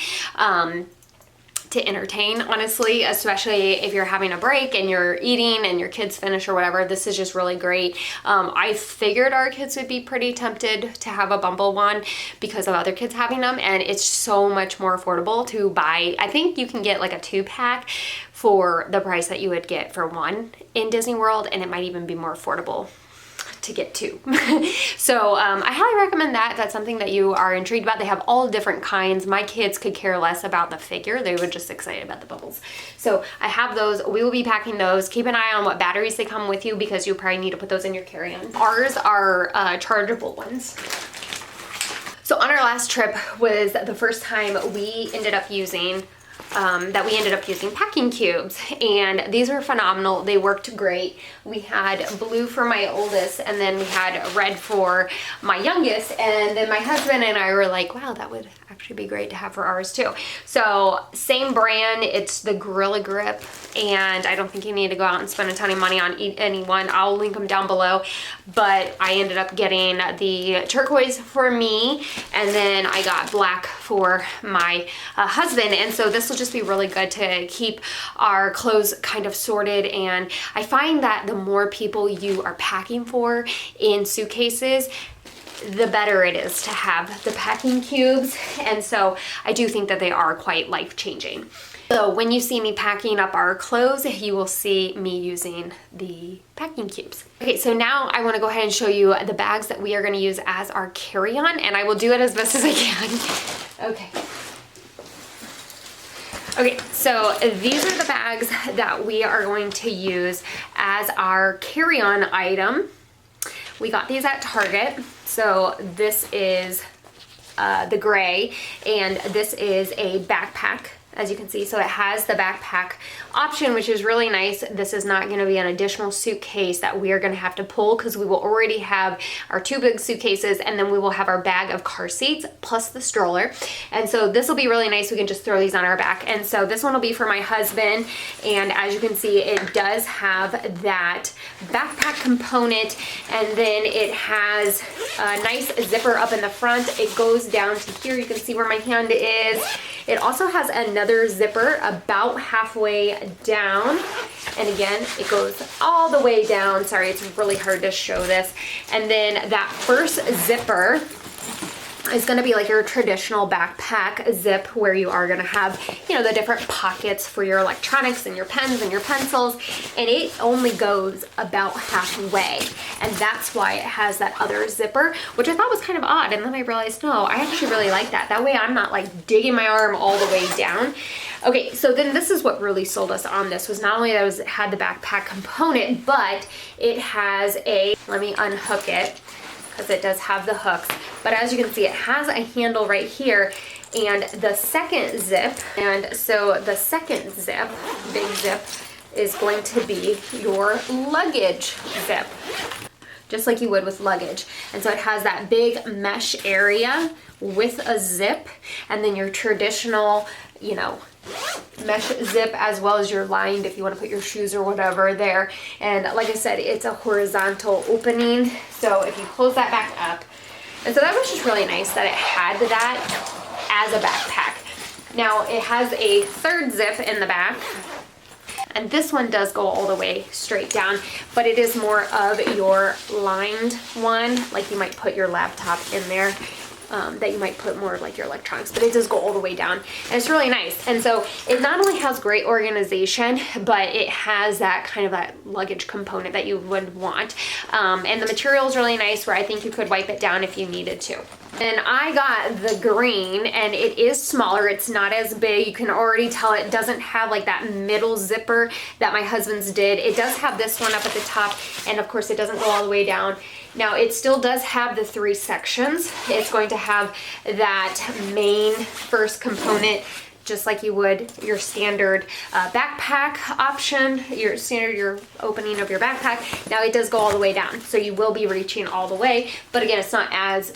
to entertain, honestly, especially if you're having a break and you're eating and your kids finish or whatever. This is just really great. I figured our kids would be pretty tempted to have a bubble wand because of other kids having them, and it's so much more affordable to buy. I think you can get like a 2-pack for the price that you would get for one in Disney World, and it might even be more affordable to get 2. So I highly recommend that. That's something that you are intrigued about. They have all different kinds. My kids could care less about the figure. They were just excited about the bubbles. So I have those. We will be packing those. Keep an eye on what batteries they come with you, because you probably need to put those in your carry-on. Ours are chargeable ones. So on our last trip was the first time we ended up using packing cubes, and these were phenomenal. They worked great. We had blue for my oldest, and then we had red for my youngest, and then my husband and I were like, wow, that would actually be great to have for ours too. So same brand, it's the Gorilla Grip, and I don't think you need to go out and spend a ton of money on any one. I'll link them down below, but I ended up getting the turquoise for me, and then I got black for my husband. And so this will just be really good to keep our clothes kind of sorted. And I find that the more people you are packing for in suitcases, the better it is to have the packing cubes. And so I do think that they are quite life-changing. So when you see me packing up our clothes, you will see me using the packing cubes. Okay, so now I want to go ahead and show you the bags that we are going to use as our carry-on, and I will do it as best as I can. Okay, so these are the bags that we are going to use as our carry-on item. We got these at Target. So this is the gray, and this is a backpack as you can see. So it has the backpack option, which is really nice. This is not going to be an additional suitcase that we are going to have to pull, because we will already have our 2 big suitcases, and then we will have our bag of car seats plus the stroller. And so this will be really nice. We can just throw these on our back. And so this one will be for my husband, and as you can see, it does have that backpack component, and then it has a nice zipper up in the front. It goes down to here. You can see where my hand is. It also has another zipper about halfway down, and again, it goes all the way down. Sorry, it's really hard to show this. And then that first zipper is going to be like your traditional backpack zip, where you are going to have, you know, the different pockets for your electronics and your pens and your pencils, and it only goes about halfway, and that's why it has that other zipper, which I thought was kind of odd. And then I realized, no, I actually really like that. That way I'm not like digging my arm all the way down. Okay, so then this is what really sold us on this, was not only that it had the backpack component, but it has a, let me unhook it, because it does have the hooks. But as you can see, it has a handle right here, and the second zip, and so the second zip, big zip, is going to be your luggage zip, just like you would with luggage. And so it has that big mesh area with a zip, and then your traditional, you know, mesh zip, as well as your lined if you want to put your shoes or whatever there. And like I said, it's a horizontal opening, so if you close that back up, and so that was just really nice that it had that as a backpack. Now it has a third zip in the back, and this one does go all the way straight down, but it is more of your lined one, like you might put your laptop in there. That you might put more of like your electronics, but it does go all the way down, and it's really nice. And so it not only has great organization, but it has that kind of that luggage component that you would want. And the material is really nice, where I think you could wipe it down if you needed to. And I got the green, and it is smaller. It's not as big. You can already tell it doesn't have like that middle zipper that my husband's did. It does have this one up at the top, and of course it doesn't go all the way down. Now it still does have the 3 sections. It's going to have that main first component, just like you would your standard backpack option, your opening of your backpack. Now it does go all the way down, so you will be reaching all the way, but again, it's not as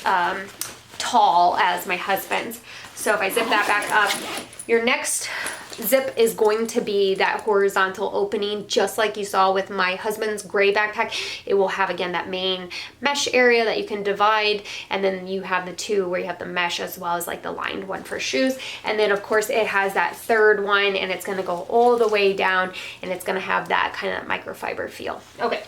tall as my husband's. So if I zip that back up, your next zip is going to be that horizontal opening, just like you saw with my husband's gray backpack. It will have, again, that main mesh area that you can divide, and then you have the 2 where you have the mesh as well as like the lined one for shoes. And then of course it has that third one, and it's going to go all the way down, and it's going to have that kind of microfiber feel. Okay.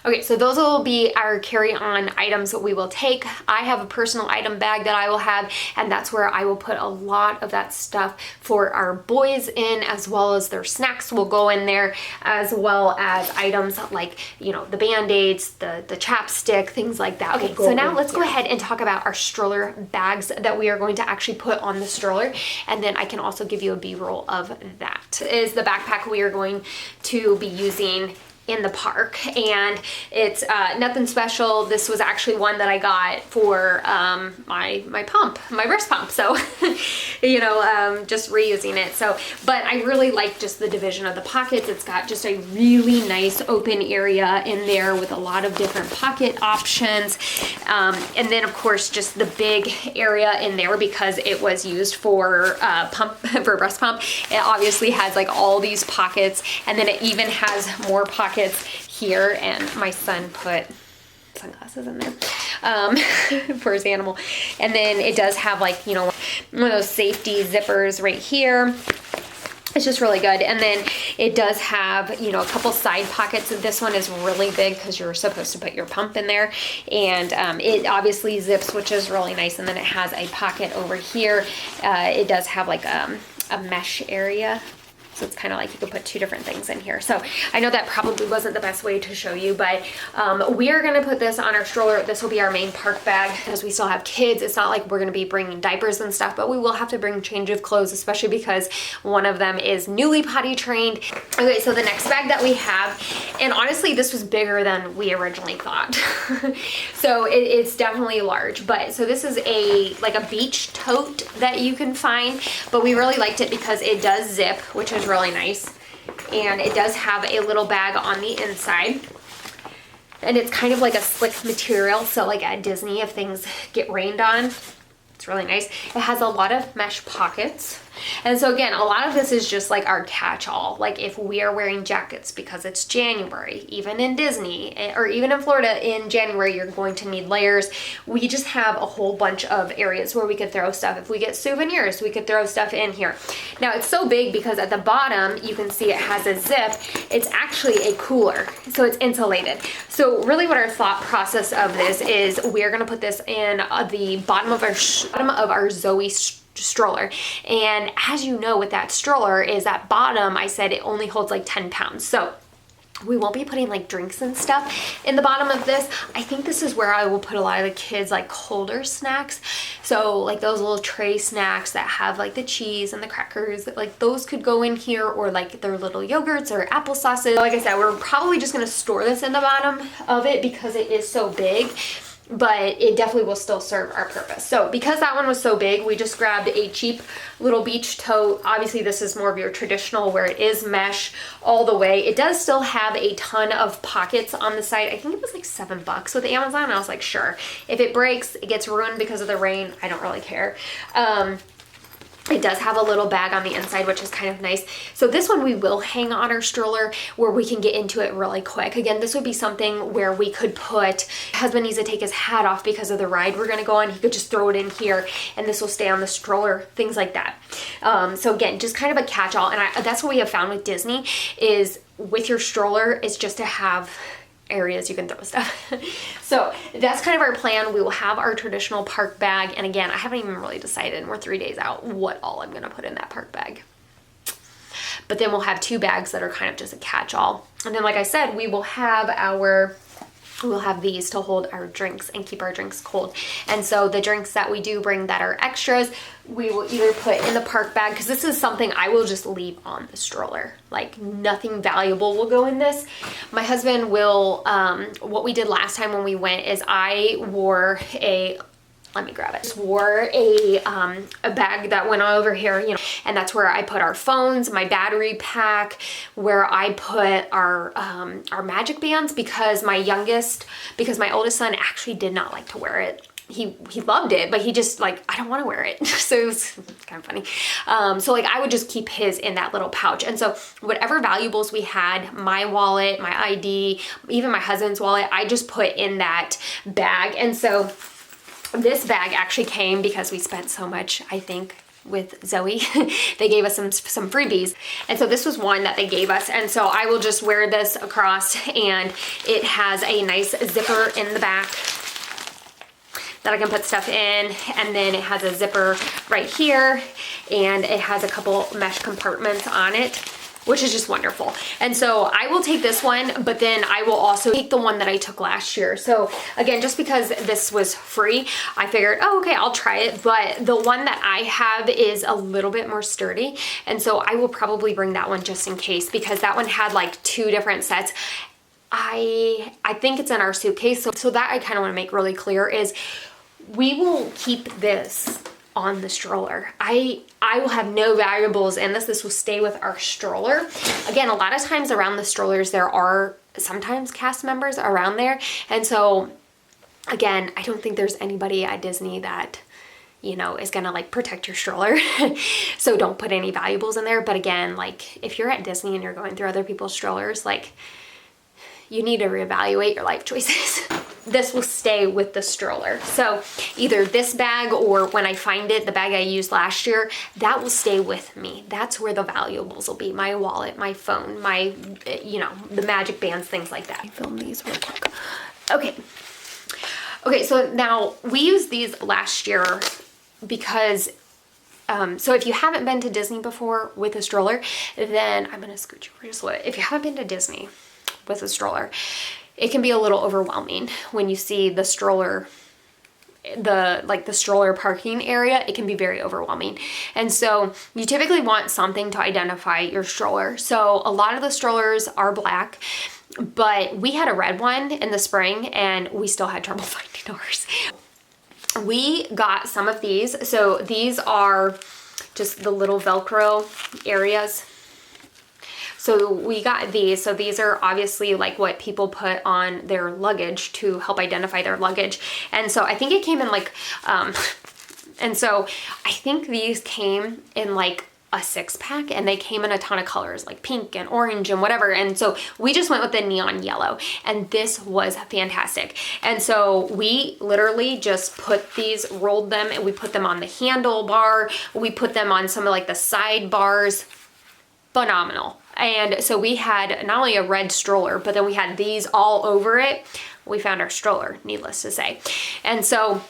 Okay, so those will be our carry-on items that we will take. I have a personal item bag that I will have, and that's where I will put a lot of that stuff for our boys in, as well as their snacks will go in there, as well as items like, you know, the Band-Aids, the chapstick, things like that. Okay, so now let's go ahead and talk about our stroller bags that we are going to actually put on the stroller, and then I can also give you a B-roll of that. Is the backpack we are going to be using in the park, and it's nothing special. This was actually one that I got for my pump, my breast pump, so you know, just reusing it. So, but I really like just the division of the pockets. It's got just a really nice open area in there with a lot of different pocket options, and then of course just the big area in there, because it was used for breast pump. It obviously has like all these pockets, and then it even has more pockets here, and my son put sunglasses in there for his animal. And then it does have, like, you know, one of those safety zippers right here. It's just really good. And then it does have, you know, a couple side pockets. This one is really big because you're supposed to put your pump in there, and it obviously zips, which is really nice. And then it has a pocket over here. It does have like a mesh area So it's kind of like you could put two different things in here. So I know that probably wasn't the best way to show you, but we are gonna put this on our stroller. This will be our main park bag because we still have kids. It's not like we're gonna be bringing diapers and stuff, but we will have to bring change of clothes, especially because one of them is newly potty trained. Okay, so the next bag that we have, and honestly, this was bigger than we originally thought. So it's definitely large, but so this is like a beach tote that you can find, but we really liked it because it does zip, which is really nice. And it does have a little bag on the inside. And it's kind of like a slick material, so like at Disney, if things get rained on, it's really nice. It has a lot of mesh pockets. And so again, a lot of this is just like our catch-all. Like if we are wearing jackets because it's January, even in Disney or even in Florida in January, you're going to need layers. We just have a whole bunch of areas where we could throw stuff. If we get souvenirs, we could throw stuff in here. Now it's so big because at the bottom, you can see it has a zip. It's actually a cooler, so it's insulated. So really what our thought process of this is, we're gonna put this in the bottom of our Zoe Stroller. And as you know, with that stroller is that bottom, I said it only holds like 10 pounds. So we won't be putting like drinks and stuff in the bottom of this. I think this is where I will put a lot of the kids like colder snacks. So like those little tray snacks that have like the cheese and the crackers, like those could go in here, or like their little yogurts or applesauces. Like I said, we're probably just gonna store this in the bottom of it because it is so big, but it definitely will still serve our purpose. So because that one was so big, we just grabbed a cheap little beach tote. Obviously this is more of your traditional where it is mesh all the way. It does still have a ton of pockets on the side. I think it was like $7 with Amazon. I was like, sure. If it breaks, it gets ruined because of the rain, I don't really care. It does have a little bag on the inside, which is kind of nice. So this one we will hang on our stroller where we can get into it really quick. Again, this would be something where we could put, husband needs to take his hat off because of the ride we're gonna go on. He could just throw it in here and this will stay on the stroller, things like that. So again, just kind of a catch-all. And that's what we have found with Disney is with your stroller is just to have areas you can throw stuff. So that's kind of our plan. We will have our traditional park bag. And again, I haven't even really decided, and we're 3 days out, what all I'm gonna put in that park bag. But then we'll have two bags that are kind of just a catch-all. And then like I said, we'll have these to hold our drinks and keep our drinks cold. And so the drinks that we do bring that are extras, we will either put in the park bag, because this is something I will just leave on the stroller. Like nothing valuable will go in this. My husband will, what we did last time when we went is I wore let me grab it. Just wore a bag that went over here, you know, and that's where I put our phones, my battery pack, where I put our magic bands, because my oldest son actually did not like to wear it. He loved it, but he just like, I don't want to wear it. So it was kind of funny. So like I would just keep his in that little pouch. And so whatever valuables we had, my wallet, my ID, even my husband's wallet, I just put in that bag. And so this bag actually came because we spent so much, I think, with Zoe. They gave us some freebies. And so this was one that they gave us. And so I will just wear this across, and it has a nice zipper in the back that I can put stuff in. And then it has a zipper right here, and it has a couple mesh compartments on it, which is just wonderful. And so I will take this one, but then I will also take the one that I took last year. So again, just because this was free, I figured, oh, okay, I'll try it. But the one that I have is a little bit more sturdy. And so I will probably bring that one just in case, because that one had like 2 different sets. I think it's in our suitcase. So that I kind of want to make really clear is we will keep this on the stroller. I will have no valuables in this. This will stay with our stroller. Again, a lot of times around the strollers, there are sometimes cast members around there. And so again, I don't think there's anybody at Disney that, you know, is gonna like protect your stroller. So don't put any valuables in there. But again, like if you're at Disney and you're going through other people's strollers, like you need to reevaluate your life choices. This will stay with the stroller. So either this bag, or when I find it, the bag I used last year, that will stay with me. That's where the valuables will be. My wallet, my phone, my, you know, the magic bands, things like that. I film these real quick. Okay, so now we used these last year because So if you haven't been to Disney before with a stroller, then I'm gonna scoot you over just a little bit. If you haven't been to Disney with a stroller, it can be a little overwhelming when you see the stroller, the stroller parking area. It can be very overwhelming. And so you typically want something to identify your stroller. So a lot of the strollers are black, but we had a red one in the spring and we still had trouble finding ours. We got some of these. So these are just the little Velcro areas. So we got these. So these are obviously like what people put on their luggage to help identify their luggage. And so I think it came in like, and so I think these came in like a 6-pack, and they came in a ton of colors like pink and orange and whatever. And so we just went with the neon yellow, and this was fantastic. And so we literally just put these, rolled them, and we put them on the handlebar. We put them on some of like the side bars. Phenomenal. And so we had not only a red stroller, but then we had these all over it. We found our stroller, needless to say. And so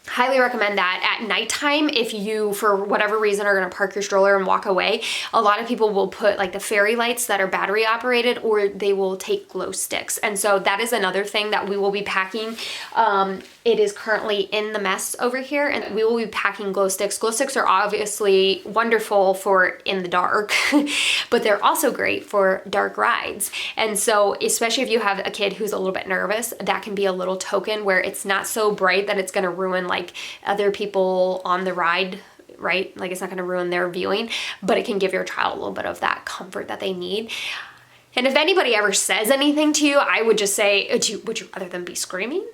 highly recommend that. At nighttime, if you, for whatever reason, are gonna park your stroller and walk away, a lot of people will put like the fairy lights that are battery operated, or they will take glow sticks. And so that is another thing that we will be packing. It is currently in the mess over here, and we will be packing glow sticks. Glow sticks are obviously wonderful for in the dark, but they're also great for dark rides. And so especially if you have a kid who's a little bit nervous, that can be a little token where it's not so bright that it's gonna ruin like other people on the ride, right? Like it's not gonna ruin their viewing, but it can give your child a little bit of that comfort that they need. And if anybody ever says anything to you, I would just say, would you rather them be screaming?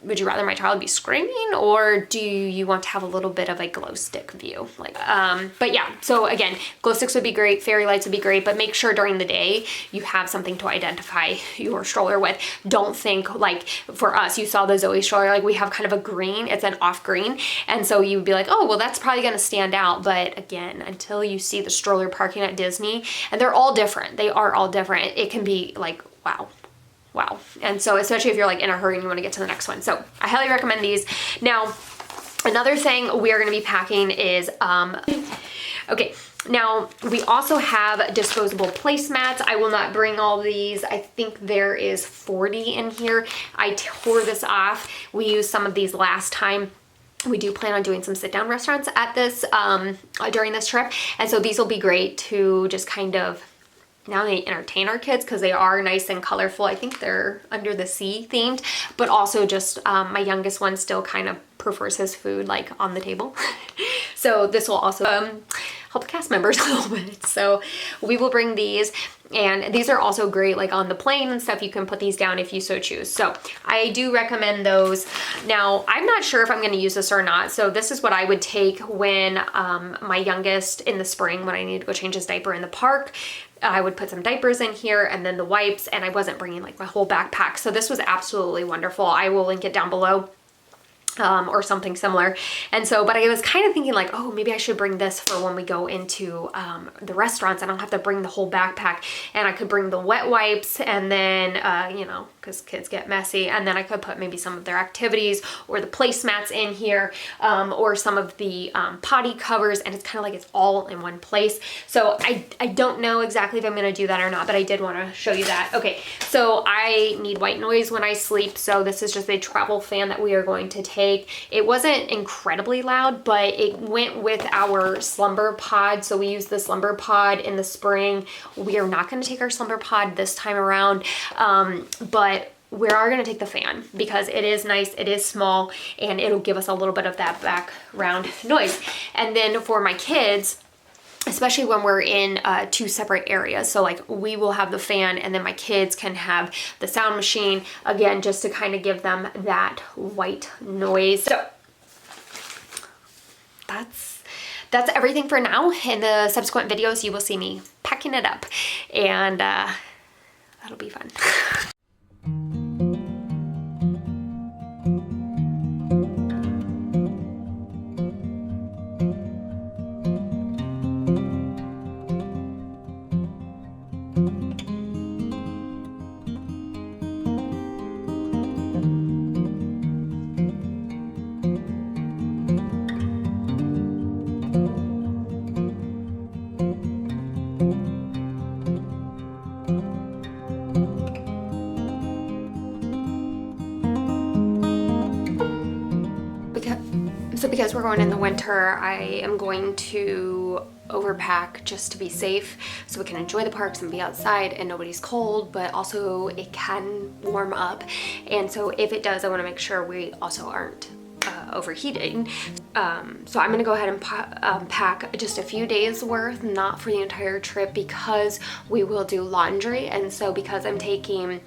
Would you rather my child be screaming, or do you want to have a little bit of a glow stick view? Like, but yeah, so again, glow sticks would be great, fairy lights would be great, but make sure during the day you have something to identify your stroller with. Don't think like, for us, you saw the Zoe stroller, like we have kind of a green, it's an off green. And so you would be like, oh, well, that's probably gonna stand out. But again, until you see the stroller parking at Disney, and they're all different, they are all different, it can be like, wow. Wow. And so especially if you're like in a hurry and you want to get to the next one. So I highly recommend these. Now, another thing we are going to be packing is, okay, now we also have disposable placemats. I will not bring all these. I think there is 40 in here. I tore this off. We used some of these last time. We do plan on doing some sit-down restaurants at this, during this trip. And so these will be great to just kind of not only entertain our kids, because they are nice and colorful. I think they're under the sea themed, but also just my youngest one still kind of prefers his food like on the table. So this will also help cast members a little bit. So we will bring these, and these are also great like on the plane and stuff. You can put these down if you so choose. So I do recommend those. Now, I'm not sure if I'm going to use this or not. So this is what I would take when my youngest in the spring, when I need to go change his diaper in the park. I would put some diapers in here and then the wipes, and I wasn't bringing like my whole backpack. So this was absolutely wonderful. I will link it down below. Or something similar. And so, but I was kind of thinking like, oh, maybe I should bring this for when we go into the restaurants. I don't have to bring the whole backpack, and I could bring the wet wipes, and then, you know, because kids get messy, and then I could put maybe some of their activities or the placemats in here, or some of the potty covers, and it's kind of like it's all in one place. So I don't know exactly if I'm going to do that or not, but I did want to show you that. Okay, so I need white noise when I sleep, so this is just a travel fan that we are going to take. It wasn't incredibly loud, but it went with our slumber pod. So we used the slumber pod in the spring. We are not going to take our slumber pod this time around, but we are going to take the fan because it is nice, it is small, and it'll give us a little bit of that background noise. And then for my kids, especially when we're in two separate areas. So like we will have the fan, and then my kids can have the sound machine, again, just to kind of give them that white noise. So that's everything for now. In the subsequent videos, you will see me packing it up, and that'll be fun. we're going in the winter, I am going to overpack just to be safe so we can enjoy the parks and be outside and nobody's cold, but also it can warm up. And so if it does, I want to make sure we also aren't overheating. So I'm gonna go ahead and pack just a few days worth, not for the entire trip, because we will do laundry. And so because I'm taking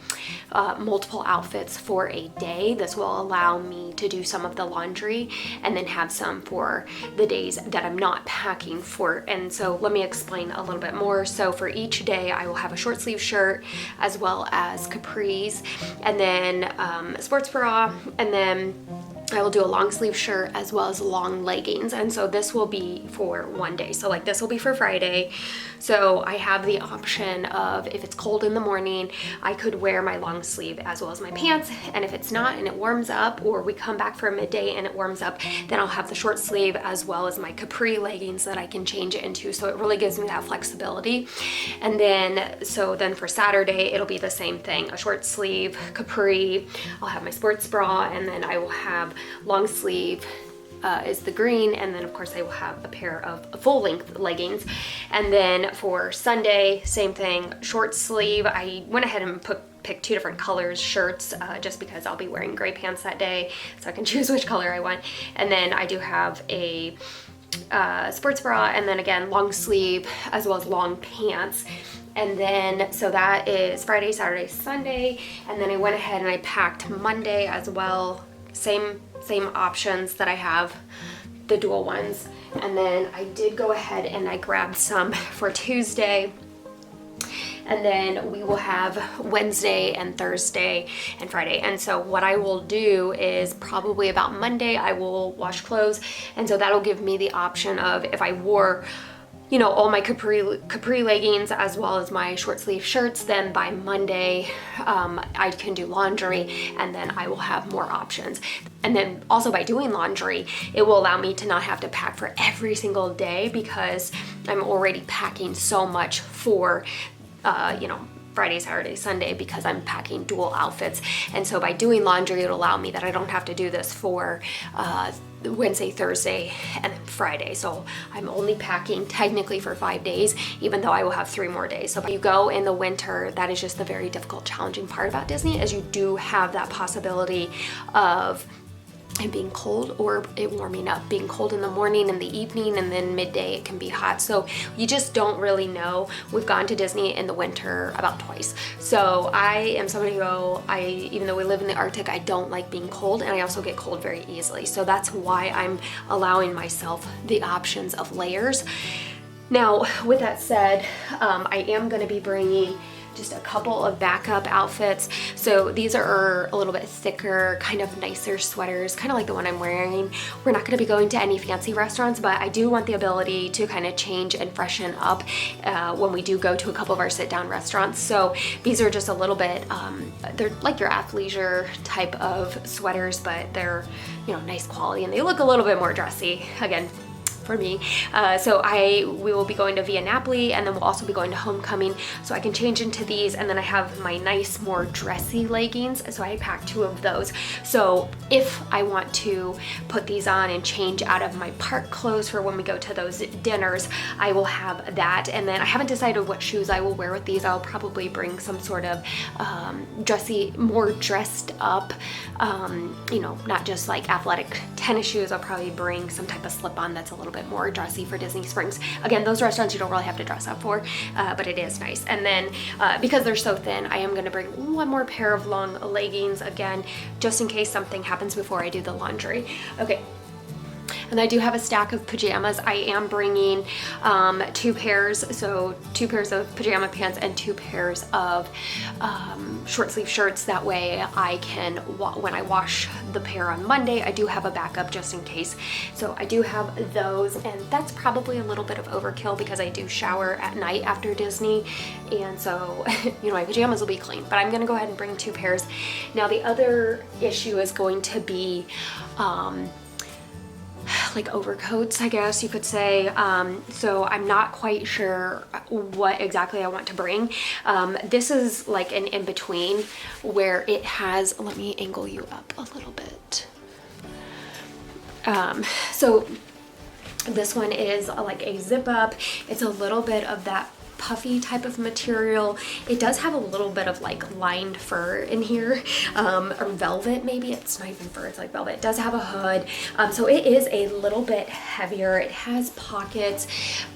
multiple outfits for a day, this will allow me to do some of the laundry and then have some for the days that I'm not packing for. And so let me explain a little bit more. So for each day I will have a short sleeve shirt as well as capris, and then a sports bra, and then I will do a long sleeve shirt as well as long leggings. And so this will be for one day. So like this will be for Friday. So I have the option of, if it's cold in the morning, I could wear my long sleeve as well as my pants. And if it's not and it warms up, or we come back for a midday and it warms up, then I'll have the short sleeve as well as my capri leggings that I can change it into. So it really gives me that flexibility. And then, so then for Saturday, it'll be the same thing, a short sleeve capri. I'll have my sports bra, and then I will have long sleeve is the green, and then of course I will have a pair of full-length leggings. And then for Sunday, same thing, short sleeve. I went ahead and picked two different colors shirts just because I'll be wearing gray pants that day, so I can choose which color I want. And then I do have a sports bra, and then again long sleeve as well as long pants. And then, so that is Friday, Saturday, Sunday. And then I went ahead and I packed Monday as well. Same options that I have, the dual ones. And then I did go ahead and I grabbed some for Tuesday. And then we will have Wednesday and Thursday and Friday. And so what I will do is probably about Monday, I will wash clothes. And so that'll give me the option of, if I wore, you know, all my capri leggings as well as my short sleeve shirts, then by Monday I can do laundry, and then I will have more options. And then also by doing laundry, it will allow me to not have to pack for every single day, because I'm already packing so much for you know, Friday, Saturday, Sunday, because I'm packing dual outfits. And so by doing laundry, it'll allow me that I don't have to do this for Wednesday, Thursday, and then Friday. So I'm only packing technically for 5 days, even though I will have 3 more days. So if you go in the winter, that is just the very difficult, challenging part about Disney, is you do have that possibility of it being cold or it warming up, being cold in the morning and the evening, and then midday it can be hot. So you just don't really know. We've gone to Disney in the winter about twice. So I am somebody who, even though we live in the Arctic, I don't like being cold, and I also get cold very easily. So that's why I'm allowing myself the options of layers. Now, with that said, I am going to be bringing just a couple of backup outfits. So these are a little bit thicker, kind of nicer sweaters, kind of like the one I'm wearing. We're not going to be going to any fancy restaurants, but I do want the ability to kind of change and freshen up when we do go to a couple of our sit-down restaurants. So these are just a little bit, they're like your athleisure type of sweaters, but they're, you know, nice quality, and they look a little bit more dressy. Again, for me. So we will be going to Via Napoli, and then we'll also be going to Homecoming, so I can change into these. And then I have my nice, more dressy leggings, so I packed 2 of those. So if I want to put these on and change out of my park clothes for when we go to those dinners, I will have that. And then I haven't decided what shoes I will wear with these. I'll probably bring some sort of dressy, more dressed up, you know, not just like athletic tennis shoes. I'll probably bring some type of slip-on that's a little bit more dressy for Disney Springs. Again, those restaurants you don't really have to dress up for, but it is nice. And then because they're so thin, I am going to bring 1 more pair of long leggings, again, just in case something happens before I do the laundry. Okay. And I do have a stack of pajamas. I am bringing 2 pairs, so 2 pairs of pajama pants and 2 pairs of short sleeve shirts. That way I can, when I wash the pair on Monday, I do have a backup just in case. So I do have those, and that's probably a little bit of overkill because I do shower at night after Disney, and so you know, my pajamas will be clean, but I'm gonna go ahead and bring 2 pairs. Now the other issue is going to be like overcoats, I guess you could say. So I'm not quite sure what exactly I want to bring. This is like an in-between where it has, let me angle you up a little bit. So this one is like a zip up. It's a little bit of that puffy type of material. It does have a little bit of like lined fur in here, or velvet maybe. It's not even fur, it's like velvet. It does have a hood, so it is a little bit heavier. It has pockets,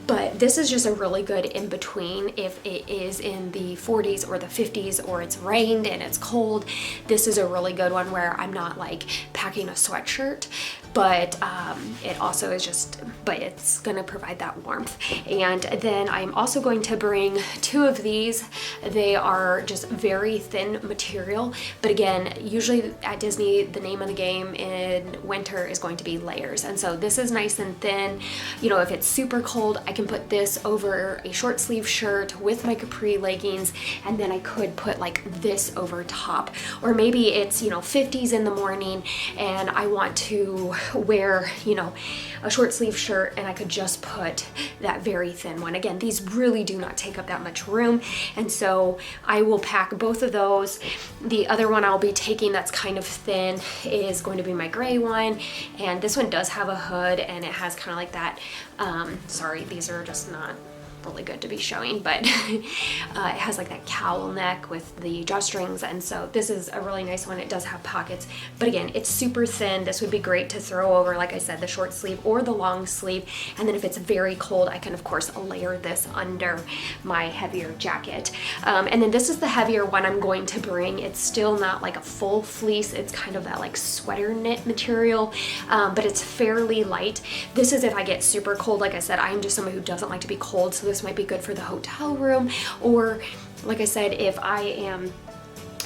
but this is just a really good in between. If it is in the 40s or the 50s or it's rained and it's cold, this is a really good one where I'm not like packing a sweatshirt, but it also is just, but it's gonna provide that warmth. And then I'm also going to bring 2 of these. They are just very thin material, but again, usually at Disney, the name of the game in winter is going to be layers. And so this is nice and thin. You know, if it's super cold, I can put this over a short sleeve shirt with my capri leggings, and then I could put like this over top. Or maybe it's, you know, 50s in the morning and I want to wear, you know, a short sleeve shirt, and I could just put that very thin one. Again, these really do not take up that much room, and so I will pack both of those. The other one I'll be taking that's kind of thin is going to be my gray one, and this one does have a hood, and it has kind of like that, sorry, these are just not really good to be showing, but it has like that cowl neck with the drawstrings, and so this is a really nice one. It does have pockets, but again, it's super thin. This would be great to throw over, like I said, the short sleeve or the long sleeve, and then if it's very cold, I can of course layer this under my heavier jacket. And then this is the heavier one I'm going to bring. It's still not like a full fleece, it's kind of that like sweater knit material, but it's fairly light. This is if I get super cold. Like I said, I'm just someone who doesn't like to be cold, so this might be good for the hotel room, or like I said, if I am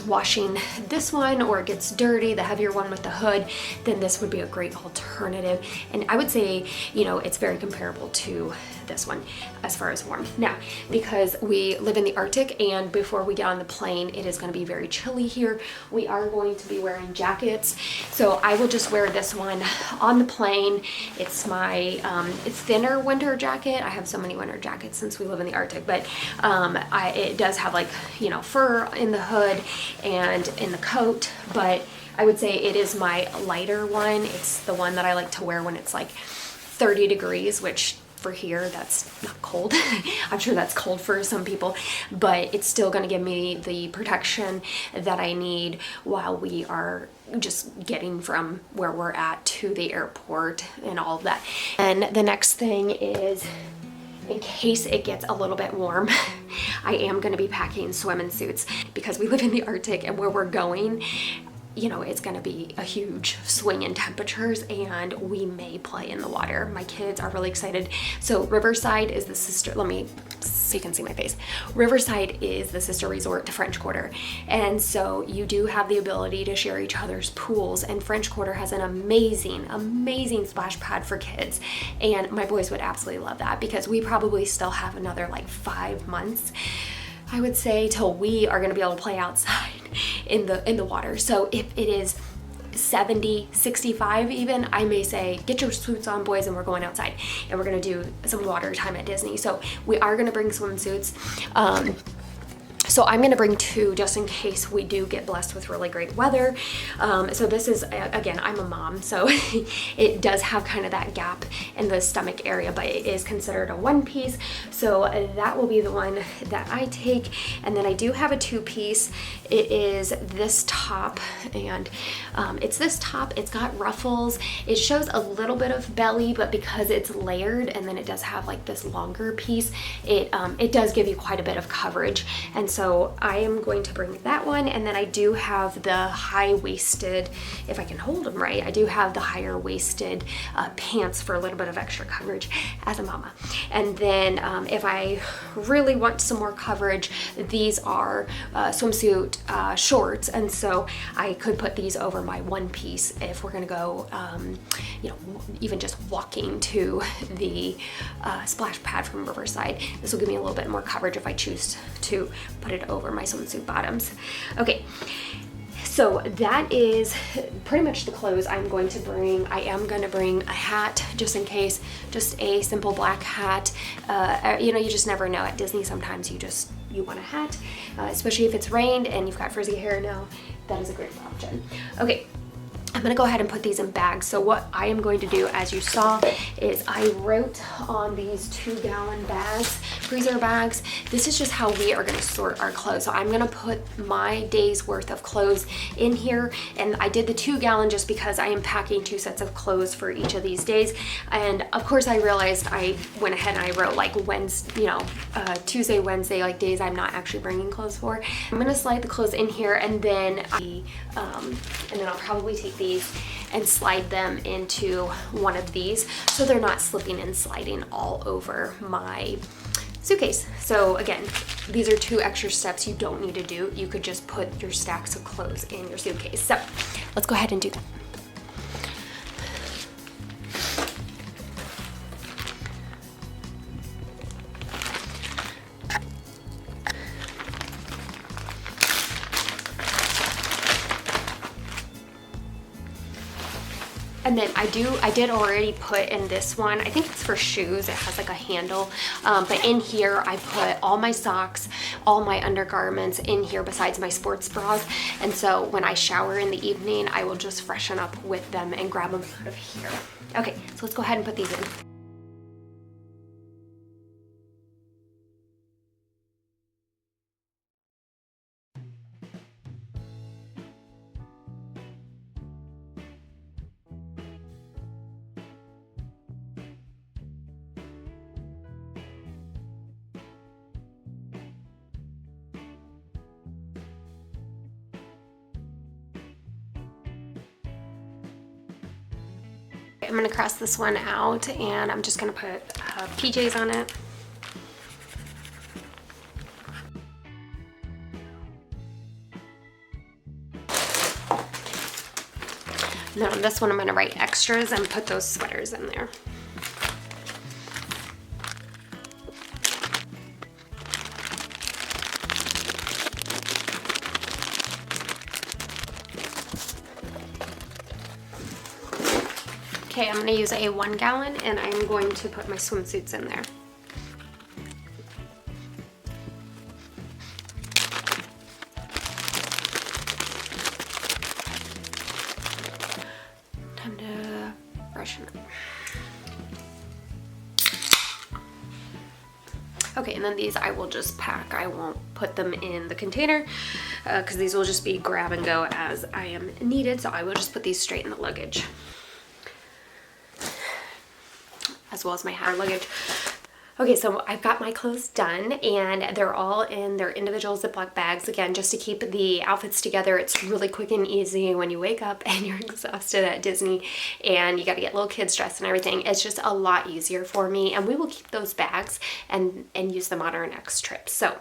washing this one or it gets dirty, the heavier one with the hood, then this would be a great alternative. And I would say, you know, it's very comparable to this one as far as warmth. Now, because we live in the Arctic and before we get on the plane, it is going to be very chilly here, we are going to be wearing jackets. So I will just wear this one on the plane. It's my it's thinner winter jacket. I have so many winter jackets since we live in the Arctic, but it does have like, you know, fur in the hood and in the coat, but I would say it is my lighter one. It's the one that I like to wear when it's like 30 degrees, which for here, that's not cold. I'm sure that's cold for some people, but it's still gonna give me the protection that I need while we are just getting from where we're at to the airport and all of that. And the next thing is, in case it gets a little bit warm, I am gonna be packing swimming suits because we live in the Arctic and where we're going, you know, it's gonna be a huge swing in temperatures and we may play in the water. My kids are really excited. So Riverside is the sister, let me, so you can see my face. Riverside is the sister resort to French Quarter. And so you do have the ability to share each other's pools, and French Quarter has an amazing, amazing splash pad for kids. And my boys would absolutely love that because we probably still have another like 5 months, I would say, till we are gonna be able to play outside in the water. So if it is 70, 65 even, I may say, get your suits on, boys, and we're going outside and we're gonna do some water time at Disney. So we are gonna bring swimsuits. So I'm gonna bring 2 just in case we do get blessed with really great weather. So this is, again, I'm a mom, so it does have kind of that gap in the stomach area, but it is considered a one piece. So that will be the one that I take. And then I do have a 2-piece. It is this top, and it's this top. It's got ruffles. It shows a little bit of belly, but because it's layered and then it does have like this longer piece, it does give you quite a bit of coverage. And so I am going to bring that one, and then I do have the high-waisted, if I can hold them right, I do have the higher waisted pants for a little bit of extra coverage as a mama. And then if I really want some more coverage, these are swimsuit shorts, and so I could put these over my one piece if we're gonna go, you know, even just walking to the splash pad from Riverside. This will give me a little bit more coverage if I choose to put it over my swimsuit bottoms. Okay, so that is pretty much the clothes I'm going to bring. I am going to bring a hat just in case, just a simple black hat. You know, you just never know at Disney. Sometimes you want a hat, especially if it's rained and you've got frizzy hair now. That is a great option. Okay. I'm gonna go ahead and put these in bags. So what I am going to do, as you saw, is I wrote on these 2-gallon bags, freezer bags. This is just how we are gonna sort our clothes. So I'm gonna put my day's worth of clothes in here. And I did the 2-gallon just because I am packing 2 sets of clothes for each of these days. And of course I realized I went ahead and I wrote like Wednesday, Tuesday, Wednesday, like days I'm not actually bringing clothes for. I'm gonna slide the clothes in here, and then I'll probably take these and slide them into one of these so they're not slipping and sliding all over my suitcase. So again, these are 2 extra steps you don't need to do. You could just put your stacks of clothes in your suitcase. So let's go ahead and do that. And then I did already put in this one, I think it's for shoes, it has like a handle, but in here I put all my socks, all my undergarments in here besides my sports bras. And so when I shower in the evening, I will just freshen up with them and grab them out of here. Okay, so let's go ahead and put these in. I'm gonna cross this one out, and I'm just gonna put PJs on it. And then on this one I'm gonna write extras and put those sweaters in there. Okay, I'm gonna use a 1-gallon, and I'm going to put my swimsuits in there. Time to freshen up. Okay, and then these I will just pack. I won't put them in the container because these will just be grab and go as I am needed. So I will just put these straight in the luggage, as well as my hand luggage. Okay, so I've got my clothes done, and they're all in their individual Ziploc bags. Again, just to keep the outfits together. It's really quick and easy when you wake up and you're exhausted at Disney and you got to get little kids dressed and everything. It's just a lot easier for me, and we will keep those bags and use them on our next trip. So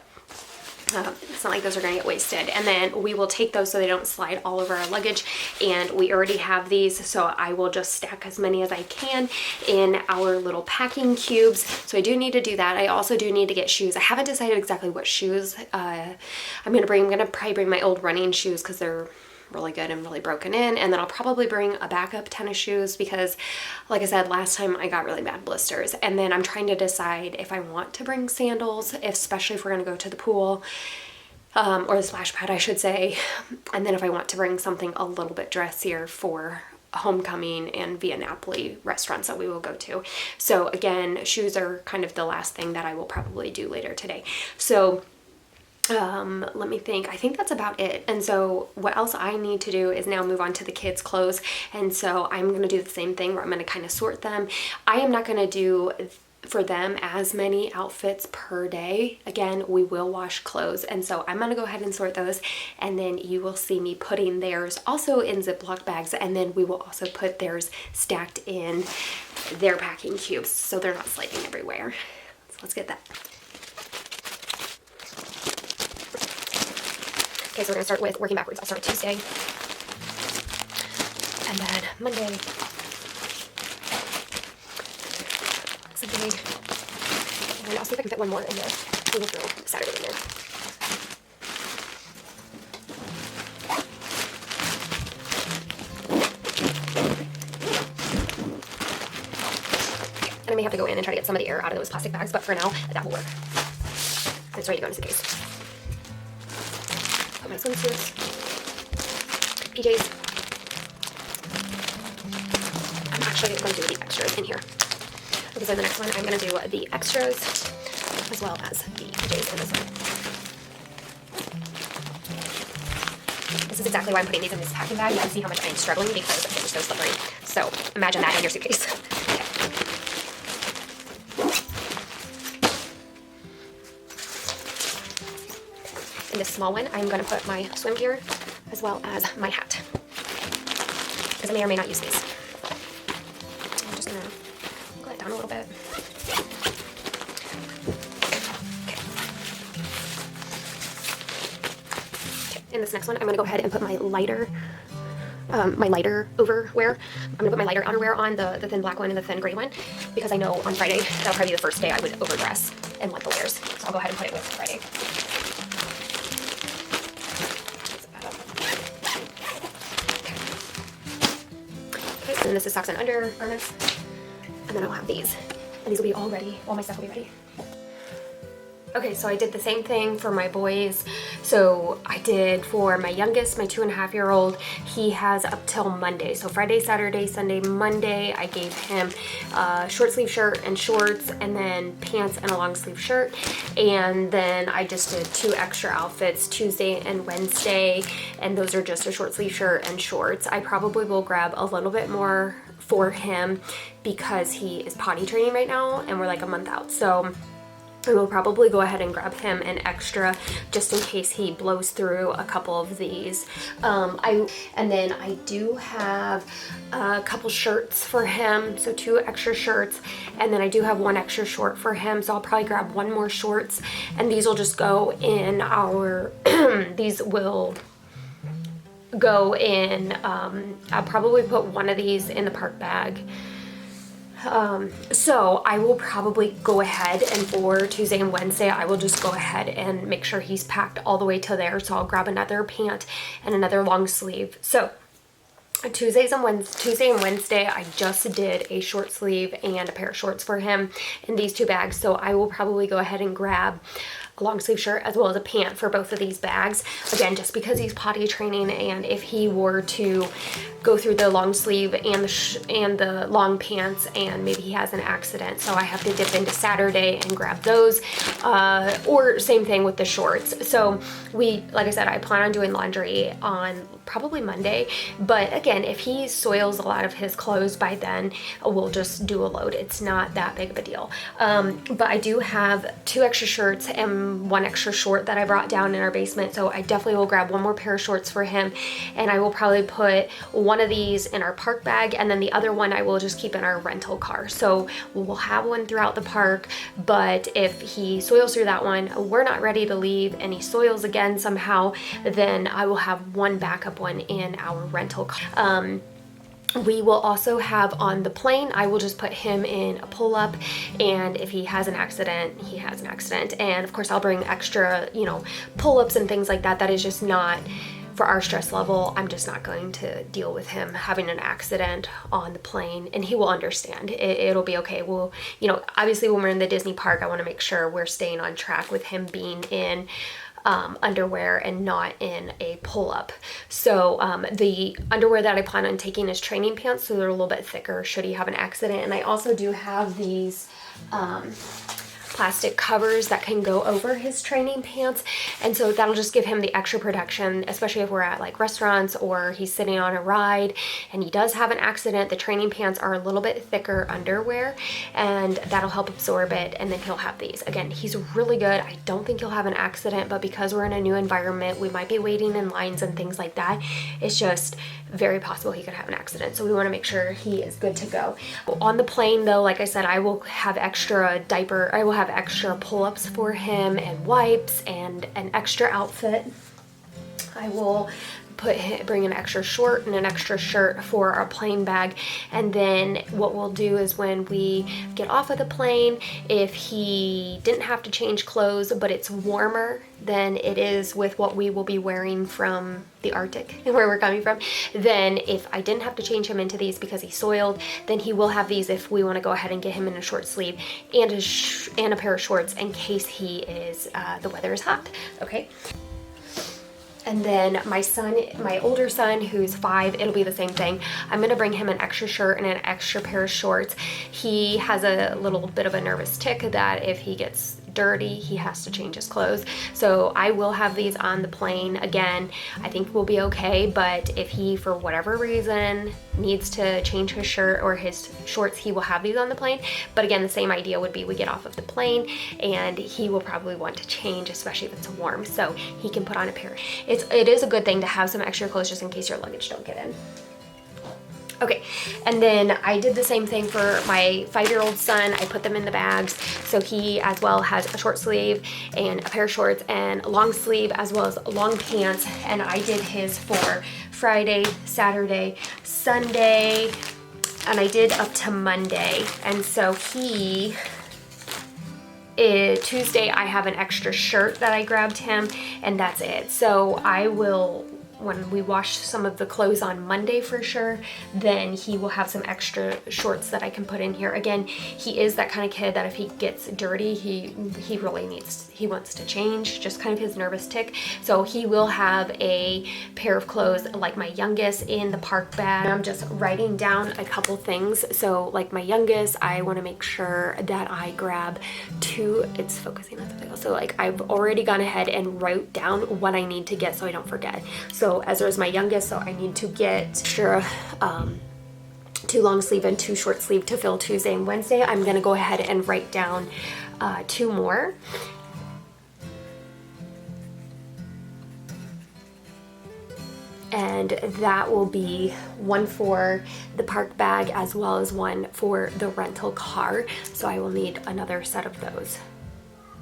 it's not like those are going to get wasted. And then we will take those so they don't slide all over our luggage, and we already have these, so I will just stack as many as I can in our little packing cubes. So I do need to do that. I also do need to get shoes. I haven't decided exactly what shoes I'm going to bring. I'm going to probably bring my old running shoes because they're really good and really broken in, and then I'll probably bring a backup tennis shoes because, like I said, last time I got really bad blisters. And then I'm trying to decide if I want to bring sandals, especially if we're going to go to the pool, or the splash pad I should say, and then if I want to bring something a little bit dressier for Homecoming and Via Napoli restaurants that we will go to. So again, shoes are kind of the last thing that I will probably do later today. So let me think. I think that's about it. And so what else I need to do is now move on to the kids' clothes. And so I'm going to do the same thing where I'm going to kind of sort them. I am not going to do for them as many outfits per day. Again, we will wash clothes. And so I'm going to go ahead and sort those. And then you will see me putting theirs also in Ziploc bags. And then we will also put theirs stacked in their packing cubes so they're not sliding everywhere. So let's get that. Okay, so we're going to start with working backwards. I'll start with Tuesday, and then Monday, Sunday, and I'll see if I can fit one more in there. We will throw Saturday in there. And I may have to go in and try to get some of the air out of those plastic bags, but for now, that will work. And it's ready to go into the case. My swimsuits, PJs, actually going to do the extras in here. Okay, so the next one, I'm going to do the extras as well as the PJs in this one. This is exactly why I'm putting these in this packing bag. You can see how much I am struggling because they're so slippery. So imagine that in your suitcase. In this small one, I'm going to put my swim gear as well as my hat, because I may or may not use these. I'm just going to glue it down a little bit. In this next one, I'm going to go ahead and put my lighter overwear. I'm going to put my lighter outerwear on, the thin black one and the thin gray one, because I know on Friday, that'll probably be the first day I would overdress and want the layers. So I'll go ahead and put it with Friday. Okay, and this is socks and undergarments. And then I'll have these. And these will be all ready. All my stuff will be ready. Okay, so I did the same thing for my boys. So I did for my youngest, my 2.5-year-old, he has up till Monday. So Friday, Saturday, Sunday, Monday, I gave him a short sleeve shirt and shorts, and then pants and a long sleeve shirt. And then I just did 2 extra outfits Tuesday and Wednesday, and those are just a short sleeve shirt and shorts. I probably will grab a little bit more for him because he is potty training right now and we're like a month out. So I will probably go ahead and grab him an extra just in case he blows through a couple of these. And then I do have a couple shirts for him, so 2 extra shirts, and then I do have 1 extra short for him, so I'll probably grab 1 more shorts, and these will just go in our these will go in I'll probably put 1 of these in the park bag. So I will probably go ahead, and for Tuesday and Wednesday, I will just go ahead and make sure he's packed all the way to there. So I'll grab another pant and another long sleeve. So Tuesday and Wednesday, I just did a short sleeve and a pair of shorts for him in these 2 bags. So I will probably go ahead and grab a long sleeve shirt as well as a pant for both of these bags. Again, just because he's potty training, and if he were to go through the long sleeve and the long pants and maybe he has an accident, so I have to dip into Saturday and grab those, or same thing with the shorts. So like I said, I plan on doing laundry on probably Monday, but again, if he soils a lot of his clothes by then, we'll just do a load. It's not that big of a deal. But I do have 2 extra shirts and 1 extra short that I brought down in our basement, so I definitely will grab 1 more pair of shorts for him, and I will probably put 1 of these in our park bag, and then the other one I will just keep in our rental car. So we'll have 1 throughout the park, but if he soils through that one, we're not ready to leave, and he soils again somehow, then I will have 1 backup one in our rental car. We will also have on the plane, I will just put him in a pull-up, and if he has an accident, he has an accident. And of course I'll bring extra, pull-ups and things like that. That is just not for our stress level. I'm just not going to deal with him having an accident on the plane, and he will understand. It'll be okay. We'll, obviously when we're in the Disney park, I want to make sure we're staying on track with him being in underwear and not in a pull-up. So the underwear that I plan on taking is training pants, so they're a little bit thicker should he have an accident. And I also do have these plastic covers that can go over his training pants, and so that'll just give him the extra protection, especially if we're at like restaurants or he's sitting on a ride and he does have an accident. The training pants are a little bit thicker underwear, and that'll help absorb it, and then he'll have these. Again, he's really good. I don't think he'll have an accident, but because we're in a new environment, we might be waiting in lines and things like that. It's just very possible he could have an accident, so we want to make sure he is good to go. On the plane though, like I said, I will have extra extra pull-ups for him and wipes and an extra outfit. I will bring an extra short and an extra shirt for our plane bag, and then what we'll do is when we get off of the plane, if he didn't have to change clothes but it's warmer than it is with what we will be wearing from the Arctic and where we're coming from, then if I didn't have to change him into these because he soiled, then he will have these if we want to go ahead and get him in a short sleeve and a pair of shorts in case the weather is hot. Okay. And then my son, my older son, who's 5, it'll be the same thing. I'm gonna bring him an extra shirt and an extra pair of shorts. He has a little bit of a nervous tick that if he gets dirty, he has to change his clothes. So I will have these on the plane. Again, I think we'll be okay, but if he, for whatever reason, needs to change his shirt or his shorts, he will have these on the plane. But again, the same idea would be we get off of the plane and he will probably want to change, especially if it's warm, so he can put on a pair. It is a good thing to have some extra clothes just in case your luggage don't get in. Okay, and then I did the same thing for my 5-year-old son. I put them in the bags, so he as well has a short sleeve and a pair of shorts and a long sleeve as well as long pants, and I did his for Friday, Saturday, Sunday, and I did up to Monday. And so Tuesday I have an extra shirt that I grabbed him, and that's it. So I will, when we wash some of the clothes on Monday for sure, then he will have some extra shorts that I can put in here. Again, he is that kind of kid that if he gets dirty, he wants to change, just kind of his nervous tick. So he will have a pair of clothes like my youngest in the park bag. I'm just writing down a couple things. So like my youngest, I want to make sure that I grab 2, it's focusing on something else. So like I've already gone ahead and wrote down what I need to get so I don't forget. So Ezra is my youngest, so I need to get extra 2 long sleeve and 2 short sleeve to fill Tuesday and Wednesday. I'm gonna go ahead and write down 2 more. And that will be 1 for the park bag as well as 1 for the rental car. So I will need another set of those.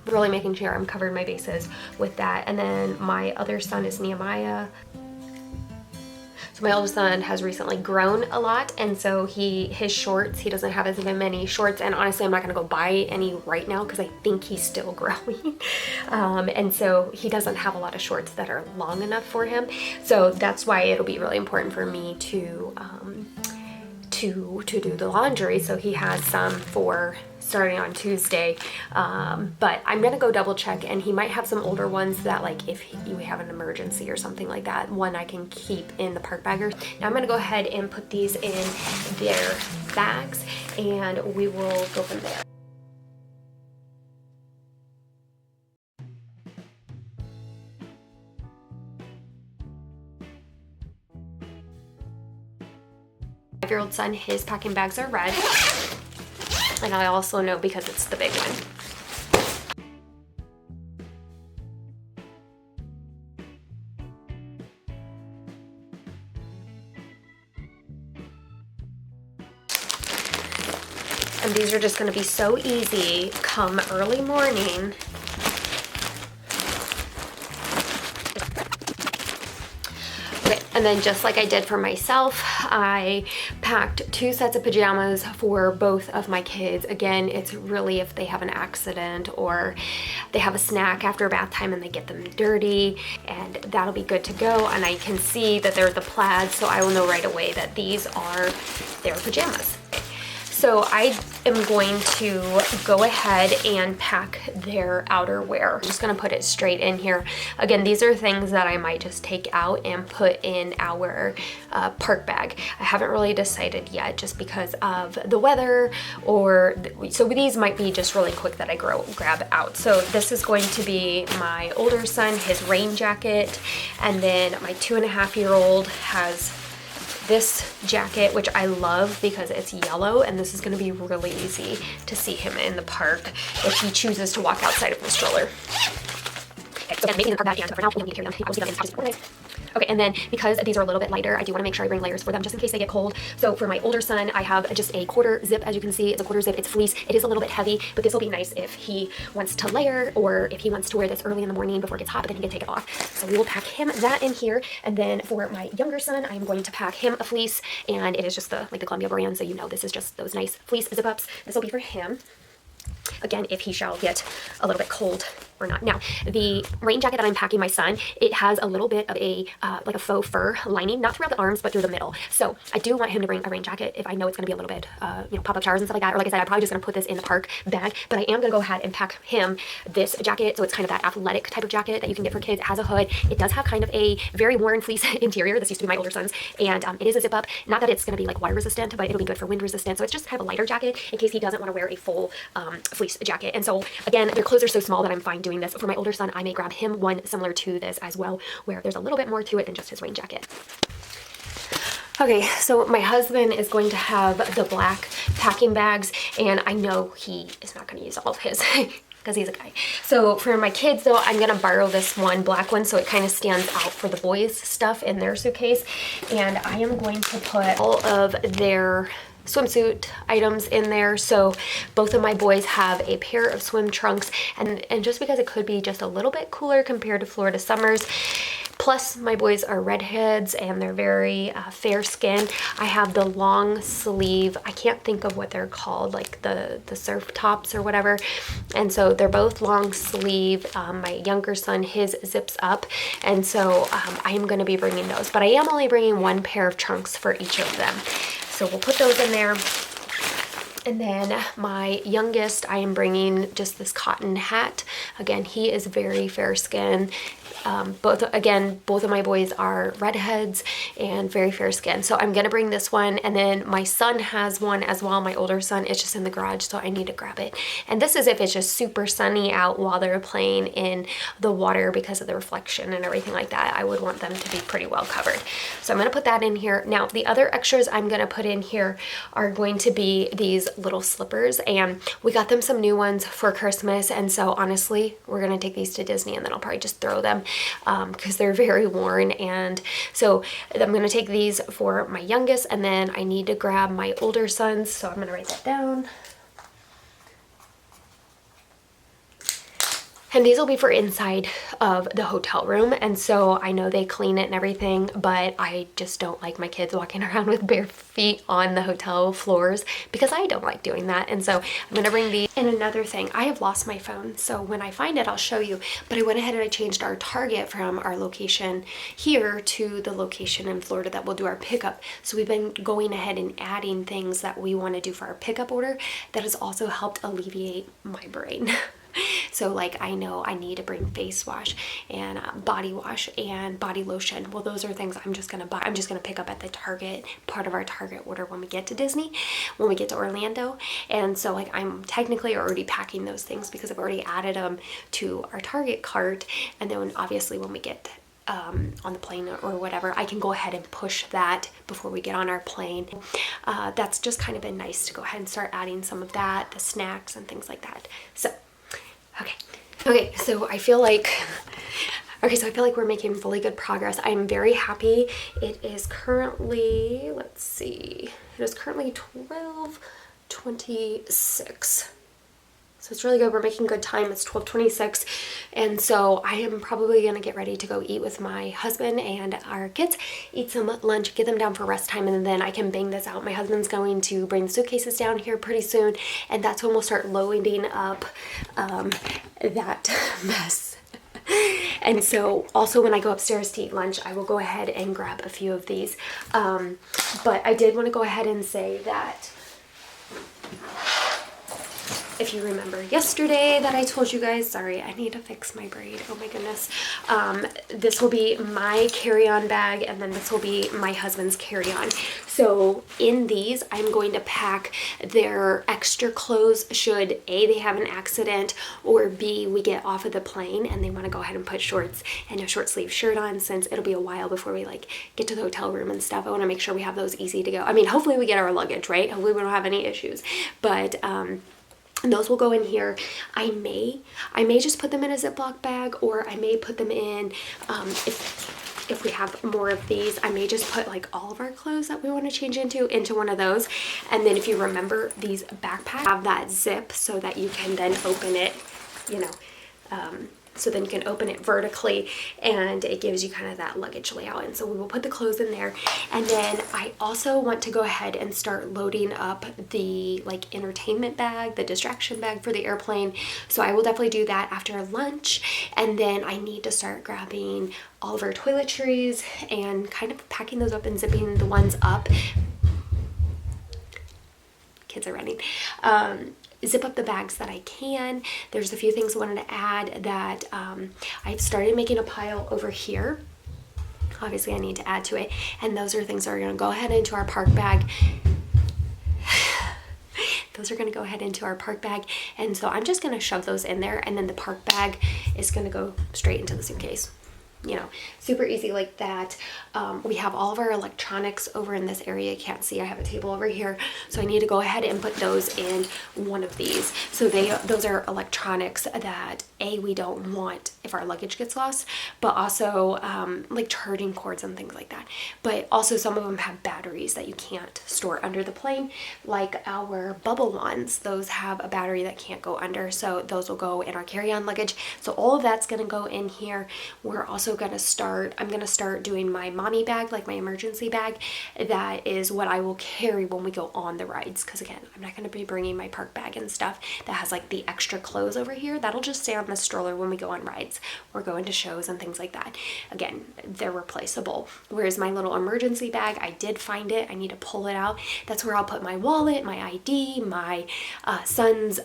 Really making sure I'm covering my bases with that. And then my other son is Nehemiah. So my oldest son has recently grown a lot, and so his shorts, he doesn't have as many shorts, and honestly I'm not gonna go buy any right now because I think he's still growing. And so he doesn't have a lot of shorts that are long enough for him. So that's why it'll be really important for me to do the laundry. So he has some for starting on Tuesday, but I'm gonna go double check, and he might have some older ones that, like, if we have an emergency or something like that, one I can keep in the park bagger. Now I'm gonna go ahead and put these in their bags, and we will go from there. My 5-year-old son, his packing bags are red. And I also know because it's the big one. And these are just going to be so easy come early morning. And then just like I did for myself, I packed 2 sets of pajamas for both of my kids. Again, it's really if they have an accident or they have a snack after bath time and they get them dirty, and that'll be good to go. And I can see that they're the plaids, so I will know right away that these are their pajamas. So I am going to go ahead and pack their outerwear. I'm just gonna put it straight in here. Again, these are things that I might just take out and put in our park bag. I haven't really decided yet just because of the weather, so these might be just really quick that I grab out. So this is going to be my older son, his rain jacket, and then my 2.5-year-old has this jacket, which I love because it's yellow, and this is going to be really easy to see him in the park if he chooses to walk outside of the stroller. Okay, so maybe in the park bag, and for now, we don't need to carry them. I'll see them in the organized. Okay, and then because these are a little bit lighter, I do want to make sure I bring layers for them just in case they get cold. So for my older son, I have just a quarter zip. As you can see, it's a quarter zip. It's fleece. It is a little bit heavy, but this will be nice if he wants to layer or if he wants to wear this early in the morning before it gets hot, but then he can take it off. So we will pack him that in here. And then for my younger son, I'm going to pack him a fleece, and it is just the Columbia brand, so you know this is just those nice fleece zip-ups. This will be for him. Again, if he shall get a little bit cold or not. Now, the rain jacket that I'm packing my son, it has a little bit of a like a faux fur lining, not throughout the arms, but through the middle. So I do want him to bring a rain jacket if I know it's going to be a little bit, pop-up showers and stuff like that. Or like I said, I'm probably just going to put this in the park bag, but I am going to go ahead and pack him this jacket. So it's kind of that athletic type of jacket that you can get for kids. It has a hood. It does have kind of a very worn fleece interior. This used to be my older son's, and it is a zip up. Not that it's going to be like water resistant, but it'll be good for wind resistant. So it's just kind of a lighter jacket in case he doesn't want to wear a full fleece jacket. And so again, their clothes are so small that I'm fine doing this. For my older son, I may grab him one similar to this as well, where there's a little bit more to it than just his rain jacket. Okay, so my husband is going to have the black packing bags, and I know he is not going to use all of his because he's a guy. So for my kids though, I'm going to borrow this one black one so it kind of stands out for the boys' stuff in their suitcase. And I am going to put all of their swimsuit items in there. So both of my boys have a pair of swim trunks, and just because it could be just a little bit cooler compared to Florida summers, plus my boys are redheads and they're very fair skin, I have the long sleeve, I can't think of what they're called, like the surf tops or whatever. And so they're both long sleeve. My younger son, his zips up, and so I am going to be bringing those, but I am only bringing one pair of trunks for each of them. So we'll put those in there. And then my youngest, I am bringing just this cotton hat. Again, he is very fair skin. Both of my boys are redheads and very fair skin. So I'm gonna bring this one, and then my son has one as well. My older son, it's just in the garage, so I need to grab it. And this is if it's just super sunny out while they're playing in the water because of the reflection and everything like that. I would want them to be pretty well covered. So I'm gonna put that in here. Now, the other extras I'm gonna put in here are going to be these little slippers, and we got them some new ones for Christmas, and so honestly, we're gonna take these to Disney and then I'll probably just throw them because they're very worn. And so I'm going to take these for my youngest, and then I need to grab my older sons, so I'm going to write that down. And these will be for inside of the hotel room. And so I know they clean it and everything, but I just don't like my kids walking around with bare feet on the hotel floors because I don't like doing that. And so I'm gonna bring these. And another thing, I have lost my phone. So when I find it, I'll show you. But I went ahead and I changed our Target from our location here to the location in Florida that we'll do our pickup. So we've been going ahead and adding things that we want to do for our pickup order that has also helped alleviate my brain. So like I know I need to bring face wash and body wash and body lotion. Well, those are things I'm just gonna buy. I'm just gonna pick up at the Target, part of our Target order when we get to Disney, when we get to Orlando. And so like I'm technically already packing those things because I've already added them to our Target cart. And then obviously when we get on the plane or whatever, I can go ahead and push that before we get on our plane. That's just kind of been nice to go ahead and start adding some of that, the snacks and things like that. So Okay, so I feel like we're making really good progress. I'm very happy. It is currently, let's see, it is currently 12:26. So it's really good. We're making good time. It's 12:26. And so I am probably going to get ready to go eat with my husband and our kids, eat some lunch, get them down for rest time, and then I can bang this out. My husband's going to bring the suitcases down here pretty soon, and that's when we'll start loading up that mess. And so also when I go upstairs to eat lunch, I will go ahead and grab a few of these. But I did want to go ahead and say that if you remember yesterday that I told you guys, sorry, I need to fix my braid. Oh my goodness. This will be my carry-on bag, and then this will be my husband's carry-on. So in these, I'm going to pack their extra clothes should A, they have an accident, or B, we get off of the plane and they want to go ahead and put shorts and a short sleeve shirt on, since it'll be a while before we like get to the hotel room and stuff. I want to make sure we have those easy to go. I mean, hopefully we get our luggage, right? Hopefully we don't have any issues. But and those will go in here. I may just put them in a Ziploc bag, or I may put them in, if we have more of these, I may just put like all of our clothes that we want to change into one of those. And then if you remember, these backpacks have that zip so that you can then open it, you know, So then you can open it vertically and it gives you kind of that luggage layout. And so we will put the clothes in there. And then I also want to go ahead and start loading up the like entertainment bag, the distraction bag for the airplane. So I will definitely do that after lunch. And then I need to start grabbing all of our toiletries and kind of packing those up and zipping the ones up. Kids are running. Zip up the bags that I can. There's a few things I wanted to add that I've started making a pile over here. Obviously I need to add to it, and those are things that are going to go ahead into our park bag. Those are going to go ahead into our park bag, and so I'm just going to shove those in there, and then the park bag is going to go straight into the suitcase. You know, super easy like that. We have all of our electronics over in this area. You can't see, I have a table over here, so I need to go ahead and put those in one of these. So those are electronics that we don't want if our luggage gets lost, but also like charging cords and things like that. But also some of them have batteries that you can't store under the plane, like our bubble ones. Those have a battery that can't go under, so those will go in our carry-on luggage. So all of that's going to go in here. We're also going to start, I'm going to start doing my mommy bag, like my emergency bag. That is what I will carry when we go on the rides, because again, I'm not going to be bringing my park bag and stuff that has like the extra clothes over here. That'll just stay on the stroller when we go on rides or go into shows and things like that. Again, they're replaceable. Whereas my little emergency bag, I did find it, I need to pull it out. That's where I'll put my wallet, my ID, my son's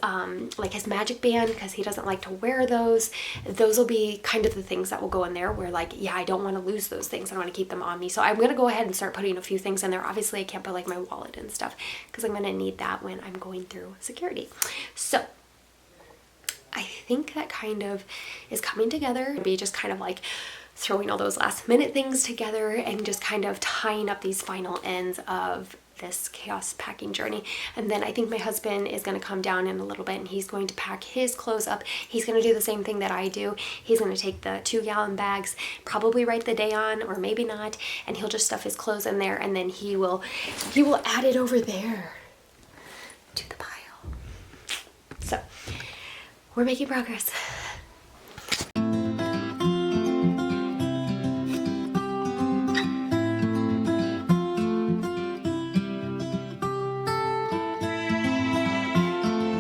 like his magic band, because he doesn't like to wear those. Those will be kind of the things that will go in there where like, yeah, I don't want to lose those things. I want to keep them on me. So I'm going to go ahead and start putting a few things in there. Obviously I can't put like my wallet and stuff because I'm going to need that when I'm going through security. So I think that kind of is coming together. It'll be just kind of like throwing all those last minute things together and just kind of tying up these final ends of this chaos packing journey. And then I think my husband is going to come down in a little bit and he's going to pack his clothes up. He's going to do the same thing that I do. He's going to take the 2-gallon bags, probably write the day on or maybe not, and he'll just stuff his clothes in there, and then he will add it over there to the pile. So we're making progress.